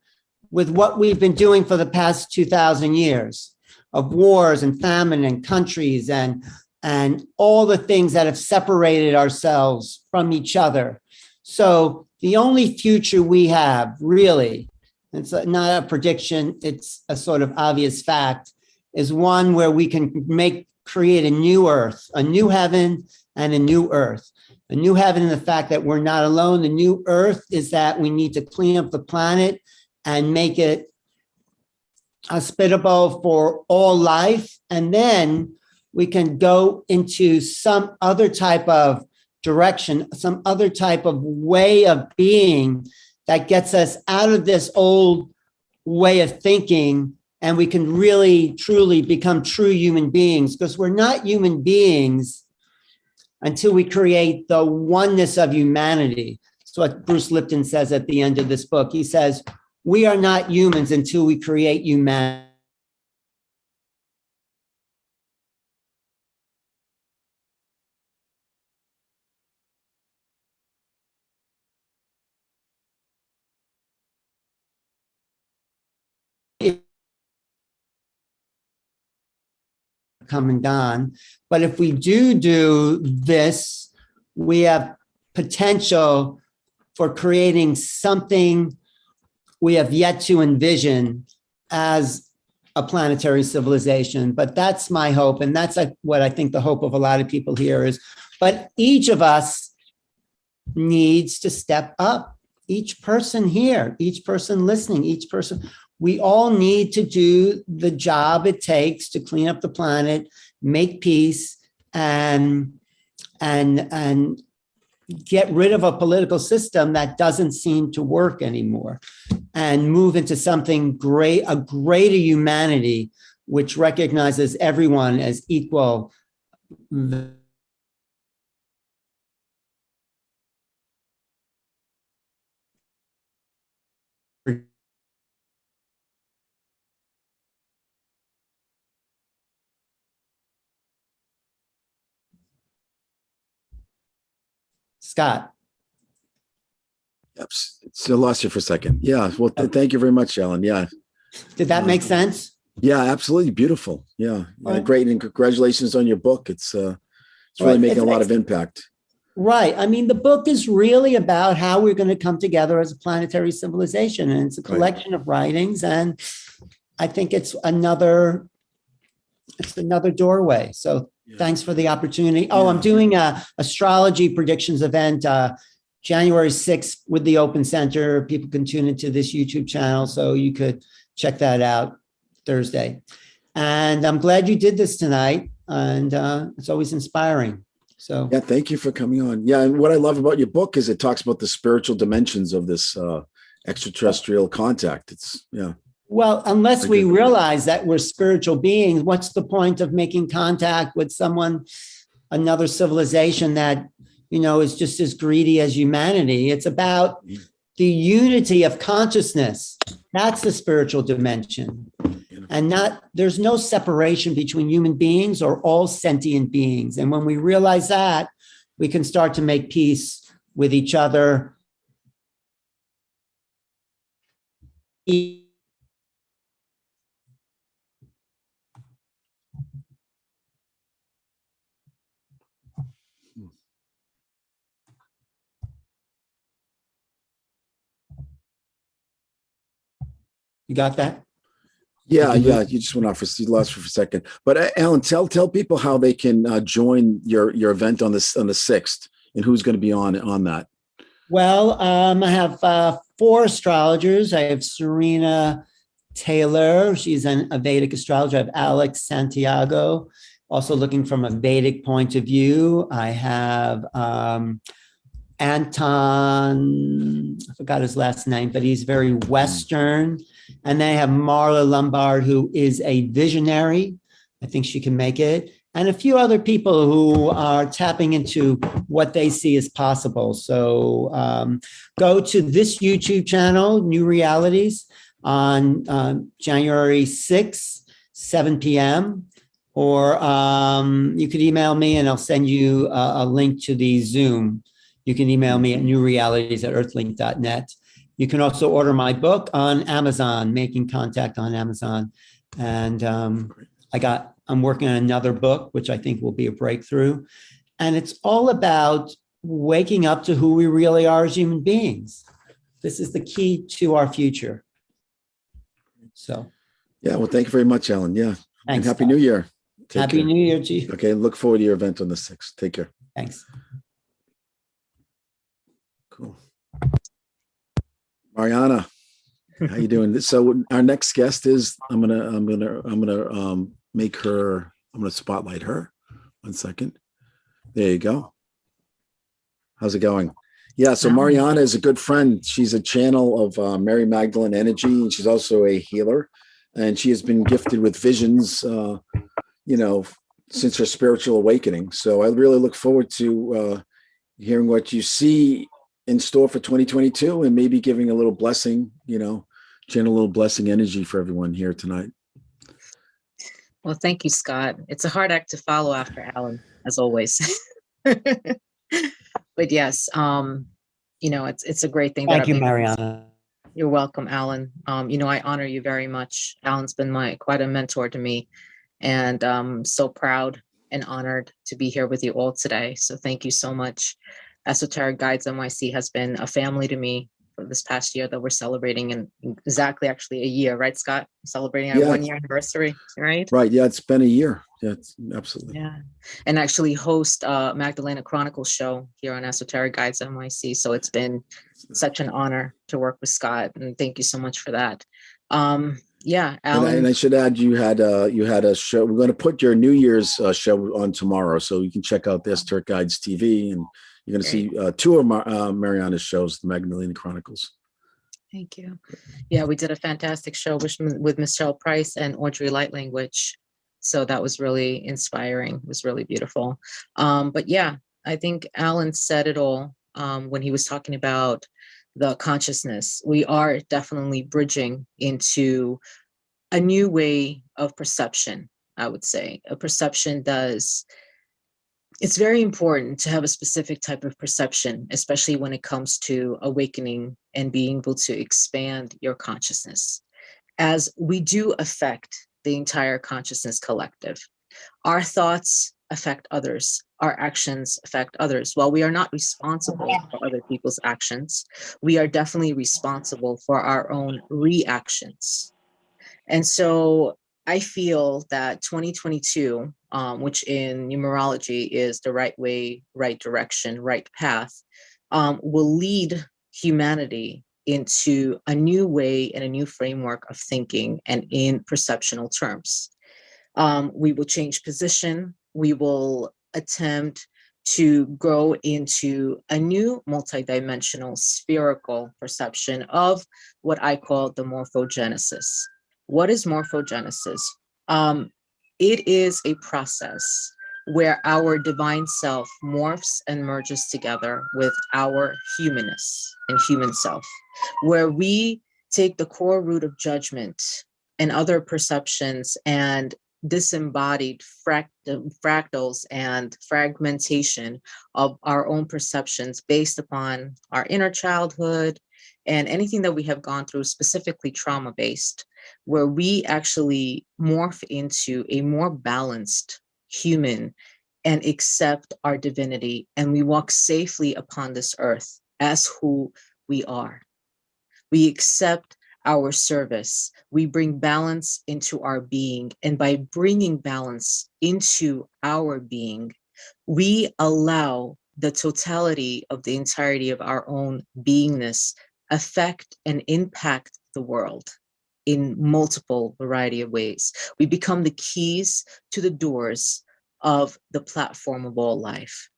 with what we've been doing for the past 2,000 years of wars and famine and countries and all the things that have separated ourselves from each other. So the only future we have, really, it's not a prediction, it's a sort of obvious fact, is one where we can create a new earth, a new heaven and a new earth. A new heaven in the fact that we're not alone. The new earth is that we need to clean up the planet and make it hospitable for all life. And then we can go into some other type of direction, some other type of way of being that gets us out of this old way of thinking, and we can really, truly become true human beings, because we're not human beings until we create the oneness of humanity. That's what Bruce Lipton says at the end of this book. He says, we are not humans until we create humanity. come and gone. But if we do this, we have potential for creating something we have yet to envision as a planetary civilization. But that's my hope. And that's what I think the hope of a lot of people here is. But each of us needs to step up. Each person here, each person listening, each person, we all need to do the job it takes to clean up the planet, make peace, and get rid of a political system that doesn't seem to work anymore, and move into something great, a greater humanity, which recognizes everyone as equal. Scott. Yep. Still lost you for a second. Yeah. Well, thank you very much, Alan. Yeah. Did that make sense? Yeah, absolutely. Beautiful. Yeah. Great. And congratulations on your book. It's really making a lot of impact. Right. I mean, the book is really about how we're going to come together as a planetary civilization. And it's a collection of writings. And I think it's another doorway. So thanks for the opportunity. Oh, I'm doing a astrology predictions event January 6th with the Open Center. People can tune into this YouTube channel, so you could check that out Thursday. And I'm glad you did this tonight. And it's always inspiring. So yeah, thank you for coming on. Yeah, and what I love about your book is it talks about the spiritual dimensions of this extraterrestrial contact. It's Well, unless we realize that we're spiritual beings, what's the point of making contact with someone, another civilization that, is just as greedy as humanity? It's about the unity of consciousness. That's the spiritual dimension. And there's no separation between human beings or all sentient beings. And when we realize that, we can start to make peace with each other. You got that? Yeah. You just went off you lost for a second. But Alan, tell people how they can join your event on the 6th and who's going to be on that. Well, I have 4 astrologers. I have Serena Taylor. She's a Vedic astrologer. I have Alex Santiago, also looking from a Vedic point of view. I have Anton, I forgot his last name, but he's very Western. And then I have Marla Lombard, who is a visionary. I think she can make it. And a few other people who are tapping into what they see as possible. So go to this YouTube channel, New Realities, on January 6th, 7 p.m. Or you could email me and I'll send you a link to the Zoom. You can email me at newrealities@earthlink.net. You can also order my book on Amazon, Making Contact on Amazon. And I'm working on another book, which I think will be a breakthrough. And it's all about waking up to who we really are as human beings. This is the key to our future. So. Yeah, well, thank you very much, Alan. Yeah. Thanks. And Happy New Year. Happy New Year to you. Okay, look forward to your event on the 6th. Take care. Thanks. Cool. Mariana, how you doing? So our next guest is I'm gonna spotlight her. 1 second. There you go. How's it going? Yeah, so Mariana is a good friend. She's a channel of Mary Magdalene energy, and she's also a healer. And she has been gifted with visions, since her spiritual awakening. So I really look forward to hearing what you see in store for 2022 and maybe giving a little blessing, channel a little blessing energy for everyone here tonight. Well, thank you, Scott. It's a hard act to follow after Alan, as always. But yes, it's a great thing. Thank you, Mariana. You're welcome, Alan. I honor you very much. Alan's been quite a mentor to me. And I'm so proud and honored to be here with you all today. So thank you so much. Esoteric Guides NYC has been a family to me for this past year that we're celebrating in exactly actually a year, right, Scott? Celebrating our 1 year anniversary, right? Right. Yeah, it's been a year. Yeah, it's absolutely. Yeah. And actually host Magdalena Chronicles show here on Esoteric Guides NYC. So it's been such an honor to work with Scott. And thank you so much for that. Yeah, Alan. And I should add, you had a show. We're going to put your New Year's show on tomorrow, so you can check out the Esoteric Guides TV, and you're going to see two of Mariana's shows, the Magdalena Chronicles. Thank you. Yeah, we did a fantastic show with Michelle Price and Audrey Light Language. So that was really inspiring. It was really beautiful. But yeah, I think Alan said it all when he was talking about the consciousness. We are definitely bridging into a new way of perception, I would say. A perception it's very important to have a specific type of perception, especially when it comes to awakening and being able to expand your consciousness, as we do affect the entire consciousness collective. Our thoughts affect others. Our actions affect others. While we are not responsible for other people's actions, we are definitely responsible for our own reactions. And so I feel that 2022, which in numerology is the right way, right direction, right path, will lead humanity into a new way and a new framework of thinking and in perceptual terms. We will change position. We will attempt to go into a new multidimensional spherical perception of what I call the morphogenesis. What is morphogenesis? It is a process where our divine self morphs and merges together with our humanness and human self, where we take the core root of judgment and other perceptions and disembodied fractals and fragmentation of our own perceptions based upon our inner childhood and anything that we have gone through, specifically trauma-based, where we actually morph into a more balanced human and accept our divinity, and we walk safely upon this earth as who we are. We accept our service. We bring balance into our being, and by bringing balance into our being, we allow the totality of the entirety of our own beingness affect and impact the world in multiple variety of ways. We become the keys to the doors of the platform of all life.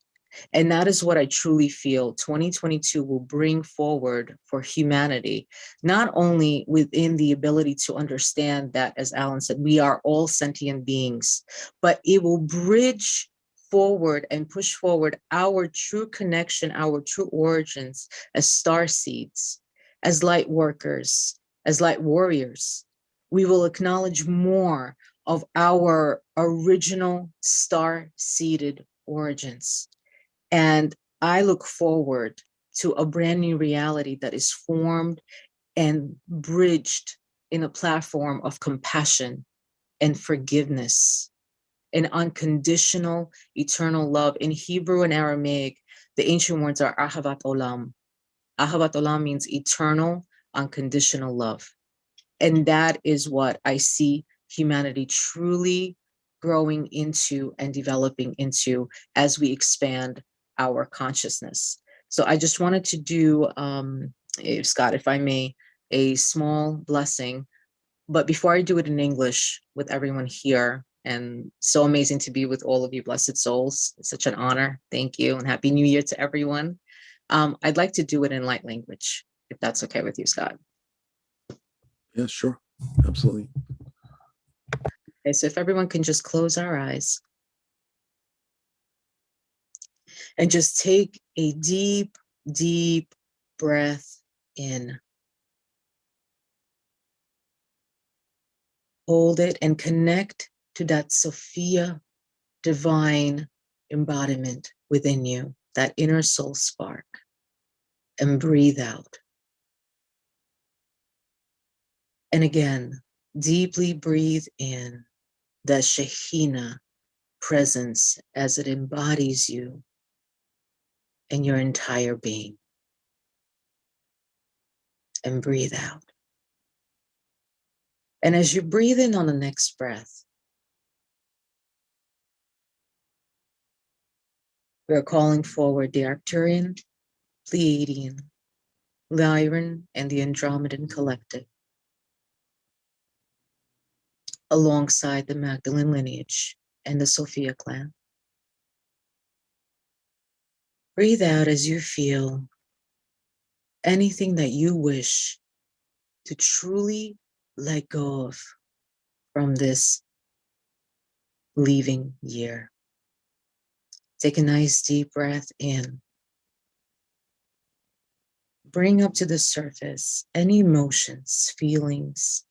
And that is what I truly feel 2022 will bring forward for humanity, not only within the ability to understand that, as Alan said, we are all sentient beings, but it will bridge forward and push forward our true connection, our true origins as star seeds, as light workers, as light warriors. We will acknowledge more of our original star-seeded origins. And I look forward to a brand new reality that is formed and bridged in a platform of compassion and forgiveness and unconditional eternal love. In Hebrew and Aramaic, the ancient words are ahavat olam. Ahavat olam means eternal, unconditional love. And that is what I see humanity truly growing into and developing into as we expand our consciousness. So I just wanted to do, Scott, if I may, a small blessing. But before I do it in English with everyone here, and so amazing to be with all of you blessed souls. It's such an honor. Thank you, and Happy New Year to everyone. I'd like to do it in light language, if that's okay with you, Scott. Yeah, sure. Absolutely. Okay, so if everyone can just close our eyes and just take a deep, deep breath in. Hold it and connect to that Sophia divine embodiment within you, that inner soul spark, and breathe out. And again, deeply breathe in that Shekhinah presence as it embodies you and your entire being. And breathe out. And as you breathe in on the next breath, we're calling forward the Arcturian, Pleiadian, Lyran, and the Andromedan collective, alongside the Magdalene lineage and the Sophia clan. Breathe out as you feel anything that you wish to truly let go of from this leaving year. Take a nice deep breath in. Bring up to the surface any emotions, feelings,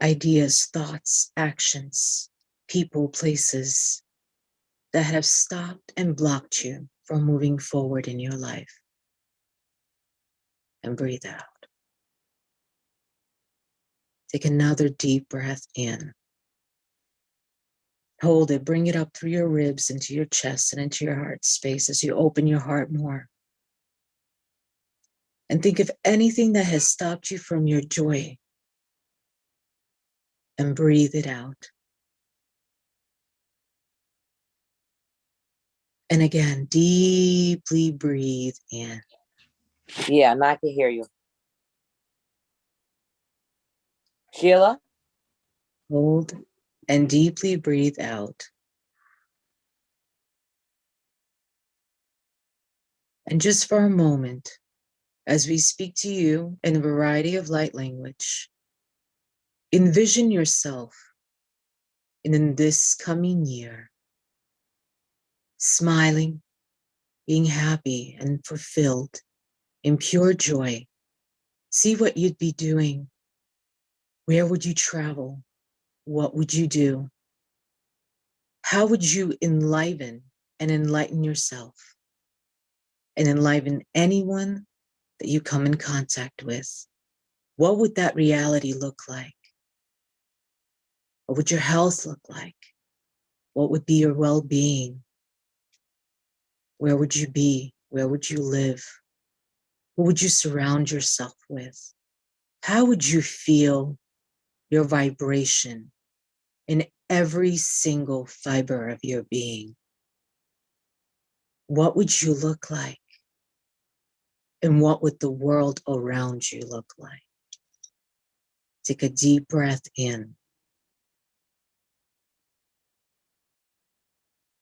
ideas, thoughts, actions, people, places that have stopped and blocked you from moving forward in your life. And breathe out. Take another deep breath in. Hold it, bring it up through your ribs, into your chest, and into your heart space as you open your heart more. And think of anything that has stopped you from your joy. And breathe it out. And again, deeply breathe in. Yeah, and I can hear you. Sheila? Hold and deeply breathe out. And just for a moment, as we speak to you in a variety of light language, envision yourself in this coming year, smiling, being happy and fulfilled in pure joy. See what you'd be doing. Where would you travel? What would you do? How would you enliven and enlighten yourself and enliven anyone that you come in contact with? What would that reality look like? What would your health look like? What would be your well-being? Where would you be? Where would you live? Who would you surround yourself with? How would you feel your vibration in every single fiber of your being? What would you look like? And what would the world around you look like? Take a deep breath in.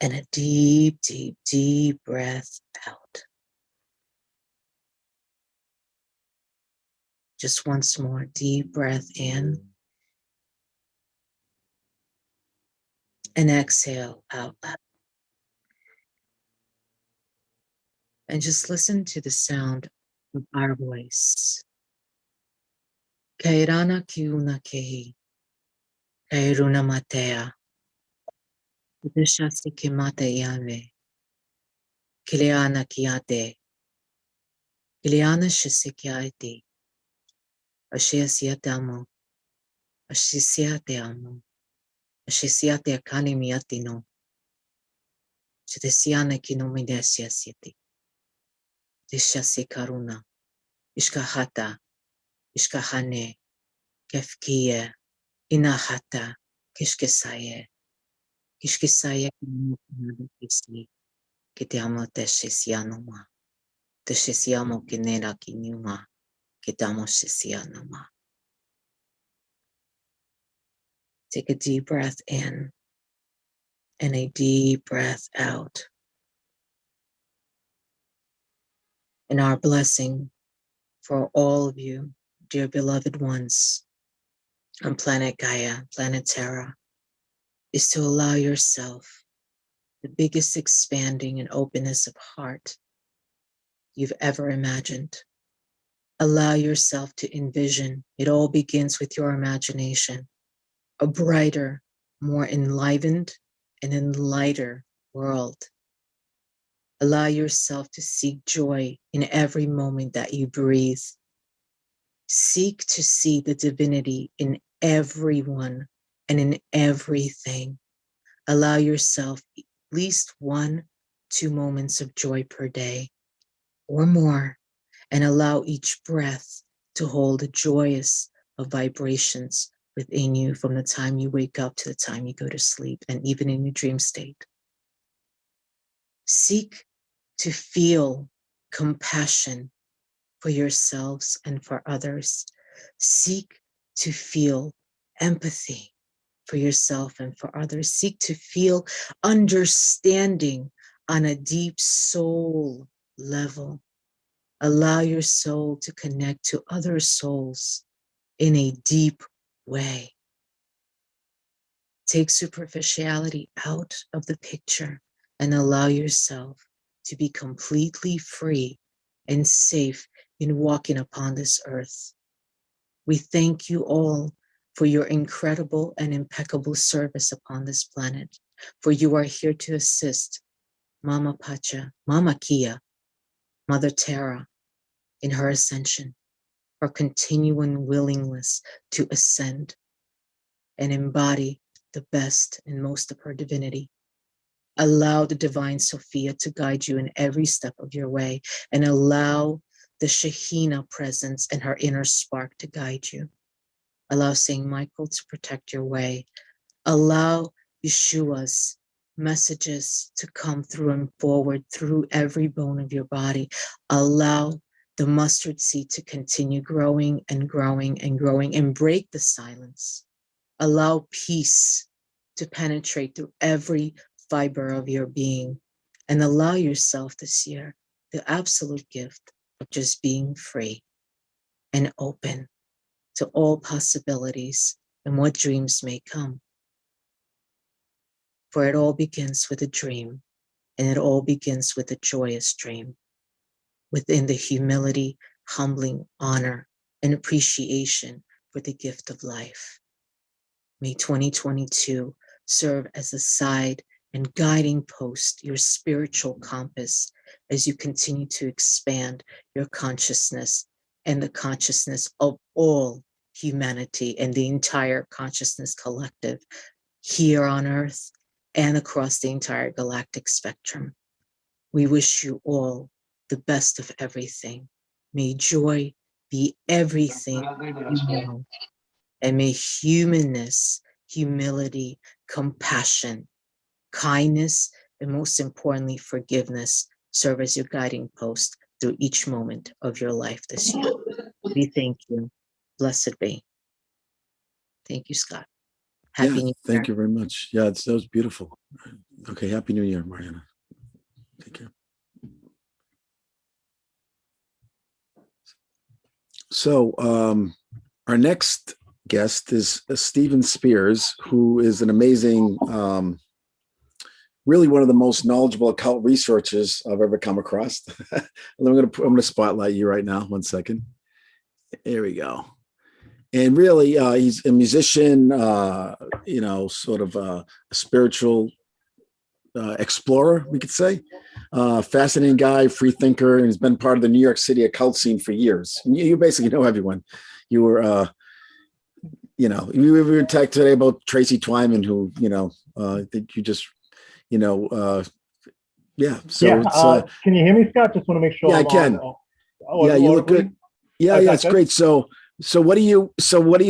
And a deep, deep, deep breath out. Just once more, deep breath in. And exhale out loud. And just listen to the sound of our voice. Kairana kiuna kehi. Kairuna matea. Udishasi kimate yane. Kiliana kiate. Kiliana shisikiaiti. Ashiasiatamo. Ashisiateamo. Ashisiate akani miatino. Chitesiane kinomidesia siti. Dishasi karuna. Ishkahata. Ishkahane. Kefkie. Inahata. Kishkesaye. Kishkesaye kisi. Kitiamo teshesianoma. Teshesiamo kinera kinyuma. Kitamo shesianoma. Take a deep breath in and a deep breath out. And our blessing for all of you, dear beloved ones, on planet Gaia, planet Terra, is to allow yourself the biggest expanding and openness of heart you've ever imagined. Allow yourself to envision. It all begins with your imagination. A brighter, more enlivened, and enlightened world. Allow yourself to seek joy in every moment that you breathe. Seek to see the divinity in everyone and in everything. Allow yourself at least 1-2 moments of joy per day or more, and allow each breath to hold a joyous of vibrations within you from the time you wake up to the time you go to sleep, and even in your dream state. Seek to feel compassion for yourselves and for others. Seek to feel empathy for yourself and for others. Seek to feel understanding on a deep soul level. Allow your soul to connect to other souls in a deep way. Take superficiality out of the picture and allow yourself to be completely free and safe in walking upon this earth. We thank you all for your incredible and impeccable service upon this planet, for you are here to assist Mama Pacha, Mama Kia, Mother Terra in her ascension, her continuing willingness to ascend and embody the best and most of her divinity. Allow the divine Sophia to guide you in every step of your way, and allow the Shekhinah presence and her inner spark to guide you. Allow Saint Michael to protect your way. Allow Yeshua's messages to come through and forward through every bone of your body. Allow the mustard seed to continue growing and growing and growing, and break the silence. Allow peace to penetrate through every fiber of your being, and allow yourself this year the absolute gift of just being free and open to all possibilities and what dreams may come. For it all begins with a dream, and it all begins with a joyous dream, within the humility, humbling honor, and appreciation for the gift of life. May 2022 serve as a side and guiding post, your spiritual compass, as you continue to expand your consciousness and the consciousness of all humanity and the entire consciousness collective here on Earth and across the entire galactic spectrum. We wish you all the best of everything. May joy be everything you know, and may humanness, humility, compassion, kindness, and most importantly, forgiveness serve as your guiding post through each moment of your life this year. We thank you. Blessed be. Thank you, Scott. Happy New Year. Thank you very much. Yeah, that was beautiful. Okay, Happy New Year, Mariana. Take care. So our next guest is Stephen Spears, who is an amazing, really one of the most knowledgeable occult researchers I've ever come across. I'm gonna spotlight you right now. 1 second. Here we go. And really, he's a musician, sort of a spiritual explorer, we could say. Fascinating guy, free thinker, and he's been part of the New York City occult scene for years. You basically know everyone. You were, we were talking today about Tracy Twyman, who, I think you just, yeah. So can you hear me, Scott? Just want to make sure. Yeah, I can. You look good. Yeah, it's great. So what do you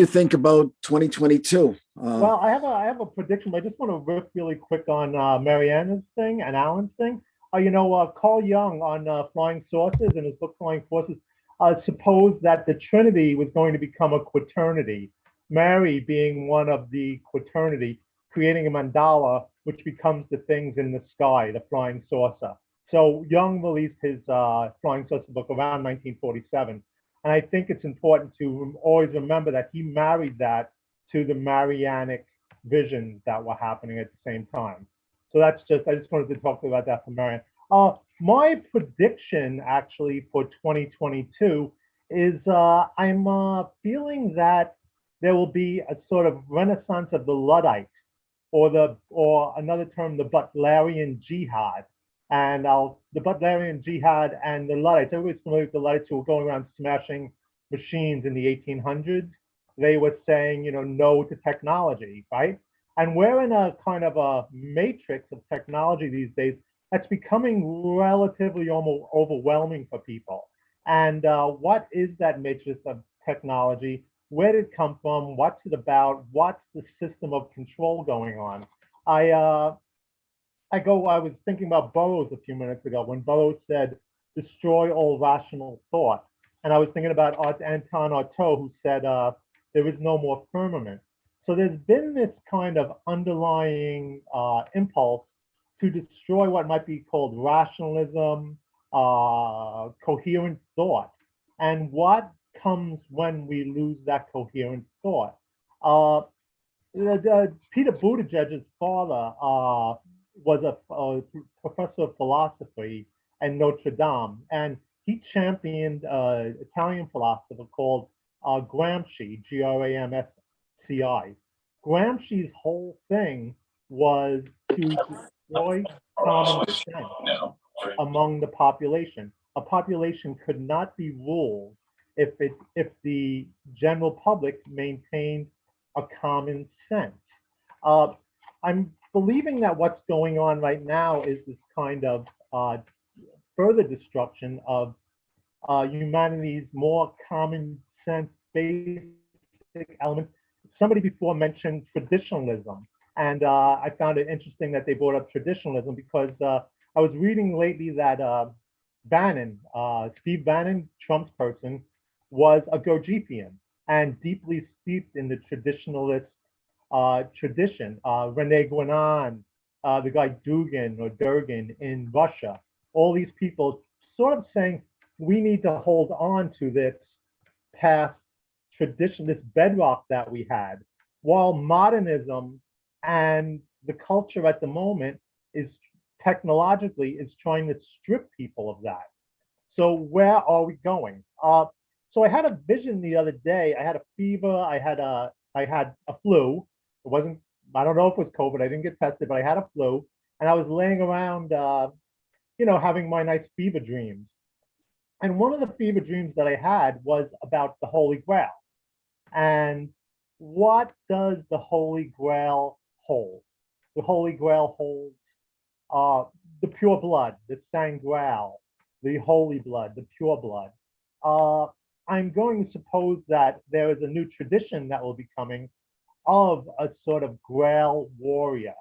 think about 2022? Well, I have a prediction, but I just want to riff really quick on Mariana's thing and Alan's thing. Carl Jung on Flying Saucers in his book Flying Forces supposed that the Trinity was going to become a quaternity. Mary being one of the quaternity, creating a mandala which becomes the things in the sky, the flying saucer. So Jung released his Flying Saucer book around 1947. And I think it's important to always remember that he married that to the Marianic visions that were happening at the same time. So I just wanted to talk about that for Marian. My prediction actually for 2022 is I'm feeling that there will be a sort of renaissance of the Luddite, or another term, the Butlerian Jihad. And the Butlerian Jihad and the Luddites, everybody's familiar with the Luddites who were going around smashing machines in the 1800s. they were saying, no to technology, right? And we're in a kind of a matrix of technology these days that's becoming relatively almost overwhelming for people. And what is that matrix of technology? Where did it come from? What's it about? What's the system of control going on? I was thinking about Burroughs a few minutes ago when Burroughs said, destroy all rational thought. And I was thinking about Anton Artaud, who said, there is no more firmament. So there's been this kind of underlying impulse to destroy what might be called rationalism, coherent thought. And what comes when we lose that coherent thought? Peter Buttigieg's father was a professor of philosophy at Notre Dame, and he championed an Italian philosopher called Gramsci, Gramsci. Gramsci's whole thing was to destroy common sense among the population. A population could not be ruled if the general public maintained a common sense. I'm believing that what's going on right now is this kind of further destruction of humanity's more common sense basic elements. Somebody before mentioned traditionalism, and I found it interesting that they brought up traditionalism because I was reading lately that Bannon, Steve Bannon, Trump's person, was a Gurdjieffian and deeply steeped in the traditionalist tradition. Rene Guénon, the guy Dugin or Durgin in Russia, all these people sort of saying we need to hold on to this past tradition, this bedrock that we had, while modernism and the culture at the moment is technologically is trying to strip people of that. So where are we going? So I had a vision the other day. I had a fever. I had a flu. It wasn't. I don't know if it was COVID. I didn't get tested, but I had a flu, and I was laying around, having my nice fever dreams. And one of the fever dreams that I had was about the Holy Grail. And what does the Holy Grail hold? The Holy Grail holds the pure blood, the Sangreal, the holy blood, the pure blood. I'm going to suppose that there is a new tradition that will be coming of a sort of Grail warrior,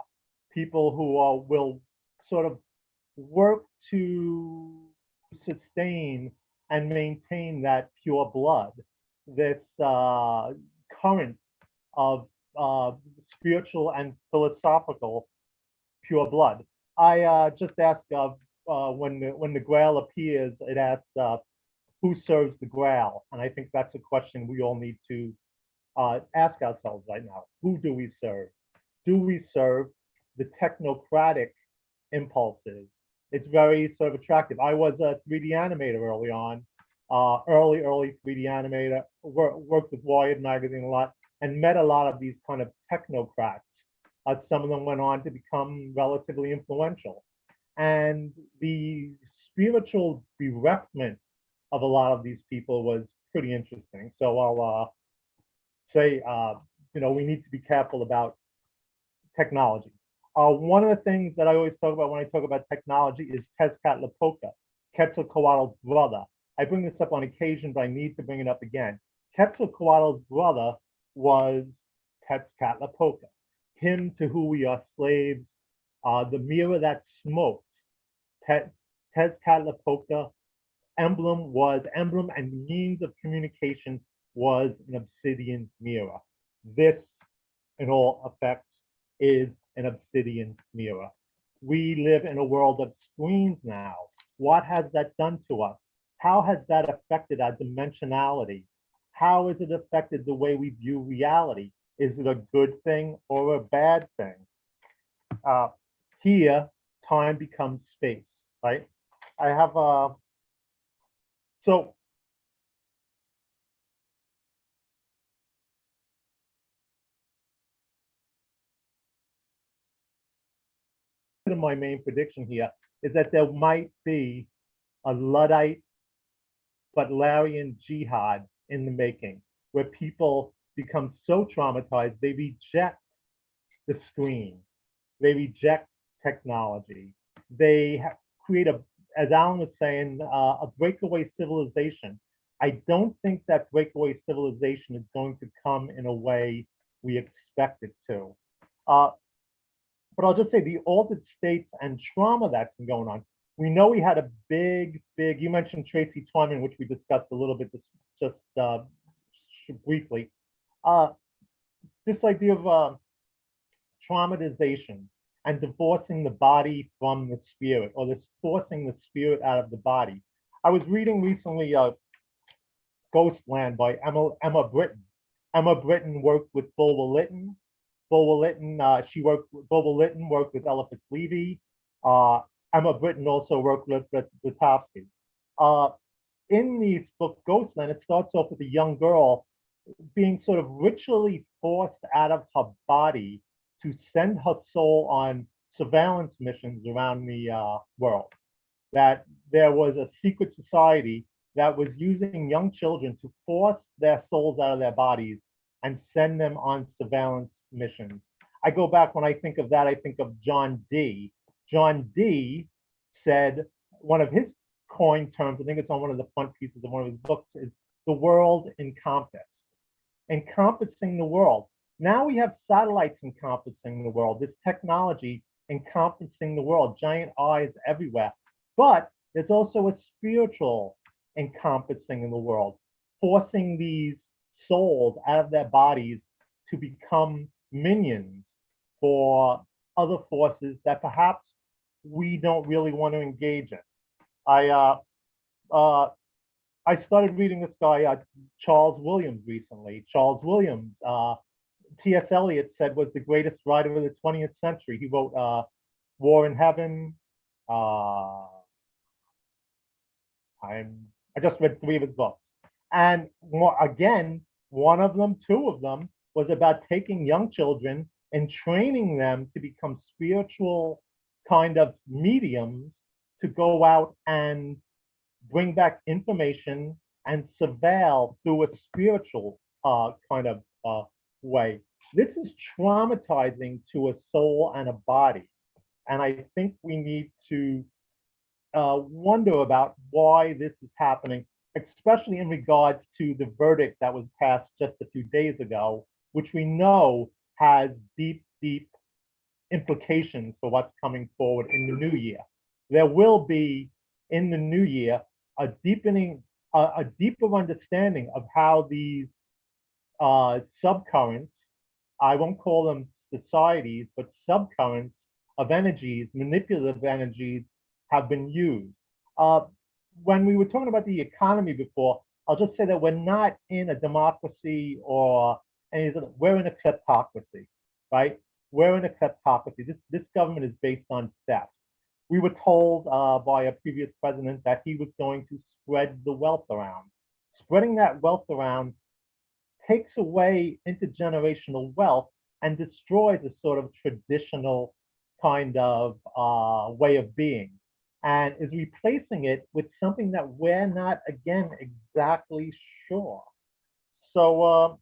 people who will sort of work to sustain and maintain that pure blood, this current of spiritual and philosophical pure blood. I just asked when the Grail appears, it asks who serves the Grail, and I think that's a question we all need to ask ourselves right now. Who do we serve? Do we serve the technocratic impulses? It's very sort of attractive. I was a 3D animator early on, early 3D animator, worked with Wired magazine a lot, and met a lot of these kind of technocrats. Some of them went on to become relatively influential. And the spiritual bereft of a lot of these people was pretty interesting. So I'll say, we need to be careful about technology. One of the things that I always talk about when I talk about technology is Tezcatlipoca, Quetzalcoatl's brother. I bring this up on occasion, but I need to bring it up again. Quetzalcoatl's brother was Tezcatlipoca, him to who we are slaves, the mirror that smoked. Tezcatlipoca emblem and means of communication was an obsidian mirror. This, in all effects, is an obsidian mirror. We live in a world of screens now. What has that done to us? How has that affected our dimensionality? How has it affected the way we view reality? Is it a good thing or a bad thing? Here, time becomes space, right? I have so my main prediction here is that there might be a Luddite Butlerian jihad in the making, where people become so traumatized, they reject the screen. They reject technology. They create as Alan was saying, a breakaway civilization. I don't think that breakaway civilization is going to come in a way we expect it to. But I'll just say the altered states and trauma that's been going on. We know we had a big, you mentioned Tracy Twyman, which we discussed a little bit just briefly. This idea of traumatization and divorcing the body from the spirit, or this forcing the spirit out of the body. I was reading recently Ghostland by Emma Britton. Emma Britton worked with Bulwer Lytton. Bulwer Lytton worked with Eliphas Levi. Emma Britton also worked with Butowski. In the book Ghostland, it starts off with a young girl being sort of ritually forced out of her body to send her soul on surveillance missions around the world. That there was a secret society that was using young children to force their souls out of their bodies and send them on surveillance missions. I go back, when I think of that, I think of John Dee. John Dee said, one of his coined terms, I think it's on one of the front pieces of one of his books, is the world encompassed. Encompassing the world. Now we have satellites encompassing the world, this technology encompassing the world, giant eyes everywhere. But there's also a spiritual encompassing in the world, forcing these souls out of their bodies to become minions for other forces that perhaps we don't really want to engage in. I started reading this guy, Charles Williams, recently. Charles Williams, T.S. Eliot said, was the greatest writer of the 20th century. He wrote War in Heaven. I just read 3 of his books. And again, two of them, was about taking young children and training them to become spiritual kind of mediums to go out and bring back information and surveil through a spiritual kind of way. This is traumatizing to a soul and a body. And I think we need to wonder about why this is happening, especially in regards to the verdict that was passed just a few days ago, which we know has deep, deep implications for what's coming forward in the new year. There will be, in the new year, a deepening, a deeper understanding of how these subcurrents, I won't call them societies, but subcurrents of energies, manipulative energies, have been used. When we were talking about the economy before, I'll just say that we're not in a democracy or anything, we're in a kleptocracy, right? We're in a kleptocracy. This government is based on theft. We were told by a previous president that he was going to spread the wealth around. Spreading that wealth around takes away intergenerational wealth and destroys a sort of traditional kind of way of being, and is replacing it with something that we're not, again, exactly sure. So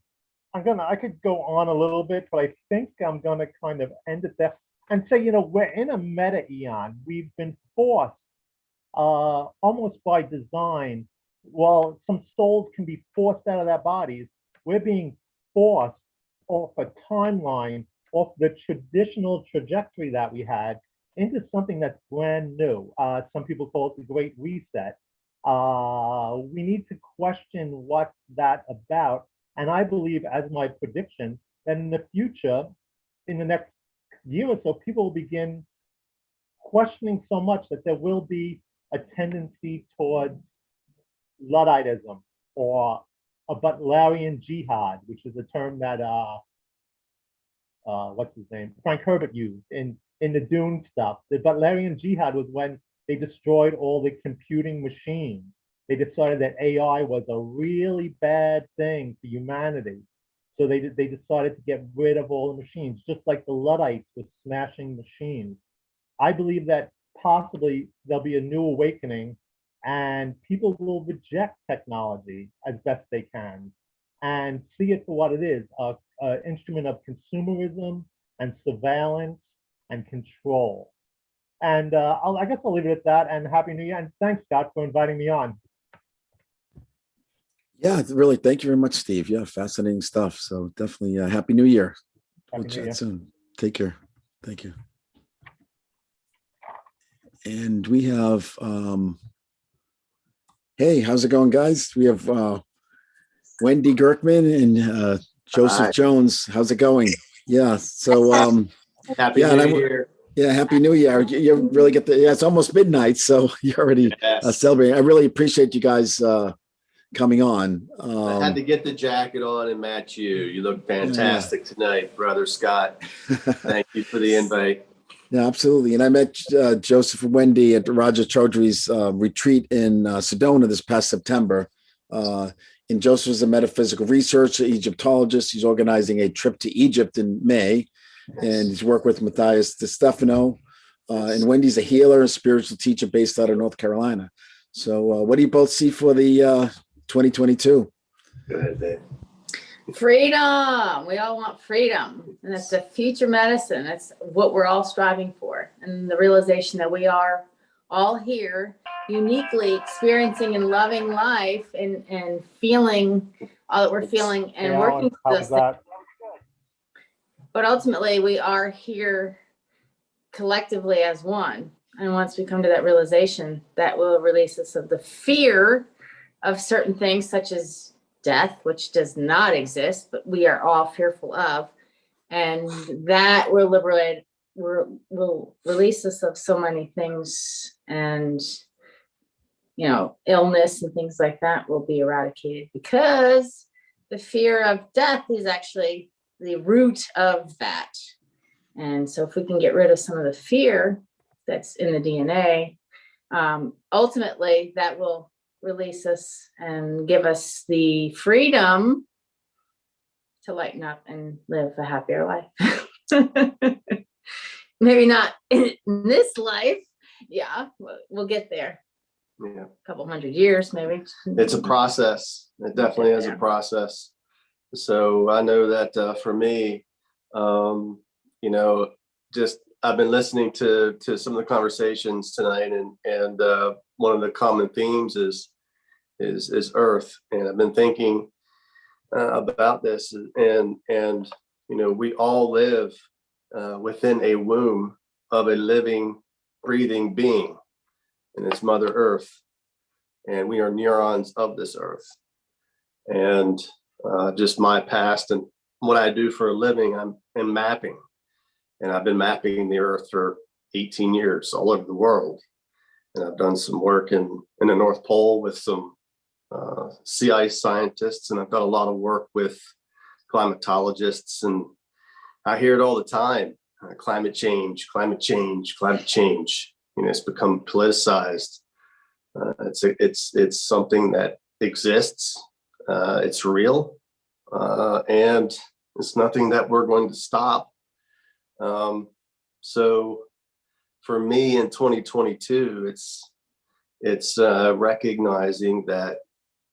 I could go on a little bit, but I think I'm gonna kind of end it there and say, we're in a meta eon. We've been forced, almost by design, while some souls can be forced out of their bodies, we're being forced off a timeline, off the traditional trajectory that we had, into something that's brand new. Some people call it the Great Reset. We need to question what's that about. And I believe, as my prediction, that in the future, in the next year or so, people will begin questioning so much that there will be a tendency towards Ludditism or a Butlerian jihad, which is a term that what's his name, Frank Herbert used in the Dune stuff. The Butlerian jihad was when they destroyed all the computing machines. They decided that AI was a really bad thing for humanity. So they decided to get rid of all the machines, just like the Luddites with smashing machines. I believe that possibly there'll be a new awakening and people will reject technology as best they can. and see it for what it is, an instrument of consumerism and surveillance and control. And I guess I'll leave it at that, and Happy New Year. And thanks, Scott, for inviting me on. Yeah, really. Thank you very much, Steve. Yeah, fascinating stuff. So definitely Happy New Year. We'll chat soon. Take care. Thank you. And we have, hey, how's it going, guys? We have Wendy Gerkman and Joseph Jones. How's it going? Yeah. So Happy New Year. Yeah, Happy New Year. You really get it's almost midnight, so you're already celebrating. I really appreciate you guys coming on. I had to get the jacket on and match you. You look fantastic tonight, brother Scott. Thank you for the invite. Yeah, absolutely. And I met Joseph and Wendy at Raja Chaudhry's retreat in Sedona this past September. And Joseph is a metaphysical researcher, Egyptologist. He's organizing a trip to Egypt in May. And he's worked with Matthias DeStefano. And Wendy's a healer and spiritual teacher based out of North Carolina. So what do you both see for the 2022? Go ahead, Dave. Freedom. We all want freedom. And that's the future medicine. That's what we're all striving for. And the realization that we are all here uniquely experiencing and loving life and feeling all that we're feeling and working for those things. But ultimately, we are here collectively as one. And once we come to that realization, that will release us of the fear of certain things, such as death, which does not exist, but we are all fearful of. And that will liberate, will release us of so many things. And, you know, illness and things like that will be eradicated, because the fear of death is actually the root of that. And so if we can get rid of some of the fear that's in the DNA, ultimately that will release us and give us the freedom to lighten up and live a happier life. Maybe not in this life. Yeah, we'll get there. Yeah. A couple 100 years, maybe. It's a process. It definitely is a process. So I know that for me, you know, just I've been listening to some of the conversations tonight, and one of the common themes is Earth, and I've been thinking about this, and you know, we all live within a womb of a living, breathing being, and it's Mother Earth, and we are neurons of this Earth, and just my past and what I do for a living, I'm in mapping. And I've been mapping the Earth for 18 years all over the world. And I've done some work in the North Pole with some sea ice scientists. And I've done a lot of work with climatologists. And I hear it all the time, climate change, climate change, climate change. You know, it's become politicized. It's something that exists. It's real. And it's nothing that we're going to stop. So for me in 2022, it's recognizing that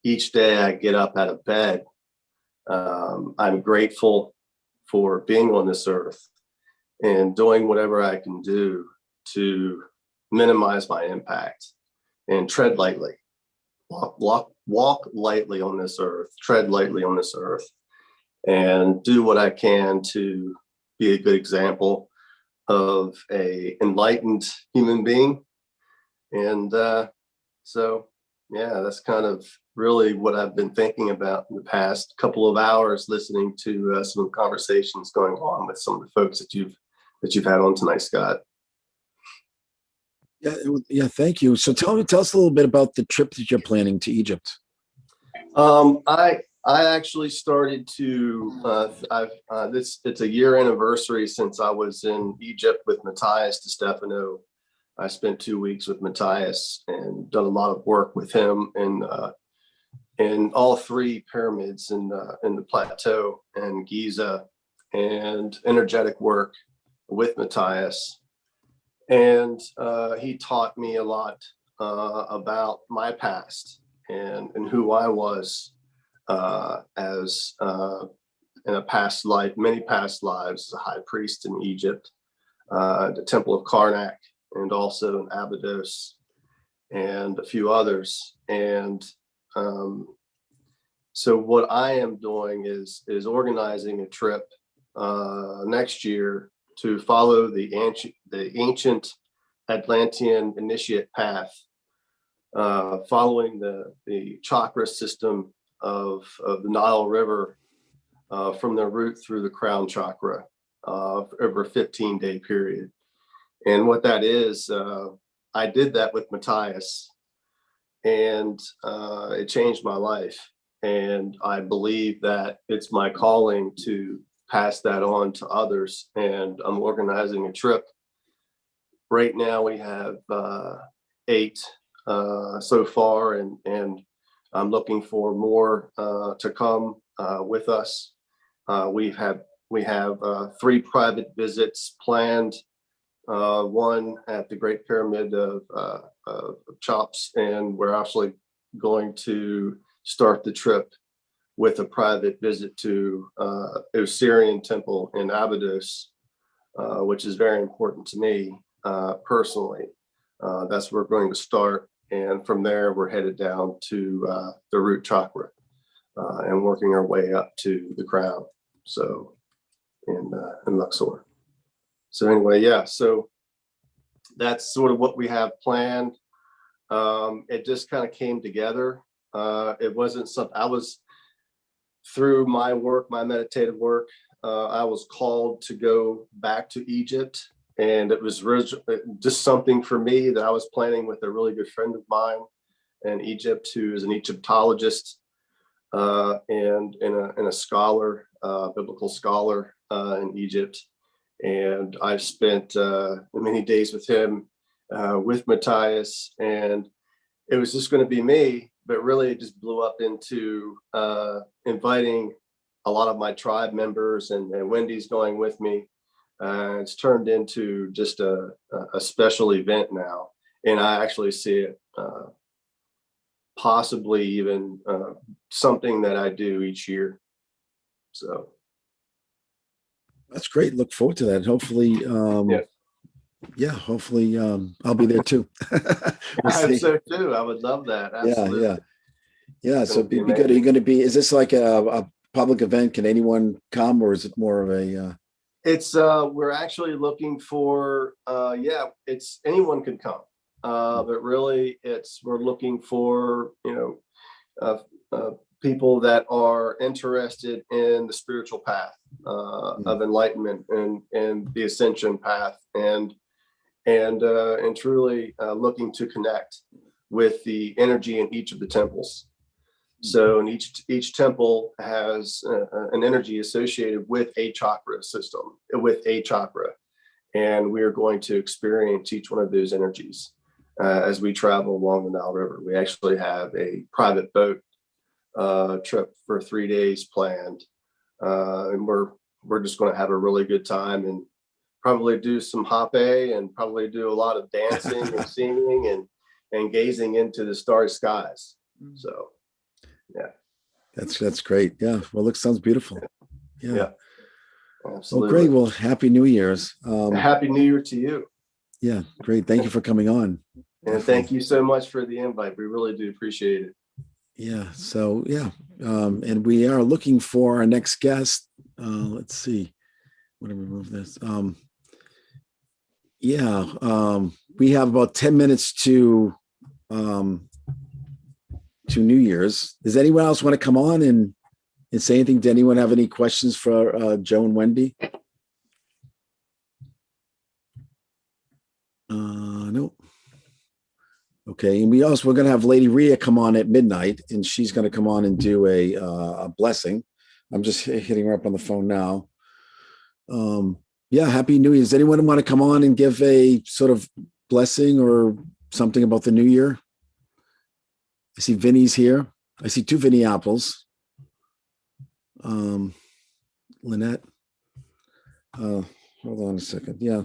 each day I get up out of bed, I'm grateful for being on this earth and doing whatever I can do to minimize my impact and tread lightly, walk lightly on this earth, tread lightly on this earth, and do what I can to be a good example of a enlightened human being. And so, yeah, that's kind of really what I've been thinking about in the past couple of hours, listening to some conversations going on with some of the folks that you've had on tonight, Scott. Yeah, thank you. So tell us a little bit about the trip that you're planning to Egypt. I actually started to, it's a year anniversary since I was in Egypt with Matthias DeStefano. I spent 2 weeks with Matthias and done a lot of work with him in all three pyramids in the plateau and Giza, and energetic work with Matthias. And he taught me a lot about my past and who I was as in a past life, many past lives, as a high priest in Egypt, the Temple of Karnak, and also in Abydos, and a few others. And so what I am doing is organizing a trip next year to follow the ancient Atlantean initiate path, following the chakra system of the Nile River, from the root through the crown chakra, over a 15-day period. And what that is, I did that with Matthias, and it changed my life. And I believe that it's my calling to pass that on to others. And I'm organizing a trip. Right now we have 8 so far, and I'm looking for more to come with us. We have 3 private visits planned. One at the Great Pyramid of Chops, and we're actually going to start the trip with a private visit to Osirian Temple in Abydos, which is very important to me personally. That's where we're going to start, and from there we're headed down to the root chakra and working our way up to the crown. So in Luxor. So anyway, yeah, so that's sort of what we have planned. It just kind of came together. It wasn't something I was, through my work, my meditative work, I was called to go back to Egypt. And it was just something for me that I was planning with a really good friend of mine in Egypt, who is an Egyptologist and a scholar, biblical scholar in Egypt. And I've spent many days with him, with Matthias, and it was just going to be me, but really it just blew up into inviting a lot of my tribe members, and Wendy's going with me. It's turned into just a special event now, and I actually see it possibly even something that I do each year. So that's great. Look forward to that. Hopefully, hopefully I'll be there too. I hope so too. I would love that. Absolutely. Yeah. So be good. Are you going to be? Is this like a public event? Can anyone come, or is it more of a? It's we're actually looking for it's anyone can come, but really we're looking for people that are interested in the spiritual path of enlightenment and the ascension path, and truly looking to connect with the energy in each of the temples. So in each temple has an energy associated with a chakra system, with a chakra. And we are going to experience each one of those energies as we travel along the Nile River. We actually have a private boat trip for 3 days planned. And we're just going to have a really good time, and probably do some hape, and probably do a lot of dancing and singing and gazing into the starry skies. So. Yeah, that's great. Yeah, well, sounds beautiful. Yeah. Absolutely. Well, great. Well, happy New Year's. Happy New Year to you. Yeah, great. Thank you for coming on. And thank you so much for the invite. We really do appreciate it. Yeah. So and we are looking for our next guest. Let's see. I'm going to remove this. We have about 10 minutes to New Year's. Does anyone else want to come on and say anything? Does anyone have any questions for Joe and Wendy? No. Okay, and we're going to have Lady Rhea come on at midnight, and she's going to come on and do a blessing. I'm just hitting her up on the phone now. Happy New Year. Does anyone want to come on and give a sort of blessing or something about the new year? I see Vinny's here. I see 2 Vinny apples. Lynette. Hold on a second. Yeah.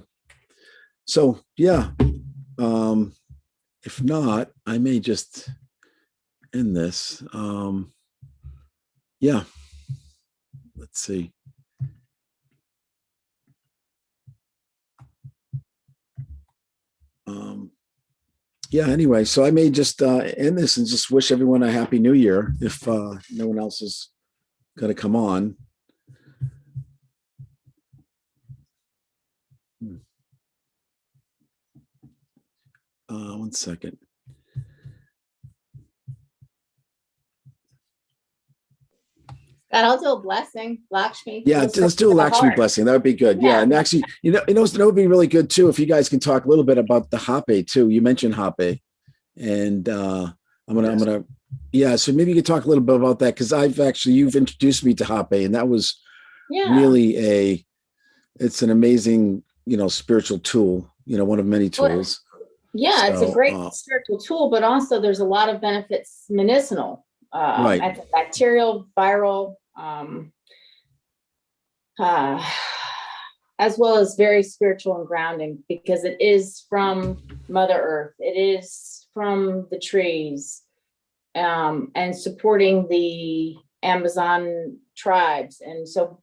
So, if not, I may just end this. yeah, let's see. Yeah, anyway, so I may just end this and just wish everyone a happy new year if no one else is going to come on. One second. God, I'll do a blessing, Lakshmi. Yeah, let's do a Lakshmi blessing. That would be good. Yeah, and actually, that would be really good too if you guys can talk a little bit about the Hape too. You mentioned Hape, and I'm gonna, yeah. So maybe you could talk a little bit about that because you've introduced me to Hape, and that was really it's an amazing, spiritual tool. One of many tools. Yeah, it's a great spiritual tool, but also there's a lot of benefits medicinal, antibacterial, viral, as well as very spiritual and grounding because it is from Mother Earth. It is from the trees, and supporting the Amazon tribes. And so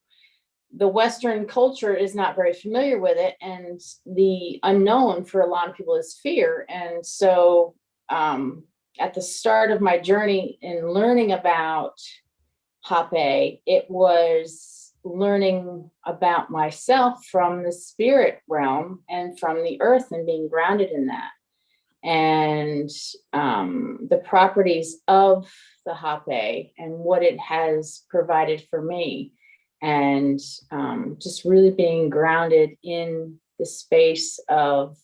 the Western culture is not very familiar with it, and the unknown for a lot of people is fear. And so at the start of my journey in learning about Hape, it was learning about myself from the spirit realm and from the earth and being grounded in that. And the properties of the Hape and what it has provided for me. And just really being grounded in the space of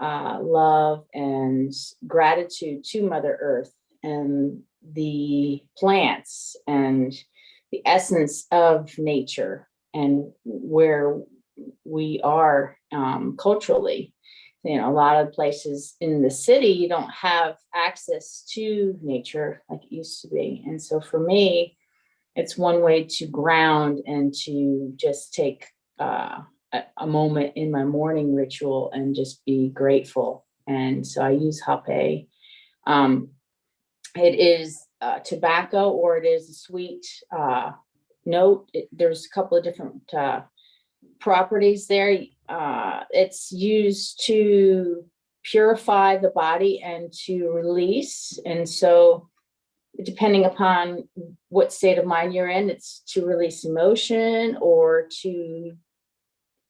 love and gratitude to Mother Earth and the plants and the essence of nature and where we are culturally. A lot of places in the city, you don't have access to nature like it used to be. And so for me, it's one way to ground and to just take a moment in my morning ritual and just be grateful. And so I use Hape. It is tobacco or it is a sweet note. There's a couple of different properties there. It's used to purify the body and to release. And so depending upon what state of mind you're in, it's to release emotion or to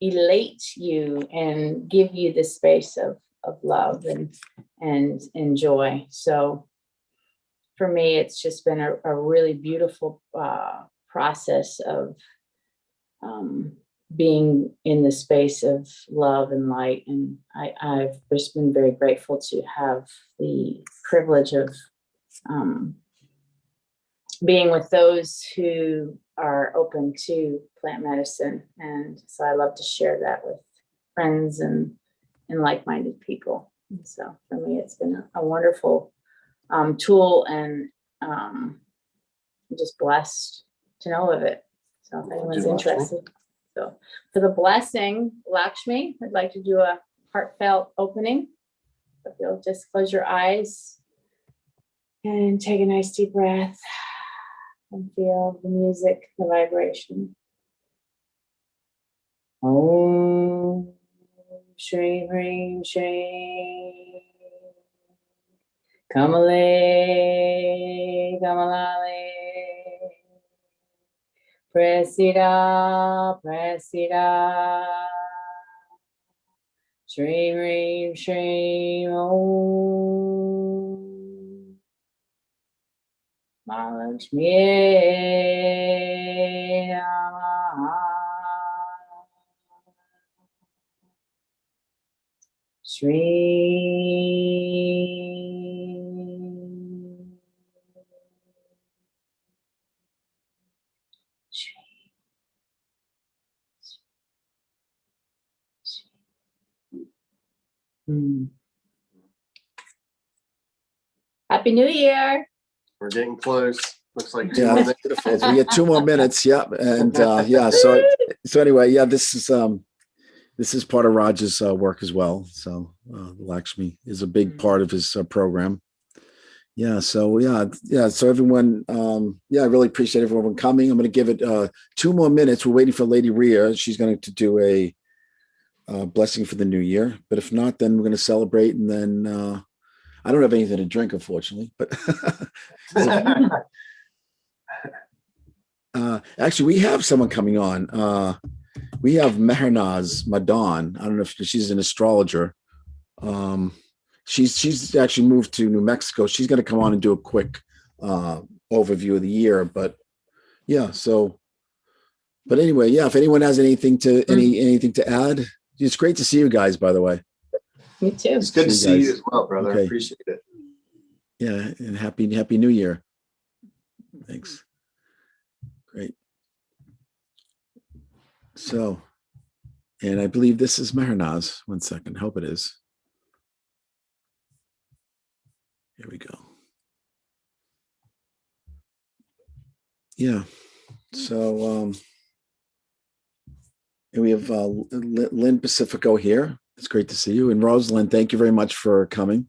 elate you and give you the space of love and joy. So for me, it's just been a really beautiful process of being in the space of love and light. And I've just been very grateful to have the privilege of being with those who are open to plant medicine. And so I love to share that with friends and like-minded people. And so for me, it's been a wonderful tool, and I'm just blessed to know of it. So if anyone's interested. So for the blessing, Lakshmi, I'd like to do a heartfelt opening. If you'll just close your eyes and take a nice deep breath and feel the music, the vibration. Om Shri Hrim Shri Kamale Kamalale Presida Presida Shri Hrim Shri Om Mahalakshmi Namaha Happy New Year. We're getting close. Looks like Yeah, beautiful. We get 2 more minutes. Yep. And so anyway, this is part of Raj's work as well. So Lakshmi is a big part of his program. Yeah. So So everyone, I really appreciate everyone coming. I'm going to give it 2 more minutes. We're waiting for Lady Rhea. She's going to do a blessing for the new year. But if not, then we're going to celebrate. And then I don't have anything to drink, unfortunately. But actually, we have someone coming on. We have Mehernaz Madon. I don't know if she's an astrologer. She's actually moved to New Mexico. She's going to come on and do a quick overview of the year. But but anyway, if anyone has anything to add, it's great to see you guys, by the way. Me too. It's good to see you as well, brother. Okay. I appreciate it. Yeah, and happy New Year. Thanks. Great. So, and I believe this is Mehernaz. 1 second. Hope it is. Here we go. Yeah. So, and we have Lynn Pacifico here. It's great to see you. And Rosalind, thank you very much for coming.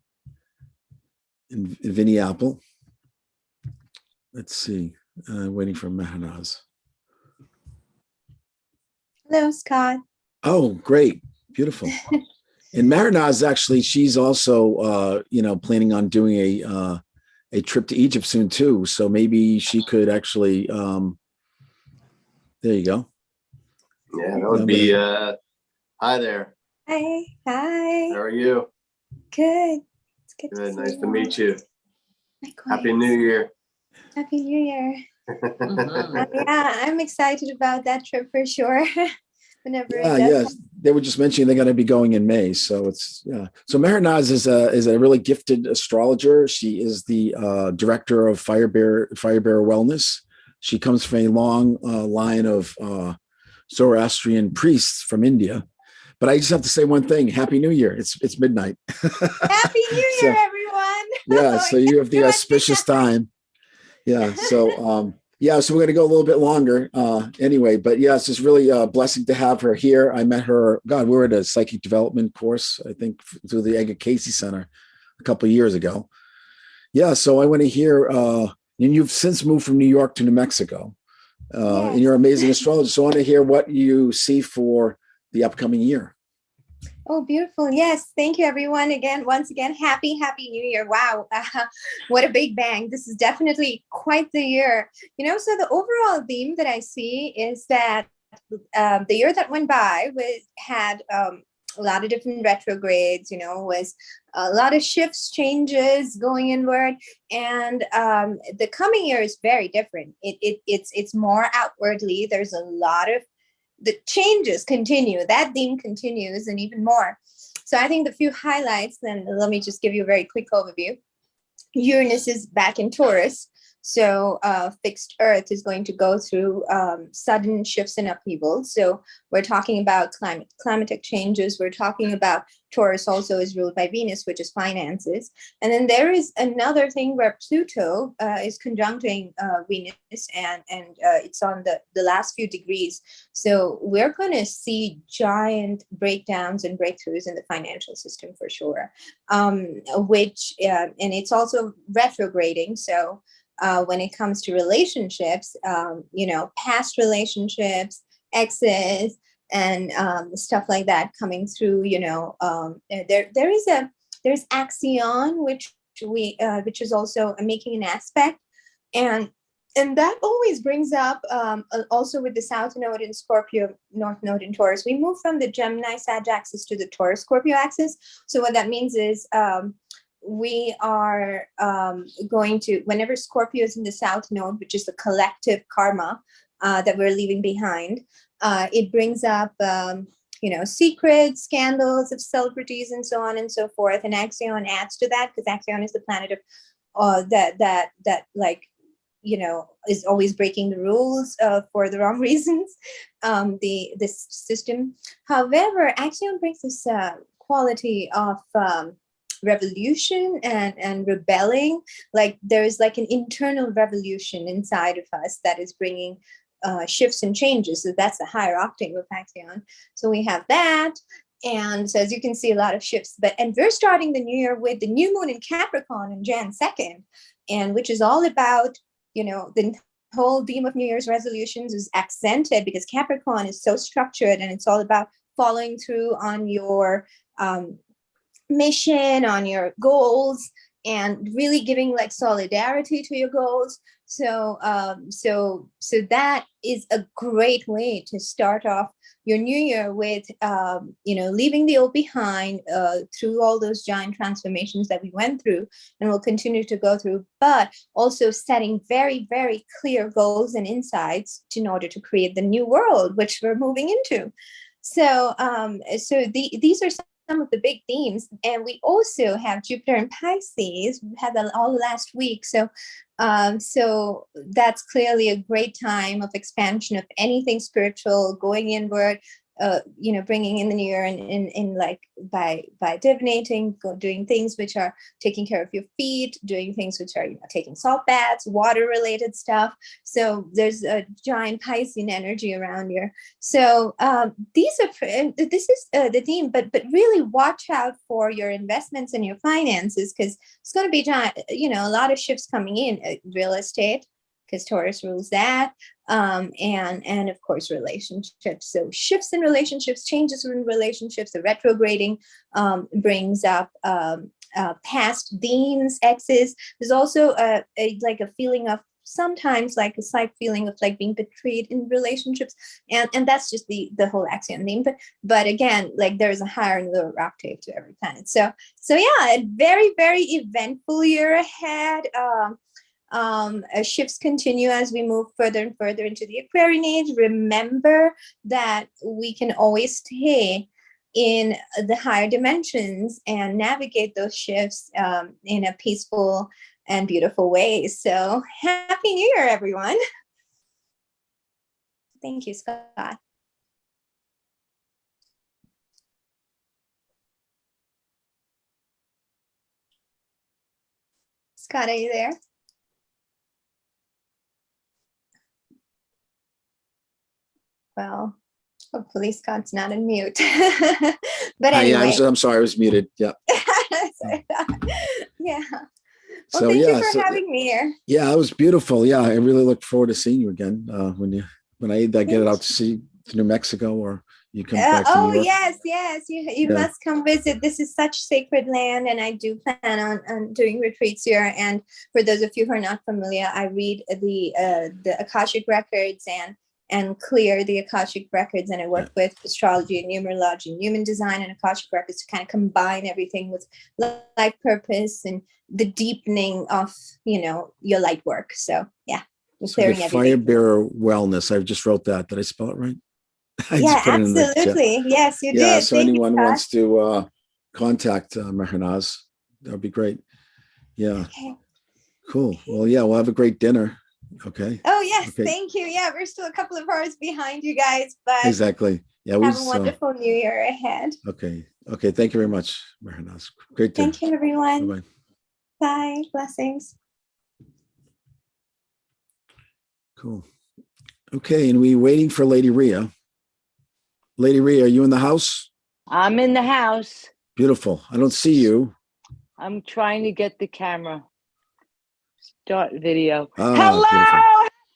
And Vinnie Apple. Let's see. Waiting for Mehernaz. Hello, Scott. Oh, great. Beautiful. And Mehernaz, actually, she's also, planning on doing a trip to Egypt soon too. So maybe she could actually, there you go. Yeah, that would be, hi there. Hi. Hi. How are you? Good. It's good. Good. Nice to meet you. Likewise. Happy New Year. Happy New Year. Yeah, I'm excited about that trip for sure. Whenever it does. Yes. They were just mentioning they're going to be going in May. So So Mehernaz is a really gifted astrologer. She is the director of Fire Bearer Wellness. She comes from a long line of Zoroastrian priests from India. But I just have to say one thing. Happy New Year. It's midnight. Happy New Year, everyone. Yeah. So you have the auspicious time. Yeah. So, so we're going to go a little bit longer anyway, but it's just really a blessing to have her here. I met her, we were at a psychic development course, I think through the Edgar Casey Center a couple of years ago. Yeah. So I want to hear, and you've since moved from New York to New Mexico and you're an amazing astrologer. So I want to hear what you see for the upcoming year. Oh, beautiful. Yes. Thank you, everyone. Once again, happy New Year. Wow. What a big bang. This is definitely quite the year. So the overall theme that I see is that the year that went by had a lot of different retrogrades, was a lot of shifts, changes going inward. And the coming year is very different. It's more outwardly. There's a lot of the changes continue, that theme continues, and even more. So I think the few highlights, then let me just give you a very quick overview. Uranus is back in Taurus. So fixed Earth is going to go through sudden shifts and upheavals. So we're talking about climatic changes. We're talking about Taurus also is ruled by Venus, which is finances. And then there is another thing where Pluto is conjuncting Venus, and it's on the last few degrees. So we're going to see giant breakdowns and breakthroughs in the financial system for sure, and it's also retrograding. So when it comes to relationships, past relationships, exes, and stuff like that coming through, there's Axion, which is also making an aspect, and that always brings up also with the South Node in Scorpio, North Node in Taurus. We move from the Gemini Sag axis to the Taurus Scorpio axis. So what that means is we are going to, whenever Scorpio is in the South Node, which is the collective karma that we're leaving behind, it brings up, secrets, scandals of celebrities, and so on and so forth. And Axion adds to that, because Axion is the planet of that is always breaking the rules for the wrong reasons. This system, however, Axion brings this quality of revolution and rebelling. Like there's like an internal revolution inside of us that is bringing shifts and changes. So that's the higher octave of Axion. So we have that. And so as you can see, a lot of shifts. And we're starting the new year with the new moon in Capricorn on Jan 2nd, and which is all about, the whole theme of New Year's resolutions is accented because Capricorn is so structured, and it's all about following through on your mission, on your goals, and really giving like solidarity to your goals. So that is a great way to start off your new year with, leaving the old behind through all those giant transformations that we went through and will continue to go through, but also setting very, very clear goals and insights in order to create the new world, which we're moving into. So, these are some of the big themes. And we also have Jupiter in Pisces. We had that all last week. So that's clearly a great time of expansion of anything spiritual, going inward, bringing in the new year in like by divinating, doing things which are taking care of your feet, doing things which are taking salt baths, water related stuff. So there's a giant Piscean energy around here. So this is the theme, but really watch out for your investments and your finances, because it's going to be a lot of shifts coming in. Real estate, because Taurus rules that, and of course relationships. So shifts in relationships, changes in relationships, the retrograding brings up past themes, exes. There's also a feeling of sometimes like a slight feeling of like being betrayed in relationships, and that's just the whole axiom theme. But again, like there's a higher and lower octave to every planet. So yeah, a very, very eventful year ahead. Shifts continue as we move further and further into the Aquarian age. Remember that we can always stay in the higher dimensions and navigate those shifts in a peaceful and beautiful way. So happy New Year, everyone. Thank you, Scott. Scott, are you there? Well, hopefully Scott's not on mute. But anyway. I'm sorry, I was muted. Yeah. Yeah. Well, thank you for having me here. Yeah, it was beautiful. Yeah, I really look forward to seeing you again when I either get it out to New Mexico or you come back to New York. Yes. You must come visit. This is such sacred land, and I do plan on doing retreats here. And for those of you who are not familiar, I read the Akashic records and clear the Akashic records, and I work with astrology and numerology and human design and Akashic records to kind of combine everything with life purpose and the deepening of your light work. So yeah, clearing everything. Fire bearer wellness. I just wrote that. Did I spell it right? Yeah, absolutely. Yes, you did. So anyone wants to contact Mehernaz, that would be great. Yeah. Okay. Cool. Well, yeah, we'll have a great dinner. Okay. Oh yes, okay. Thank you. Yeah, we're still a couple of hours behind you guys, but exactly. Yeah, have a wonderful new year ahead. Okay. Thank you very much, Mehernaz. Great dinner. Thank you, everyone. Bye-bye. Bye. Blessings. Cool. Okay, and we're waiting for Lady Rhea. Lady Rhea, are you in the house? I'm in the house. Beautiful. I don't see you. I'm trying to get the camera. Start video. Oh, hello, beautiful.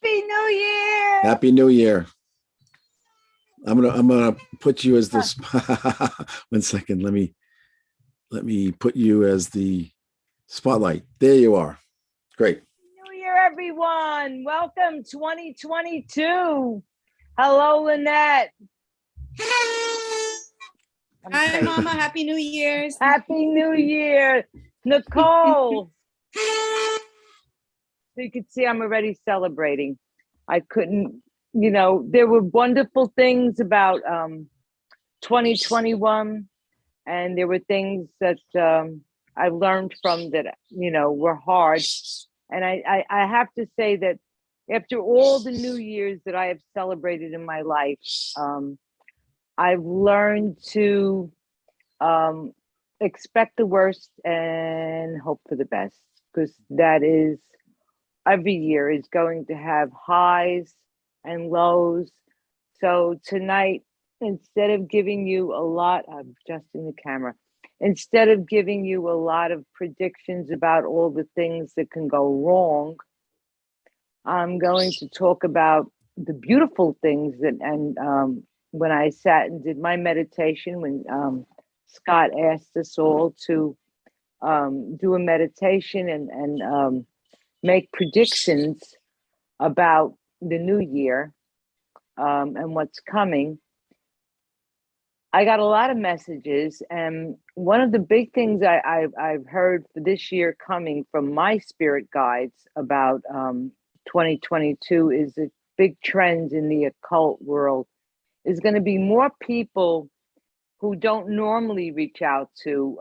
Happy New Year. Happy New Year. I'm gonna put you as this. 1 second. Let me put you as the spotlight. There you are. Great. New Year, everyone. Welcome 2022. Hello, Lynette. Hi, Mama. Happy New Year's. Happy New Year. Nicole. So you can see I'm already celebrating. I couldn't, there were wonderful things about 2021, and there were things that I learned from that, were hard. And I have to say that after all the New Years that I have celebrated in my life, I've learned to expect the worst and hope for the best, because that is, every year is going to have highs and lows. So tonight instead of giving you a lot, I'm adjusting the camera, instead of giving you a lot of predictions about all the things that can go wrong, I'm going to talk about the beautiful things that, and when I sat and did my meditation, when Scott asked us all to do a meditation and make predictions about the new year and what's coming, I got a lot of messages, and one of the big things I've heard for this year coming from my spirit guides about 2022 is a big trend in the occult world is going to be more people who don't normally reach out to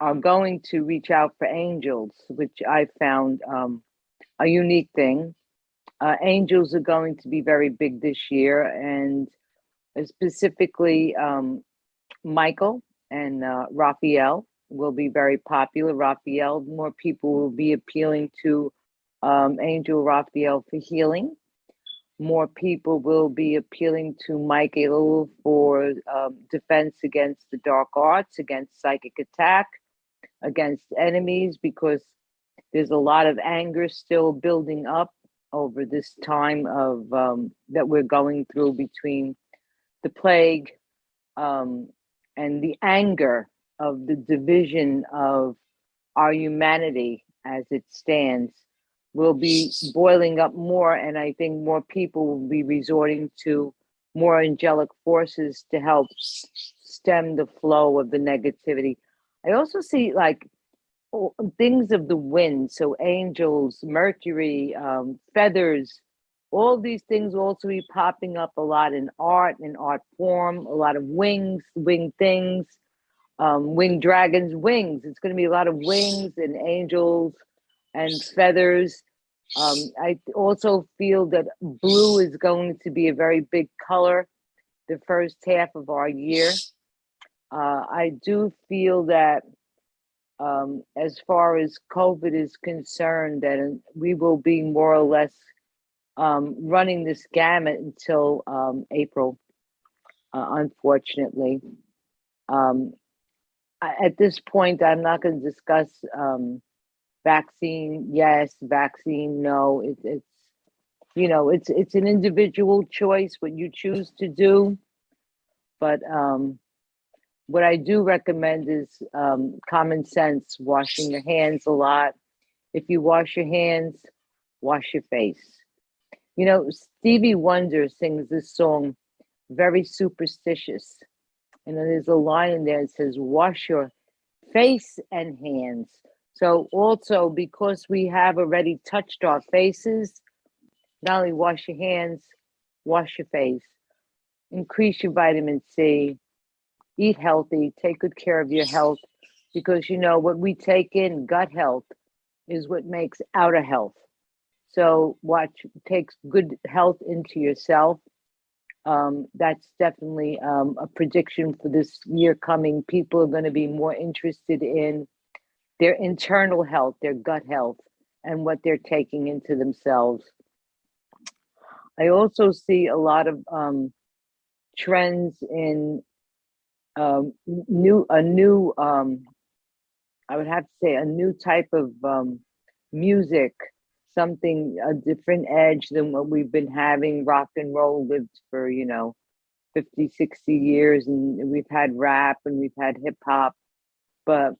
are going to reach out for angels, which I found a unique thing. Angels are going to be very big this year, and specifically Michael and Raphael will be very popular. Raphael, more people will be appealing to Angel Raphael for healing. More people will be appealing to Michael for defense against the dark arts, against psychic attack, against enemies, because there's a lot of anger still building up over this time of that we're going through between the plague and the anger of the division of our humanity as it stands will be boiling up more, and I think more people will be resorting to more angelic forces to help stem the flow of the negativity. I also see like things of the wind, so angels, Mercury, feathers, all these things will also be popping up a lot in art form, a lot of wings, winged things, winged dragons, wings. It's going to be a lot of wings and angels and feathers. I also feel that blue is going to be a very big color the first half of our year. I do feel that as far as COVID is concerned, that we will be more or less running this gamut until April, unfortunately. At this point, I'm not going to discuss vaccine yes, vaccine no. It's you know, it's an individual choice what you choose to do. But what I do recommend is common sense, washing your hands a lot. If you wash your hands, wash your face. You know, Stevie Wonder sings this song, Very Superstitious. And there's a line in there that says, wash your face and hands. So also, because we have already touched our faces, not only wash your hands, wash your face. Increase your vitamin C. Eat healthy. Take good care of your health. Because, you know, what we take in, gut health, is what makes outer health. So take good health into yourself. That's definitely a prediction for this year coming. People are going to be more interested in their internal health, their gut health, and what they're taking into themselves. I also see a lot of trends in I would have to say a new type of music, something, a different edge than what we've been having. Rock and roll lived for, 50, 60 years, and we've had rap and we've had hip hop, but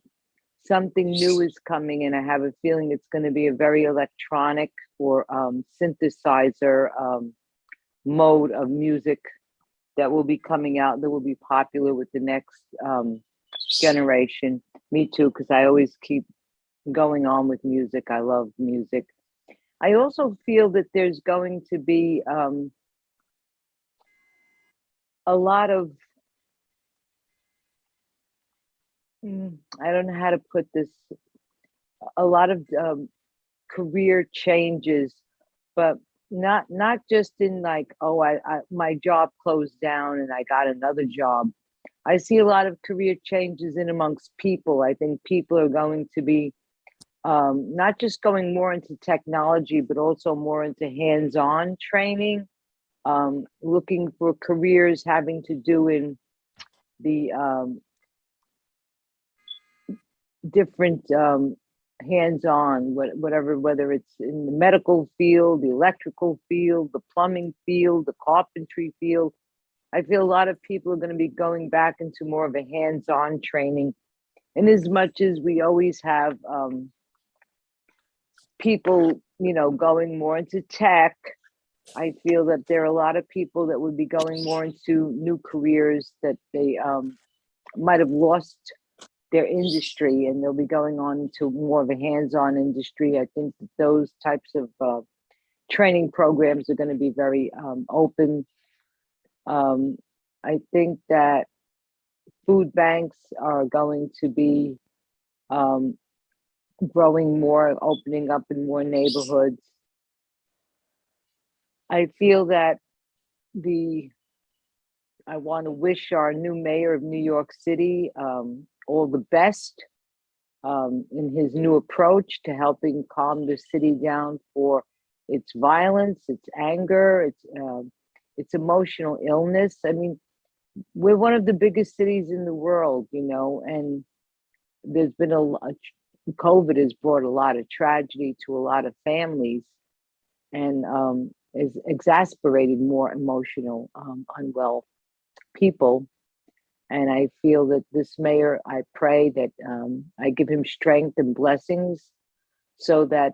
something new is coming, and I have a feeling it's going to be a very electronic or synthesizer mode of music that will be coming out, that will be popular with the next generation. Me too, because I always keep going on with music. I love music. I also feel that there's going to be a lot of, I don't know how to put this, a lot of career changes, but not just in like, oh, I my job closed down and I got another job. I see a lot of career changes in amongst people. I think people are going to be not just going more into technology, but also more into hands-on training, looking for careers having to do in the different hands-on, whatever, whether it's in the medical field, the electrical field, the plumbing field, the carpentry field. I feel a lot of people are going to be going back into more of a hands-on training. And as much as we always have people, going more into tech, I feel that there are a lot of people that would be going more into new careers that they might have lost their industry, and they'll be going on into more of a hands-on industry. I think that those types of training programs are going to be very open. I think that food banks are going to be growing more, opening up in more neighborhoods. I feel that I want to wish our new mayor of New York City all the best in his new approach to helping calm the city down for its violence, its anger, its emotional illness. I mean, we're one of the biggest cities in the world, and there's been COVID has brought a lot of tragedy to a lot of families, and has exasperated more emotional, unwell people. And I feel that this mayor, I pray that I give him strength and blessings so that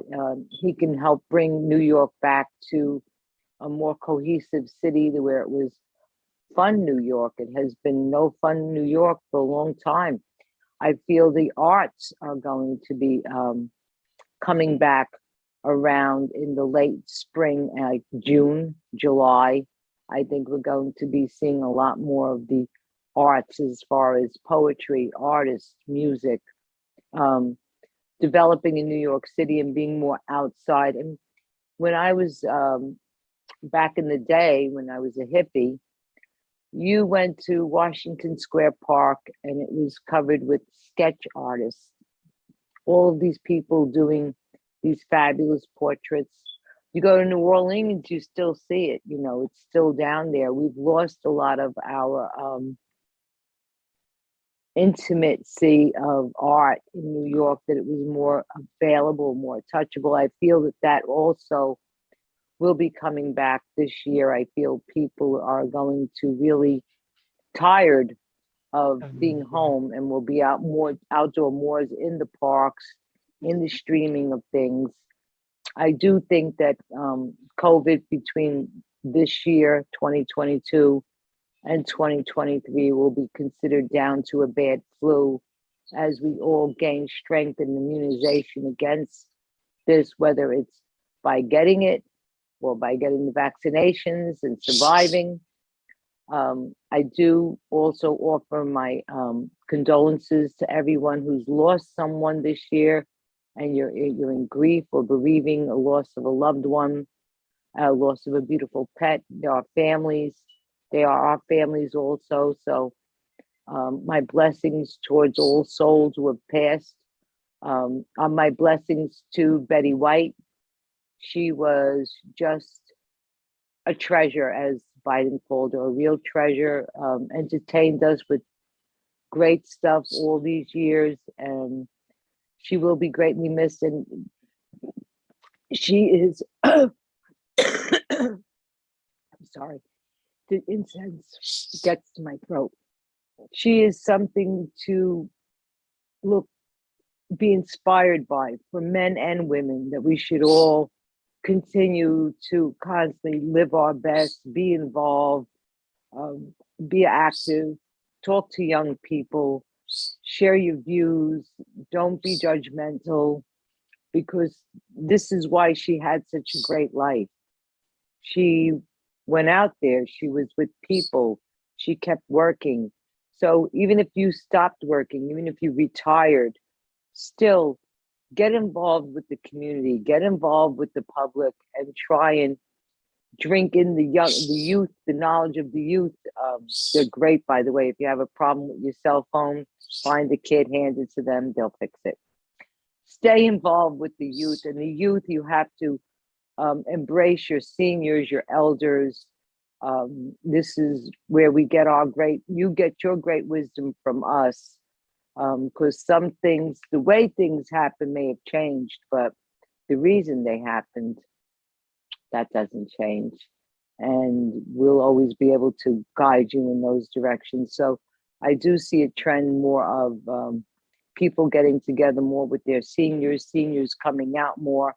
he can help bring New York back to a more cohesive city to where it was fun New York. It has been no fun New York for a long time. I feel the arts are going to be coming back around in the late spring, like June, July. I think we're going to be seeing a lot more of the arts as far as poetry, artists, music, developing in New York City and being more outside. And when I was back in the day, when I was a hippie, you went to Washington Square Park and it was covered with sketch artists. All of these people doing these fabulous portraits. You go to New Orleans, you still see it, it's still down there. We've lost a lot of our intimacy of art in New York, that it was more available, more touchable. I feel that also will be coming back this year. I feel people are going to really tired of being home and will be out more outdoor more in the parks, in the streaming of things. I do think that COVID between this year, 2022, and 2023 will be considered down to a bad flu as we all gain strength and immunization against this, whether it's by getting it or by getting the vaccinations and surviving. I do also offer my condolences to everyone who's lost someone this year, and you're in grief or bereaving a loss of a loved one, a loss of a beautiful pet. There are families. They are our families also. So my blessings towards all souls who have passed. My blessings to Betty White. She was just a treasure, as Biden called her, a real treasure. Entertained us with great stuff all these years, and she will be greatly missed. And she is, I'm sorry, the incense gets to my throat. She is something to be inspired by for men and women, that we should all continue to constantly live our best, be involved, be active, talk to young people, share your views, don't be judgmental, because this is why she had such a great life. She went out there, she was with people, she kept working. So even if you stopped working, even if you retired, still get involved with the community, get involved with the public, and try and drink in the youth, the knowledge of the youth. They're great, by the way. If you have a problem with your cell phone, find a kid, hand it to them, they'll fix it. Stay involved with the youth. And the youth, you have to embrace your seniors, your elders, This is where we get you get your great wisdom from us. Because some things, the way things happen may have changed, but the reason they happened, that doesn't change. And we'll always be able to guide you in those directions. So I do see a trend more of people getting together more with their seniors coming out more.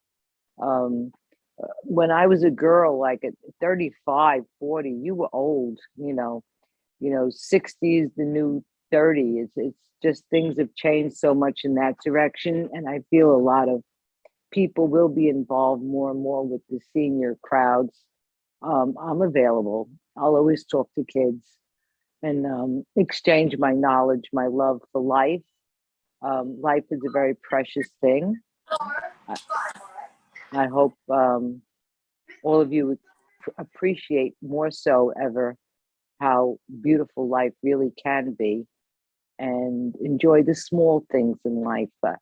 When I was a girl, like at 35, 40, you were old, 60 is the new 30. It's just things have changed so much in that direction. And I feel a lot of people will be involved more and more with the senior crowds. I'm available. I'll always talk to kids and exchange my knowledge, my love for life. Life is a very precious thing. I hope all of you appreciate more so ever how beautiful life really can be, and enjoy the small things in life. But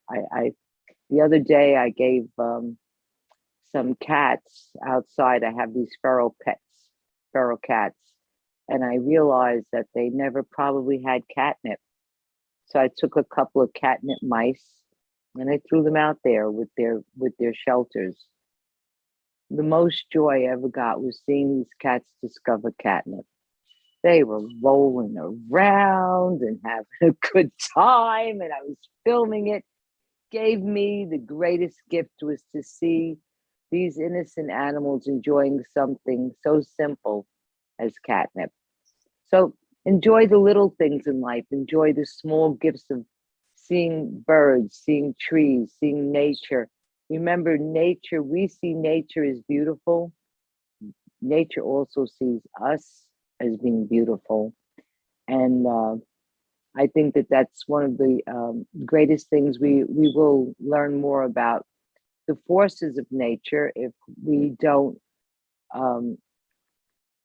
the other day I gave some cats outside. I have these feral cats, and I realized that they never probably had catnip. So I took a couple of catnip mice and I threw them out there with their shelters. The most joy I ever got was seeing these cats discover catnip. They were rolling around and having a good time, and I was filming it. Gave me the greatest gift was to see these innocent animals enjoying something so simple as catnip. So enjoy the little things in life. Enjoy the small gifts of seeing birds, seeing trees, seeing nature. Remember, nature, we see nature as beautiful. Nature also sees us as being beautiful. And I think that that's one of the greatest things we will learn more about the forces of nature if we don't,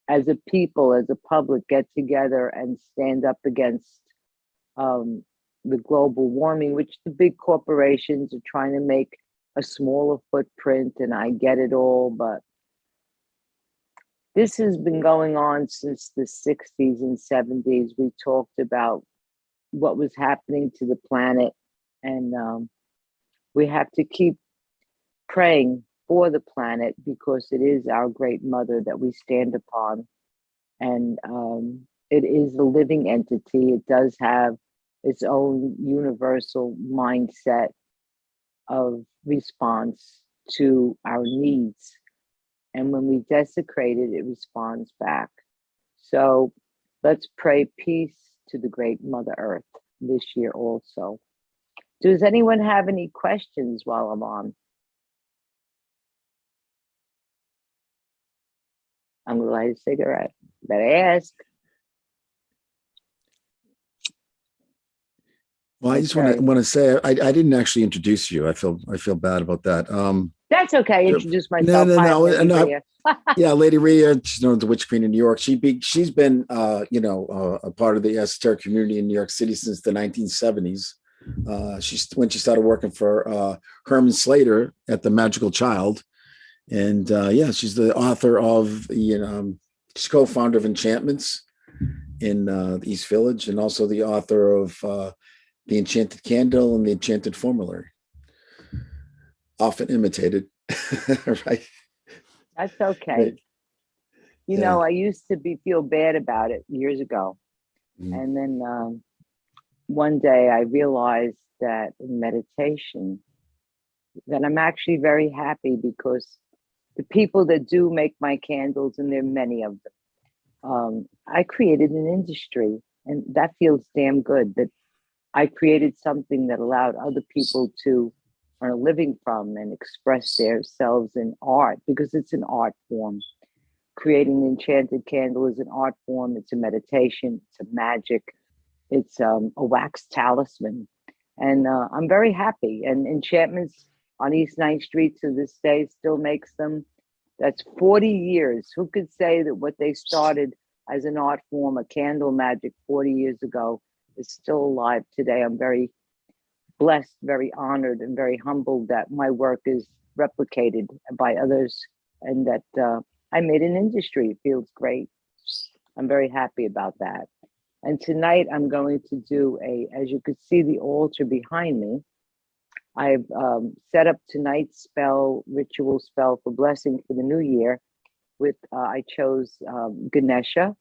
as a people, as a public, get together and stand up against the global warming, which the big corporations are trying to make a smaller footprint. And I get it all, but this has been going on since the 60s and 70s. We talked about what was happening to the planet, and we have to keep praying for the planet because it is our great mother that we stand upon, and it is a living entity. It does have its own universal mindset of response to our needs, and when we desecrate it, it responds back. So let's pray peace to the great Mother Earth this year also. Does anyone have any questions while I'm on? I'm gonna light a cigarette. Better ask. Well, I just want to say I didn't actually introduce you. I feel bad about that. That's okay. Introduce myself. No. Yeah, Lady Rhea, she's known as the Witch Queen of New York. She's been a part of the esoteric community in New York City since the 1970s. When she started working for Herman Slater at the Magical Child, and she's the author of she's co-founder of Enchantments in the East Village, and also the author of The Enchanted Candle and The Enchanted Formulary. Often imitated, right? That's okay. Right. I used to feel bad about it years ago. And then one day I realized that in meditation, that I'm actually very happy because the people that do make my candles, and there are many of them, I created an industry, and that feels damn good that I created something that allowed other people to earn a living from and express themselves in art, because it's an art form. Creating an enchanted candle is an art form. It's a meditation. It's a magic. It's a wax talisman. And I'm very happy. And Enchantments on East 9th Street to this day still makes them. That's 40 years. Who could say that what they started as an art form, a candle magic 40 years ago, is still alive today? I'm very blessed, very honored, and very humbled that my work is replicated by others, and that I made an industry. It feels great. I'm very happy about that. And tonight I'm going to do as you could see the altar behind me, I've set up tonight's ritual spell for blessing for the new year with, I chose Ganesha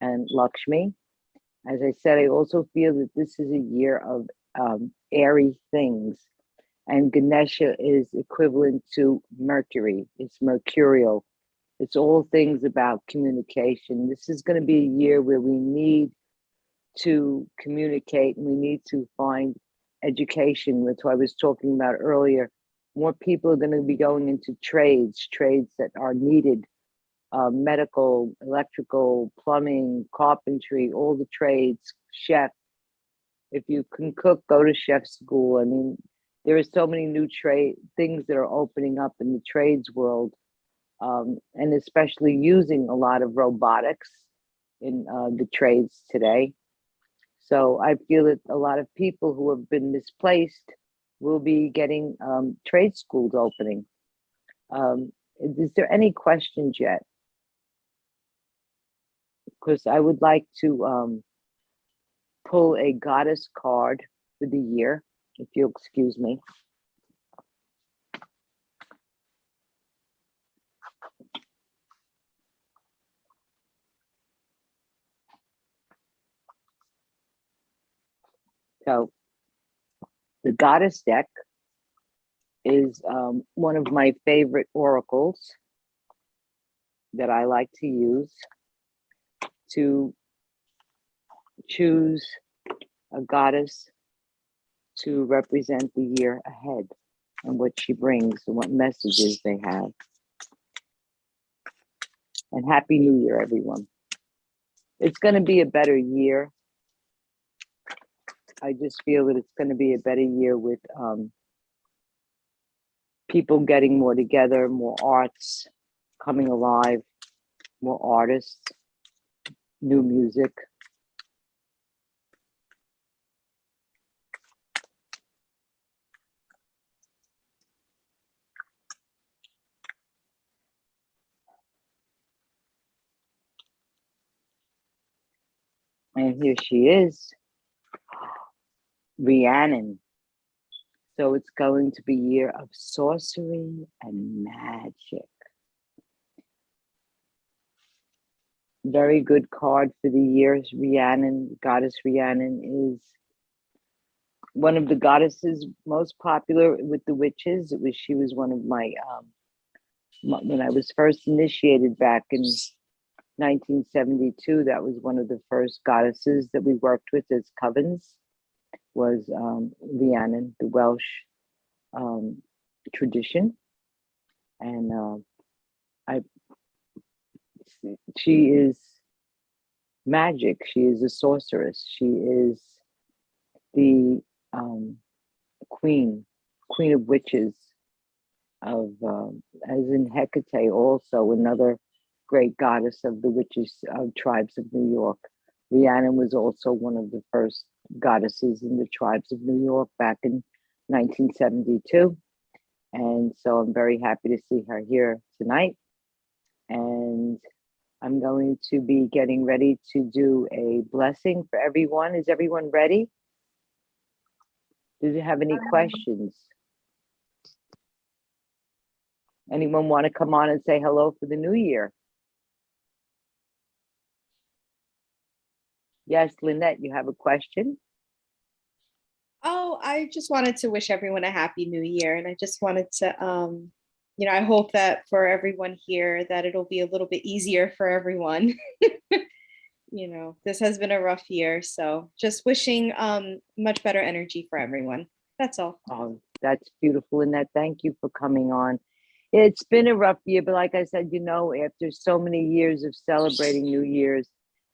and Lakshmi. As I said, I also feel that this is a year of airy things. And Ganesha is equivalent to Mercury. It's mercurial. It's all things about communication. This is going to be a year where we need to communicate and we need to find education, which I was talking about earlier. More people are going to be going into trades that are needed, medical, electrical, plumbing, carpentry, all the trades, chef. If you can cook, go to chef school. I mean, there are so many new things that are opening up in the trades world, and especially using a lot of robotics in the trades today. So I feel that a lot of people who have been misplaced will be getting trade schools opening. Is there any questions yet? Because I would like to pull a goddess card for the year, if you'll excuse me. So the goddess deck is one of my favorite oracles that I like to use to choose a goddess to represent the year ahead and what she brings and what messages they have. And Happy New Year, everyone. It's going to be a better year. I just feel that it's going to be a better year with people getting more together, more arts coming alive, more artists, new music. And here she is, Rhiannon. So it's going to be a year of sorcery and magic. Very good card for the year. Rhiannon, goddess Rhiannon is one of the goddesses most popular with the witches. She was one of my, when I was first initiated back in 1972, that was one of the first goddesses that we worked with as covens, was Rhiannon, the Welsh tradition. And she is magic. She is a sorceress. She is the queen of witches of, as in Hecate, also another great goddess of the witches tribes of New York. Rhiannon was also one of the first goddesses in the tribes of New York back in 1972. And so I'm very happy to see her here tonight. And I'm going to be getting ready to do a blessing for everyone. Is everyone ready? Do you have any questions? Anyone want to come on and say hello for the new year? Yes, Lynette, you have a question? Oh, I just wanted to wish everyone a happy new year. And I just wanted to, I hope that for everyone here, that it'll be a little bit easier for everyone. This has been a rough year. So just wishing much better energy for everyone. That's all. Oh, that's beautiful, Lynette. Thank you for coming on. It's been a rough year, but like I said, after so many years of celebrating New Year's,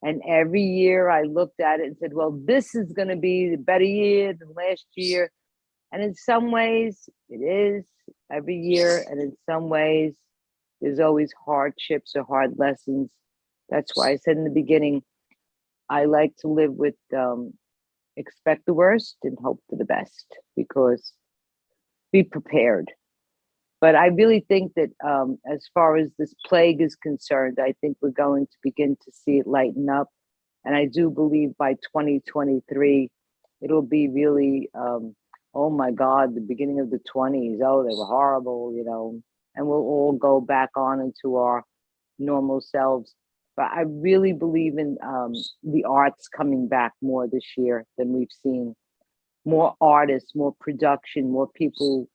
and every year I looked at it and said, well, this is going to be the better year than last year. And in some ways it is every year. And in some ways there's always hardships or hard lessons. That's why I said in the beginning, I like to live with expect the worst and hope for the best, because be prepared. But I really think that as far as this plague is concerned, I think we're going to begin to see it lighten up. And I do believe by 2023, it'll be really, oh my God, the beginning of the 20s. Oh, they were horrible, you know, and we'll all go back on into our normal selves. But I really believe in the arts coming back more this year than we've seen. More artists, more production, more people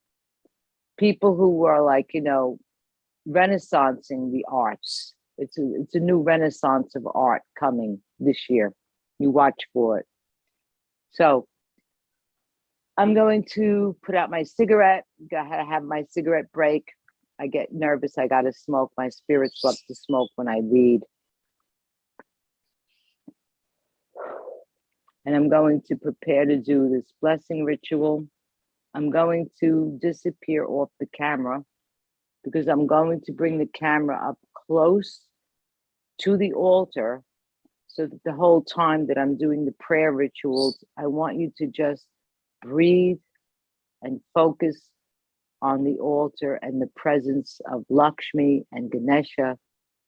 who are like, you know, renaissancing the arts. It's a new renaissance of art coming this year. You watch for it. So I'm going to put out my cigarette. I have my cigarette break. I get nervous. I got to smoke. My spirits love to smoke when I read. And I'm going to prepare to do this blessing ritual. I'm going to disappear off the camera because I'm going to bring the camera up close to the altar so that the whole time that I'm doing the prayer rituals, I want you to just breathe and focus on the altar and the presence of Lakshmi and Ganesha,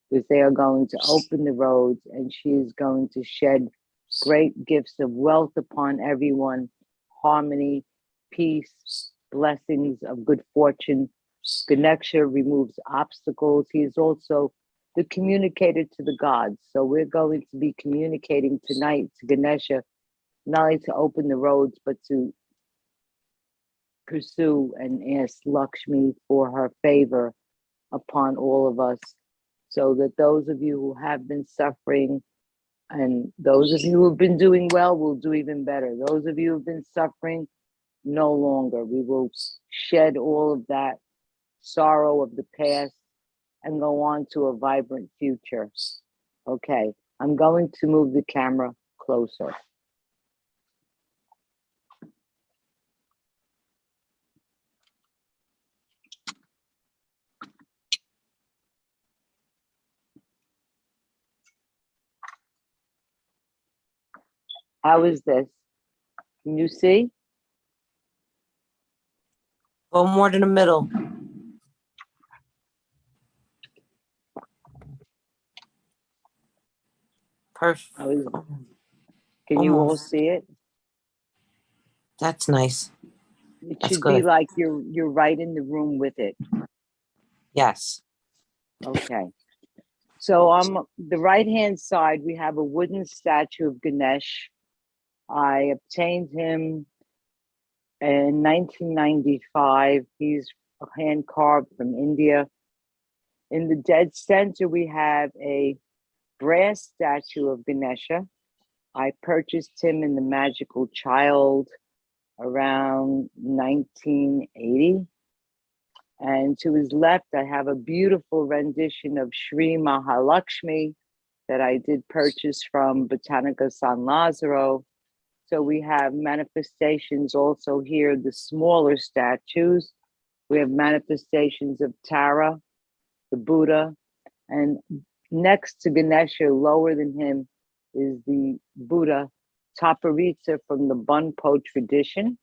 because they are going to open the roads and she is going to shed great gifts of wealth upon everyone, harmony, peace, blessings of good fortune. Ganesha removes obstacles. He is also the communicator to the gods. So we're going to be communicating tonight to Ganesha, not only to open the roads, but to pursue and ask Lakshmi for her favor upon all of us, so that those of you who have been suffering and those of you who have been doing well will do even better. Those of you who have been suffering, no longer. We will shed all of that sorrow of the past and go on to a vibrant future. Okay, I'm going to move the camera closer. How is this? Can you see? Go more to the middle. Perfect. Can you all see it? That's nice. It That's should good. be like you're right in the room with it. Yes. Okay. So on the right-hand side, we have a wooden statue of Ganesh. I obtained him in 1995. He's hand carved from India. In the dead center, we have a brass statue of Ganesha. I purchased him in the Magical Child around 1980. And to his left, I have a beautiful rendition of Sri Mahalakshmi that I did purchase from Botanica San Lazzaro. So we have manifestations also here, the smaller statues. We have manifestations of Tara, the Buddha, and next to Ganesha, lower than him, is the Buddha Taparitsa from the Bunpo tradition.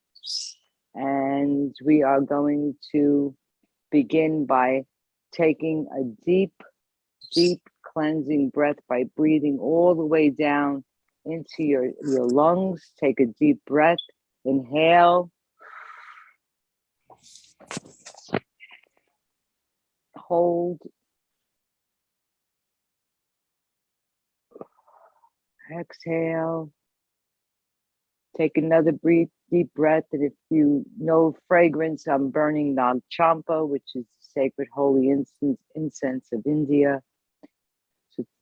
And we are going to begin by taking a deep, deep cleansing breath by breathing all the way down into your lungs. Take a deep breath. Inhale. Hold. Exhale. Take another deep breath. And if you know fragrance, I'm burning Nag Champa, which is the sacred holy incense of India.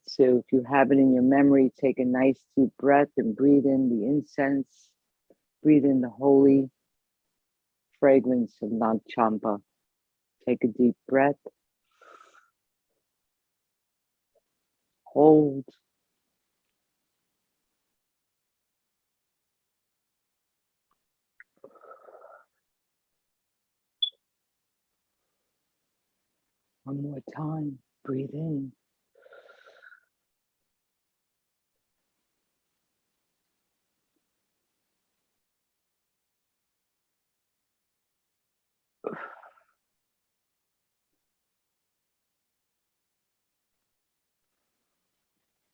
So if you have it in your memory, take a nice deep breath and breathe in the incense. Breathe in the holy fragrance of Nag Champa. Take a deep breath. Hold. One more time. Breathe in.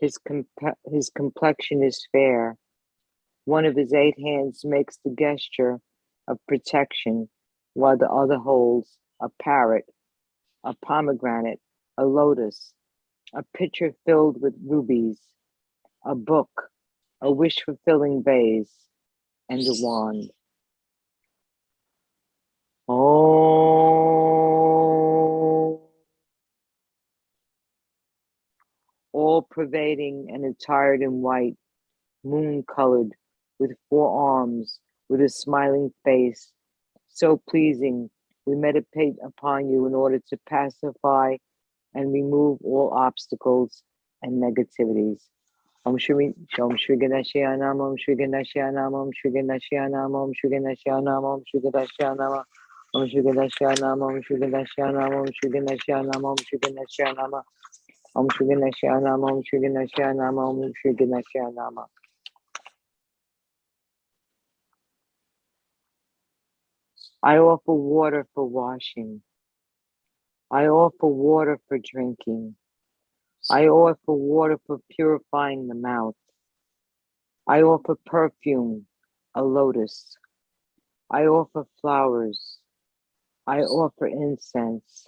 His complexion is fair. One of his 8 hands makes the gesture of protection, while the other holds a parrot, a pomegranate, a lotus, a pitcher filled with rubies, a book, a wish-fulfilling vase, and a wand. Oh, all pervading and attired in white, moon-colored, with 4 arms, with a smiling face, so pleasing, we meditate upon you in order to pacify and remove all obstacles and negativities. Om Shri Ganeshaya Nama, Om Shri Ganeshaya Nama, Om Shri Ganeshaya Nama, Om Shri Ganeshaya Nama, Om Shri Ganeshaya Nama, Om Shri Ganeshaya Nama, Om Shri Ganeshaya Nama, Om Shri Ganeshaya Nama, Om Shri Ganeshaya Nama, Om Shri Ganeshaya Nama, Om Shri Ganeshaya Nama, Om Shri Ganeshaya Nama. I offer water for washing. I offer water for drinking. I offer water for purifying the mouth. I offer perfume, a lotus. I offer flowers. I offer incense.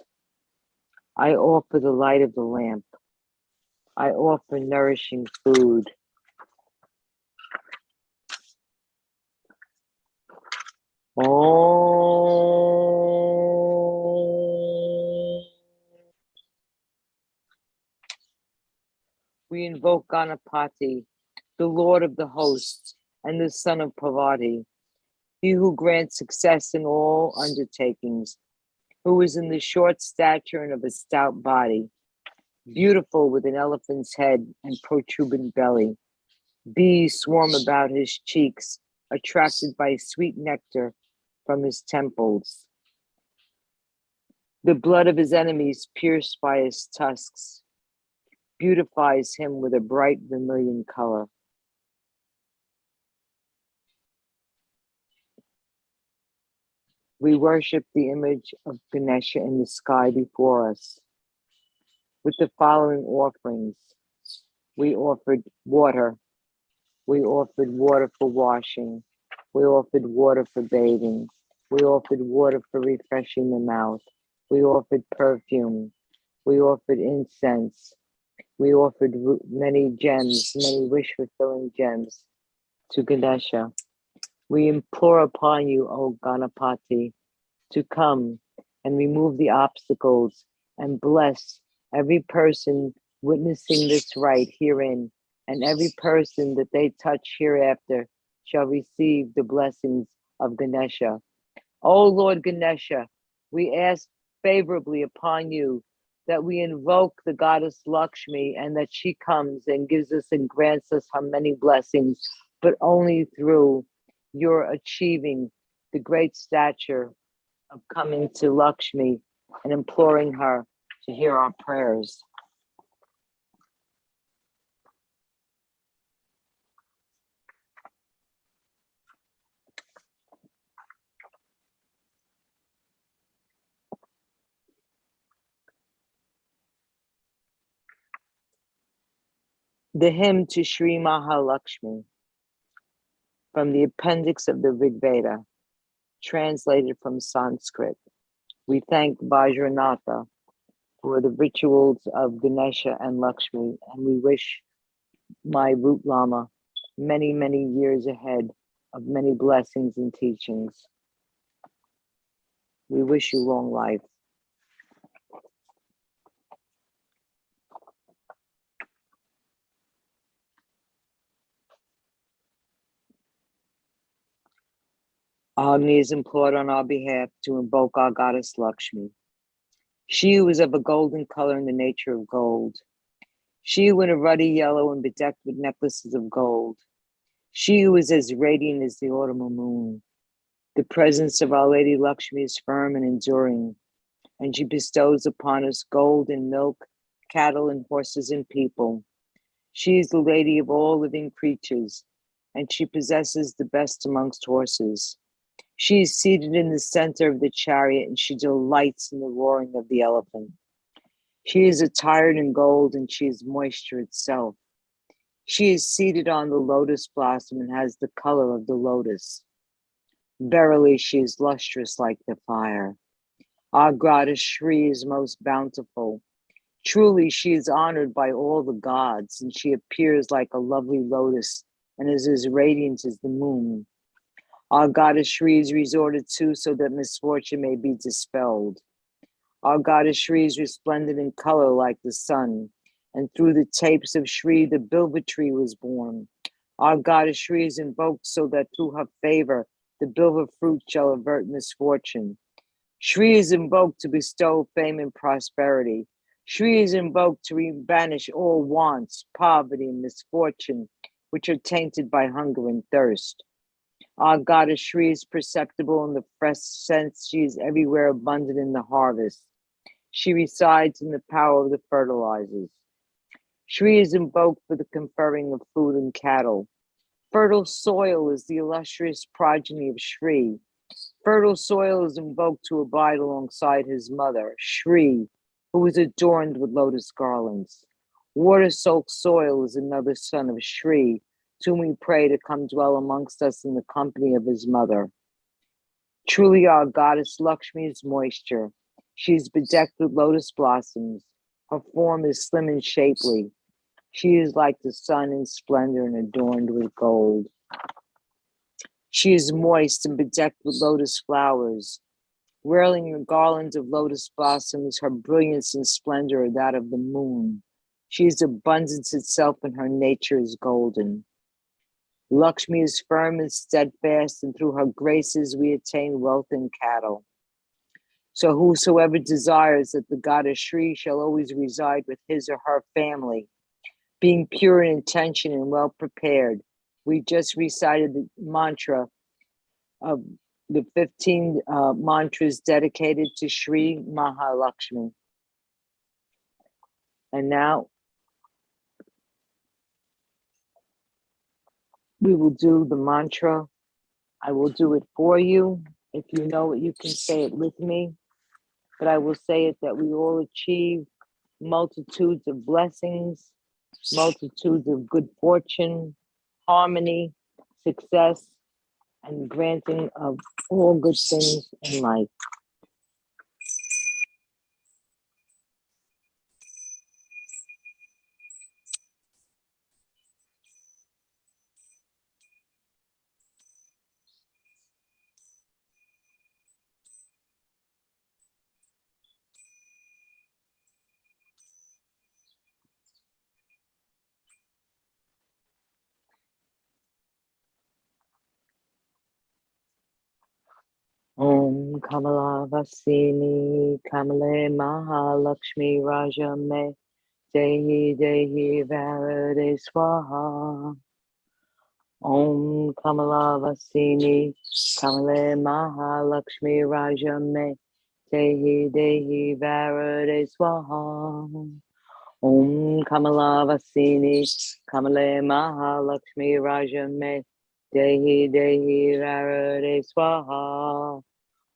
I offer the light of the lamp. I offer nourishing food. We invoke Ganapati, the Lord of the hosts and the son of Parvati, he who grants success in all undertakings, who is in the short stature and of a stout body, beautiful with an elephant's head and protuberant belly. Bees swarm about his cheeks, attracted by sweet nectar from his temples. The blood of his enemies, pierced by his tusks, beautifies him with a bright vermilion color. We worship the image of Ganesha in the sky before us. With the following offerings, we offered water. We offered water for washing. We offered water for bathing. We offered water for refreshing the mouth. We offered perfume. We offered incense. We offered many gems, many wish-fulfilling gems to Ganesha. We implore upon you, O Ganapati, to come and remove the obstacles and bless every person witnessing this rite herein, and every person that they touch hereafter shall receive the blessings of Ganesha. O Lord Ganesha, we ask favorably upon you that we invoke the goddess Lakshmi and that she comes and gives us and grants us her many blessings, but only through your achieving the great stature of coming to Lakshmi and imploring her to hear our prayers. The hymn to Sri Mahalakshmi from the appendix of the Rig Veda, translated from Sanskrit. We thank Vajranatha for the rituals of Ganesha and Lakshmi, and we wish my Root Lama many, many years ahead of many blessings and teachings. We wish you long life. Agni is implored on our behalf to invoke our goddess Lakshmi. She who is of a golden color in the nature of gold. She who in a ruddy yellow and bedecked with necklaces of gold. She who is as radiant as the autumnal moon. The presence of Our Lady Lakshmi is firm and enduring, and she bestows upon us gold and milk, cattle and horses and people. She is the lady of all living creatures, and she possesses the best amongst horses. She is seated in the center of the chariot, and she delights in the roaring of the elephant. She is attired in gold, and she is moisture itself. She is seated on the lotus blossom and has the color of the lotus. Verily, she is lustrous like the fire. Our goddess Shri is most bountiful. Truly, she is honored by all the gods, and she appears like a lovely lotus and is as radiant as the moon. Our goddess Shri is resorted to so that misfortune may be dispelled. Our goddess Shri is resplendent in color like the sun, and through the tapes of Shri, the bilva tree was born. Our goddess Shri is invoked so that through her favor, the bilva fruit shall avert misfortune. Shri is invoked to bestow fame and prosperity. Shri is invoked to banish all wants, poverty, and misfortune, which are tainted by hunger and thirst. Our goddess Shri is perceptible in the fresh sense. She is everywhere abundant in the harvest. She resides in the power of the fertilizers. Shri is invoked for the conferring of food and cattle. Fertile soil is the illustrious progeny of Shri. Fertile soil is invoked to abide alongside his mother, Shri, who is adorned with lotus garlands. Water-soaked soil is another son of Shri, to whom we pray to come dwell amongst us in the company of his mother. Truly our goddess Lakshmi is moisture. She is bedecked with lotus blossoms. Her form is slim and shapely. She is like the sun in splendor and adorned with gold. She is moist and bedecked with lotus flowers. Whirling a garland of lotus blossoms, her brilliance and splendor are that of the moon. She is abundance itself, and her nature is golden. Lakshmi is firm and steadfast, and through her graces we attain wealth and cattle. So whosoever desires that the goddess Shri shall always reside with his or her family, being pure in intention and well prepared. We just recited the mantra of the 15 mantras dedicated to Shri Mahalakshmi. And now we will do the mantra. I will do it for you. If you know it, you can say it with me. But I will say it that we all achieve multitudes of blessings, multitudes of good fortune, harmony, success, and granting of all good things in life. Om Kamala Vasini Kamale Mahalakshmi Rajame Dehi Dehi Varade Swaha. Om Kamala Vasini Kamale Mahalakshmi Rajame Dehi Dehi Varade Swaha. Om Kamala Vasini Kamale Mahalakshmi Rajame Dehi Dehi Varade Swaha.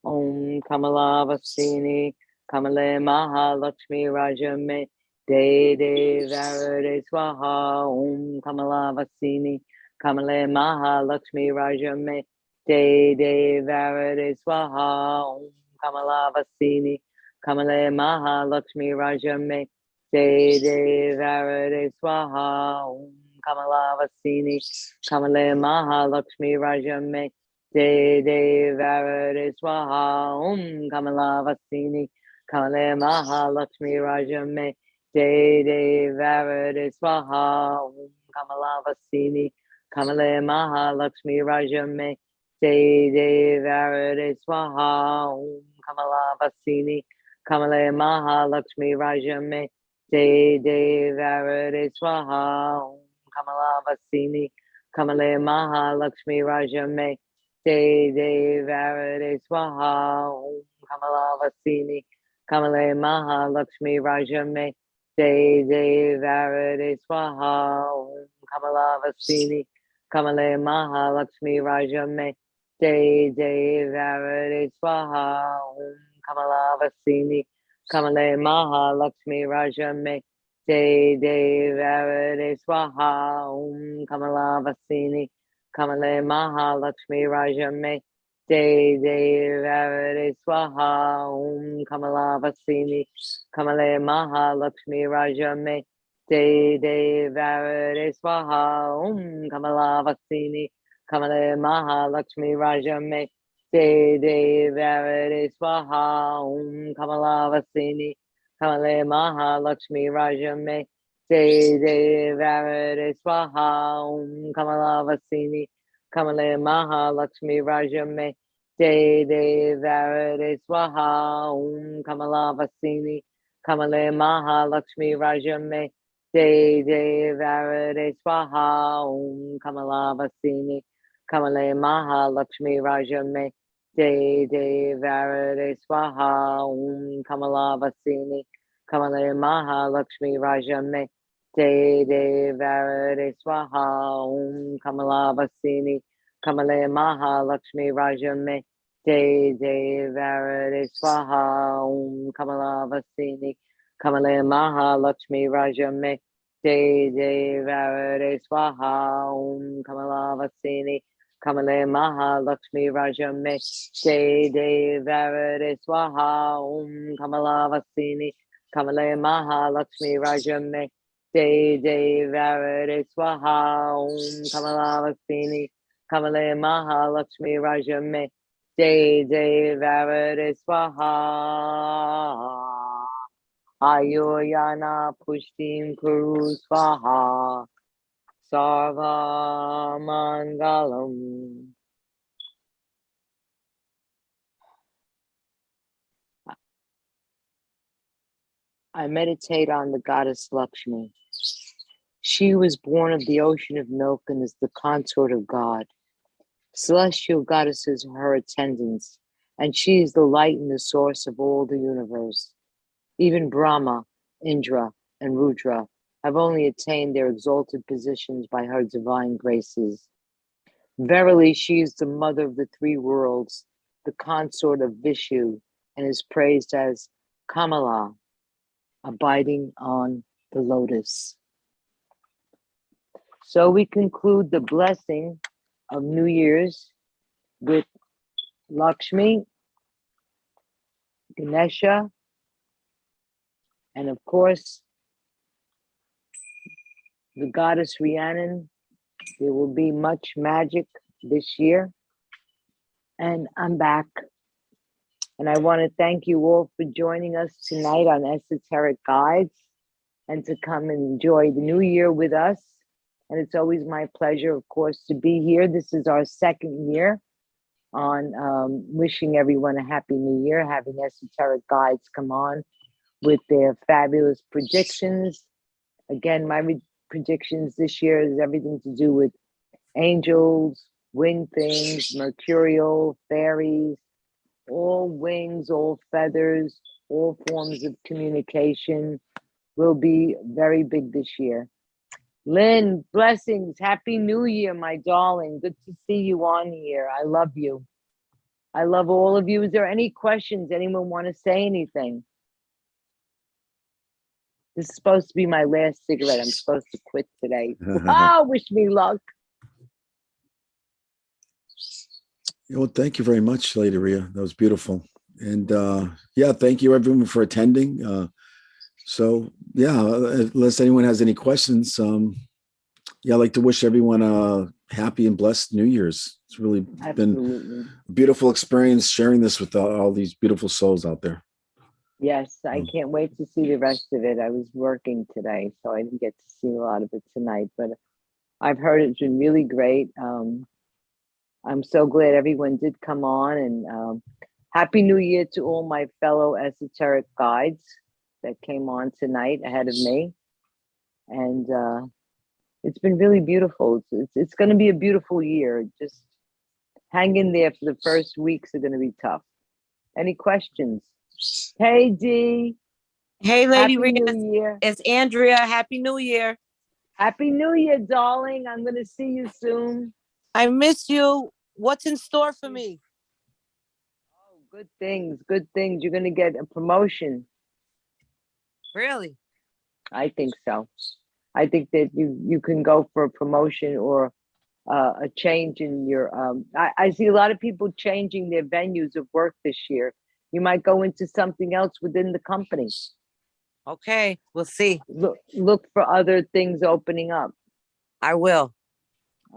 Om Kamala Vasini Kamale Mahalakshmi Rajame Dehi Dehi Varade Swaha. Om Kamala Vasini Kamale Mahalakshmi Rajame Dehi Dehi Varade Swaha. Om Kamala Vasini Kamale Mahalakshmi Rajame Dehi Dehi Varade Swaha. Om Kamala Vasini Kamale Mahalakshmi Rajame Dehi Dehi Varade Swaha. Om Kamala Vasini Kamale Mahalakshmi Rajame Dehi Dehi Varade Swaha. Om Kamala Vasini Kamale Mahalakshmi Rajame Dehi Dehi Varade Swaha. Om Kamala Vasini Kamale Mahalakshmi Rajame Dehi Dehi Varade Swaha. Om Kamala Vasini Kamale Mahalakshmi Rajame Dehi Dehi Varade Swaha. Om Kamala Vasini Kamale Mahalakshmi Rajame Dehi Dehi Varade Swaha. Om Kamala Vasini Kamale Mahalakshmi Rajame Dehi Dehi Varade Swaha. Om Kamala Vasini Kamale Mahalakshmi Rajame Jai Devavade Swaha Om Kamala Vasini Kamale Mahalakshmi Rajame Jai Devavade Swaha Om Kamala Vasini Kamale Mahalakshmi Rajame Jai Devavade Swaha Om Kamala Vasini Kamale Mahalakshmi Rajame Jai Devavade Swaha Om Kamala Vasini Kamale Mahalakshmi Rajame Jai Devavade Swaha Om Kamala Vasini Kamale Mahalakshmi Rajame Jai Devavade Swaha Om Kamala Vasini Kamale Mahalakshmi Rajame Jai Devavade Swaha Om Kamala Vasini Kamale Mahalakshmi Rajame Jai Devavade Swaha Om Kamala Vasini Kamale Mahalakshmi Rajame Jai Devavade Swaha Om Kamala Vasini Kamale Mahalakshmi Rajame Jai Devavade Swaha Om Kamala Vasini Kamale Mahalakshmi Rajame Jai Devavade Swaha Om Kamala Vasini Kamale Mahalakshmi Rajame Jai Devavade Swaha Om Kamala Vasini Kamale Mahalakshmi Rajame Jai Devavade Swaha Om Kamala Vasini Kamale Mahalakshmi Rajame Jai Devavade Swaha Ayoyana Pushtim Kuru Swaha Sarva Mangalam. I meditate on the goddess Lakshmi. She was born of the ocean of milk and is the consort of God. Celestial goddesses are her attendants, and she is the light and the source of all the universe. Even Brahma, Indra, and Rudra have only attained their exalted positions by her divine graces. Verily, she is the mother of the three worlds, the consort of Vishu, and is praised as Kamala, abiding on the lotus. So we conclude the blessing of New Year's with Lakshmi, Ganesha, and of course, the goddess Rhiannon. There will be much magic this year. And I'm back. And I want to thank you all for joining us tonight on Esoteric Guides and to come and enjoy the new year with us. And it's always my pleasure, of course, to be here. This is our second year on wishing everyone a happy new year, having Esoteric Guides come on with their fabulous predictions. Again, my predictions this year is everything to do with angels, winged things, mercurial, fairies, all wings, all feathers, all forms of communication will be very big this year. Lynn, blessings. Happy New Year, my darling. Good to see you on here. I love you. I love all of you. Is there any questions? Anyone want to say anything? This is supposed to be my last cigarette. I'm supposed to quit today. Oh, wish me luck. Well, thank you very much, Lady Rhea. That was beautiful. And yeah, thank you everyone for attending. So yeah, unless anyone has any questions, yeah, I'd like to wish everyone a happy and blessed New Year's. It's really been a beautiful experience sharing this with all these beautiful souls out there. Yes, I can't wait to see the rest of it. I was working today, so I didn't get to see a lot of it tonight, but I've heard it's been really great. I'm so glad everyone did come on, and Happy New Year to all my fellow Esoteric Guides that came on tonight ahead of me. And it's been really beautiful. It's going to be a beautiful year. Just hang in there for the first weeks are going to be tough. Any questions? Hey, Dee. Hey, Lady Rhea. New Year. It's Andrea. Happy New Year. Happy New Year, darling. I'm going to see you soon. I miss you. What's in store for me? Oh, good things. Good things. You're going to get a promotion. Really? I think so. I think that you can go for a promotion or a change in your. I see a lot of people changing their venues of work this year. You might go into something else within the company. Okay, we'll see. Look for other things opening up. I will.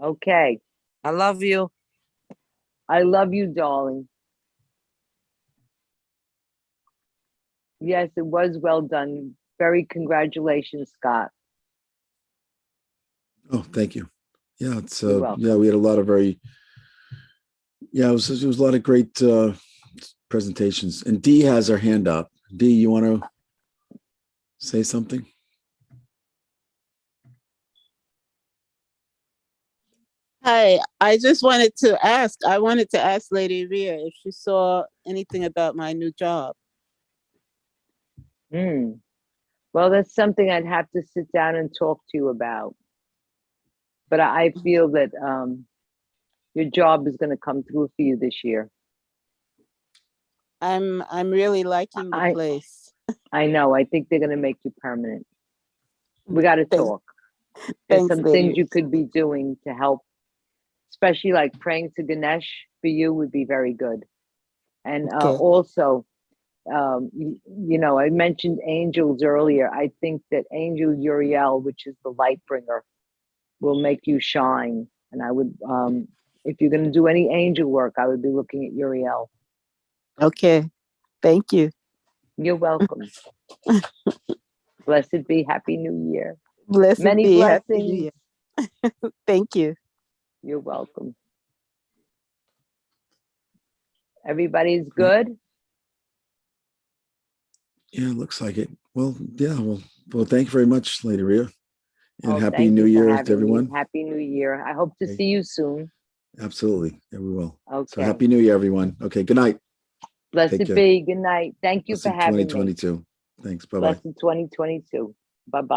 Okay. I love you. I love you, darling. Yes, it was well done. Very congratulations, Scott. Oh, thank you. Yeah, it's You're welcome. yeah, we had a lot of it was a lot of great presentations. And Dee has her hand up. Dee, you want to say something? Hi, I just wanted to ask. I wanted to ask Lady Rhea if she saw anything about my new job. Well, that's something I'd have to sit down and talk to you about. But I feel that your job is going to come through for you this year. I'm really liking the place. I know. I think they're going to make you permanent. We got to talk. There's Thanks, some lady. things you could be doing to help, especially like praying to Ganesh for you would be very good. And also, you know, I mentioned angels earlier. I think that Angel Uriel, which is the light bringer, will make you shine. And I would, if you're going to do any angel work, I would be looking at Uriel. Okay. Thank you. You're welcome. Blessed be. Happy New Year. Blessed Many be. blessings. Happy New Year. Thank you. You're welcome. Everybody's good? Yeah, it looks like it. Well, yeah, well, thank you very much, Lady Rhea. And Happy thank New you for Year having to everyone. me. Happy New Year. I hope to see you soon. Absolutely. Yeah, we will. Okay. So Happy New Year, everyone. Okay, good night. Blessed Take care. be. Good night. Thank you Blessed for having me. 2022. Thanks. Bye-bye. Blessed 2022. Bye-bye.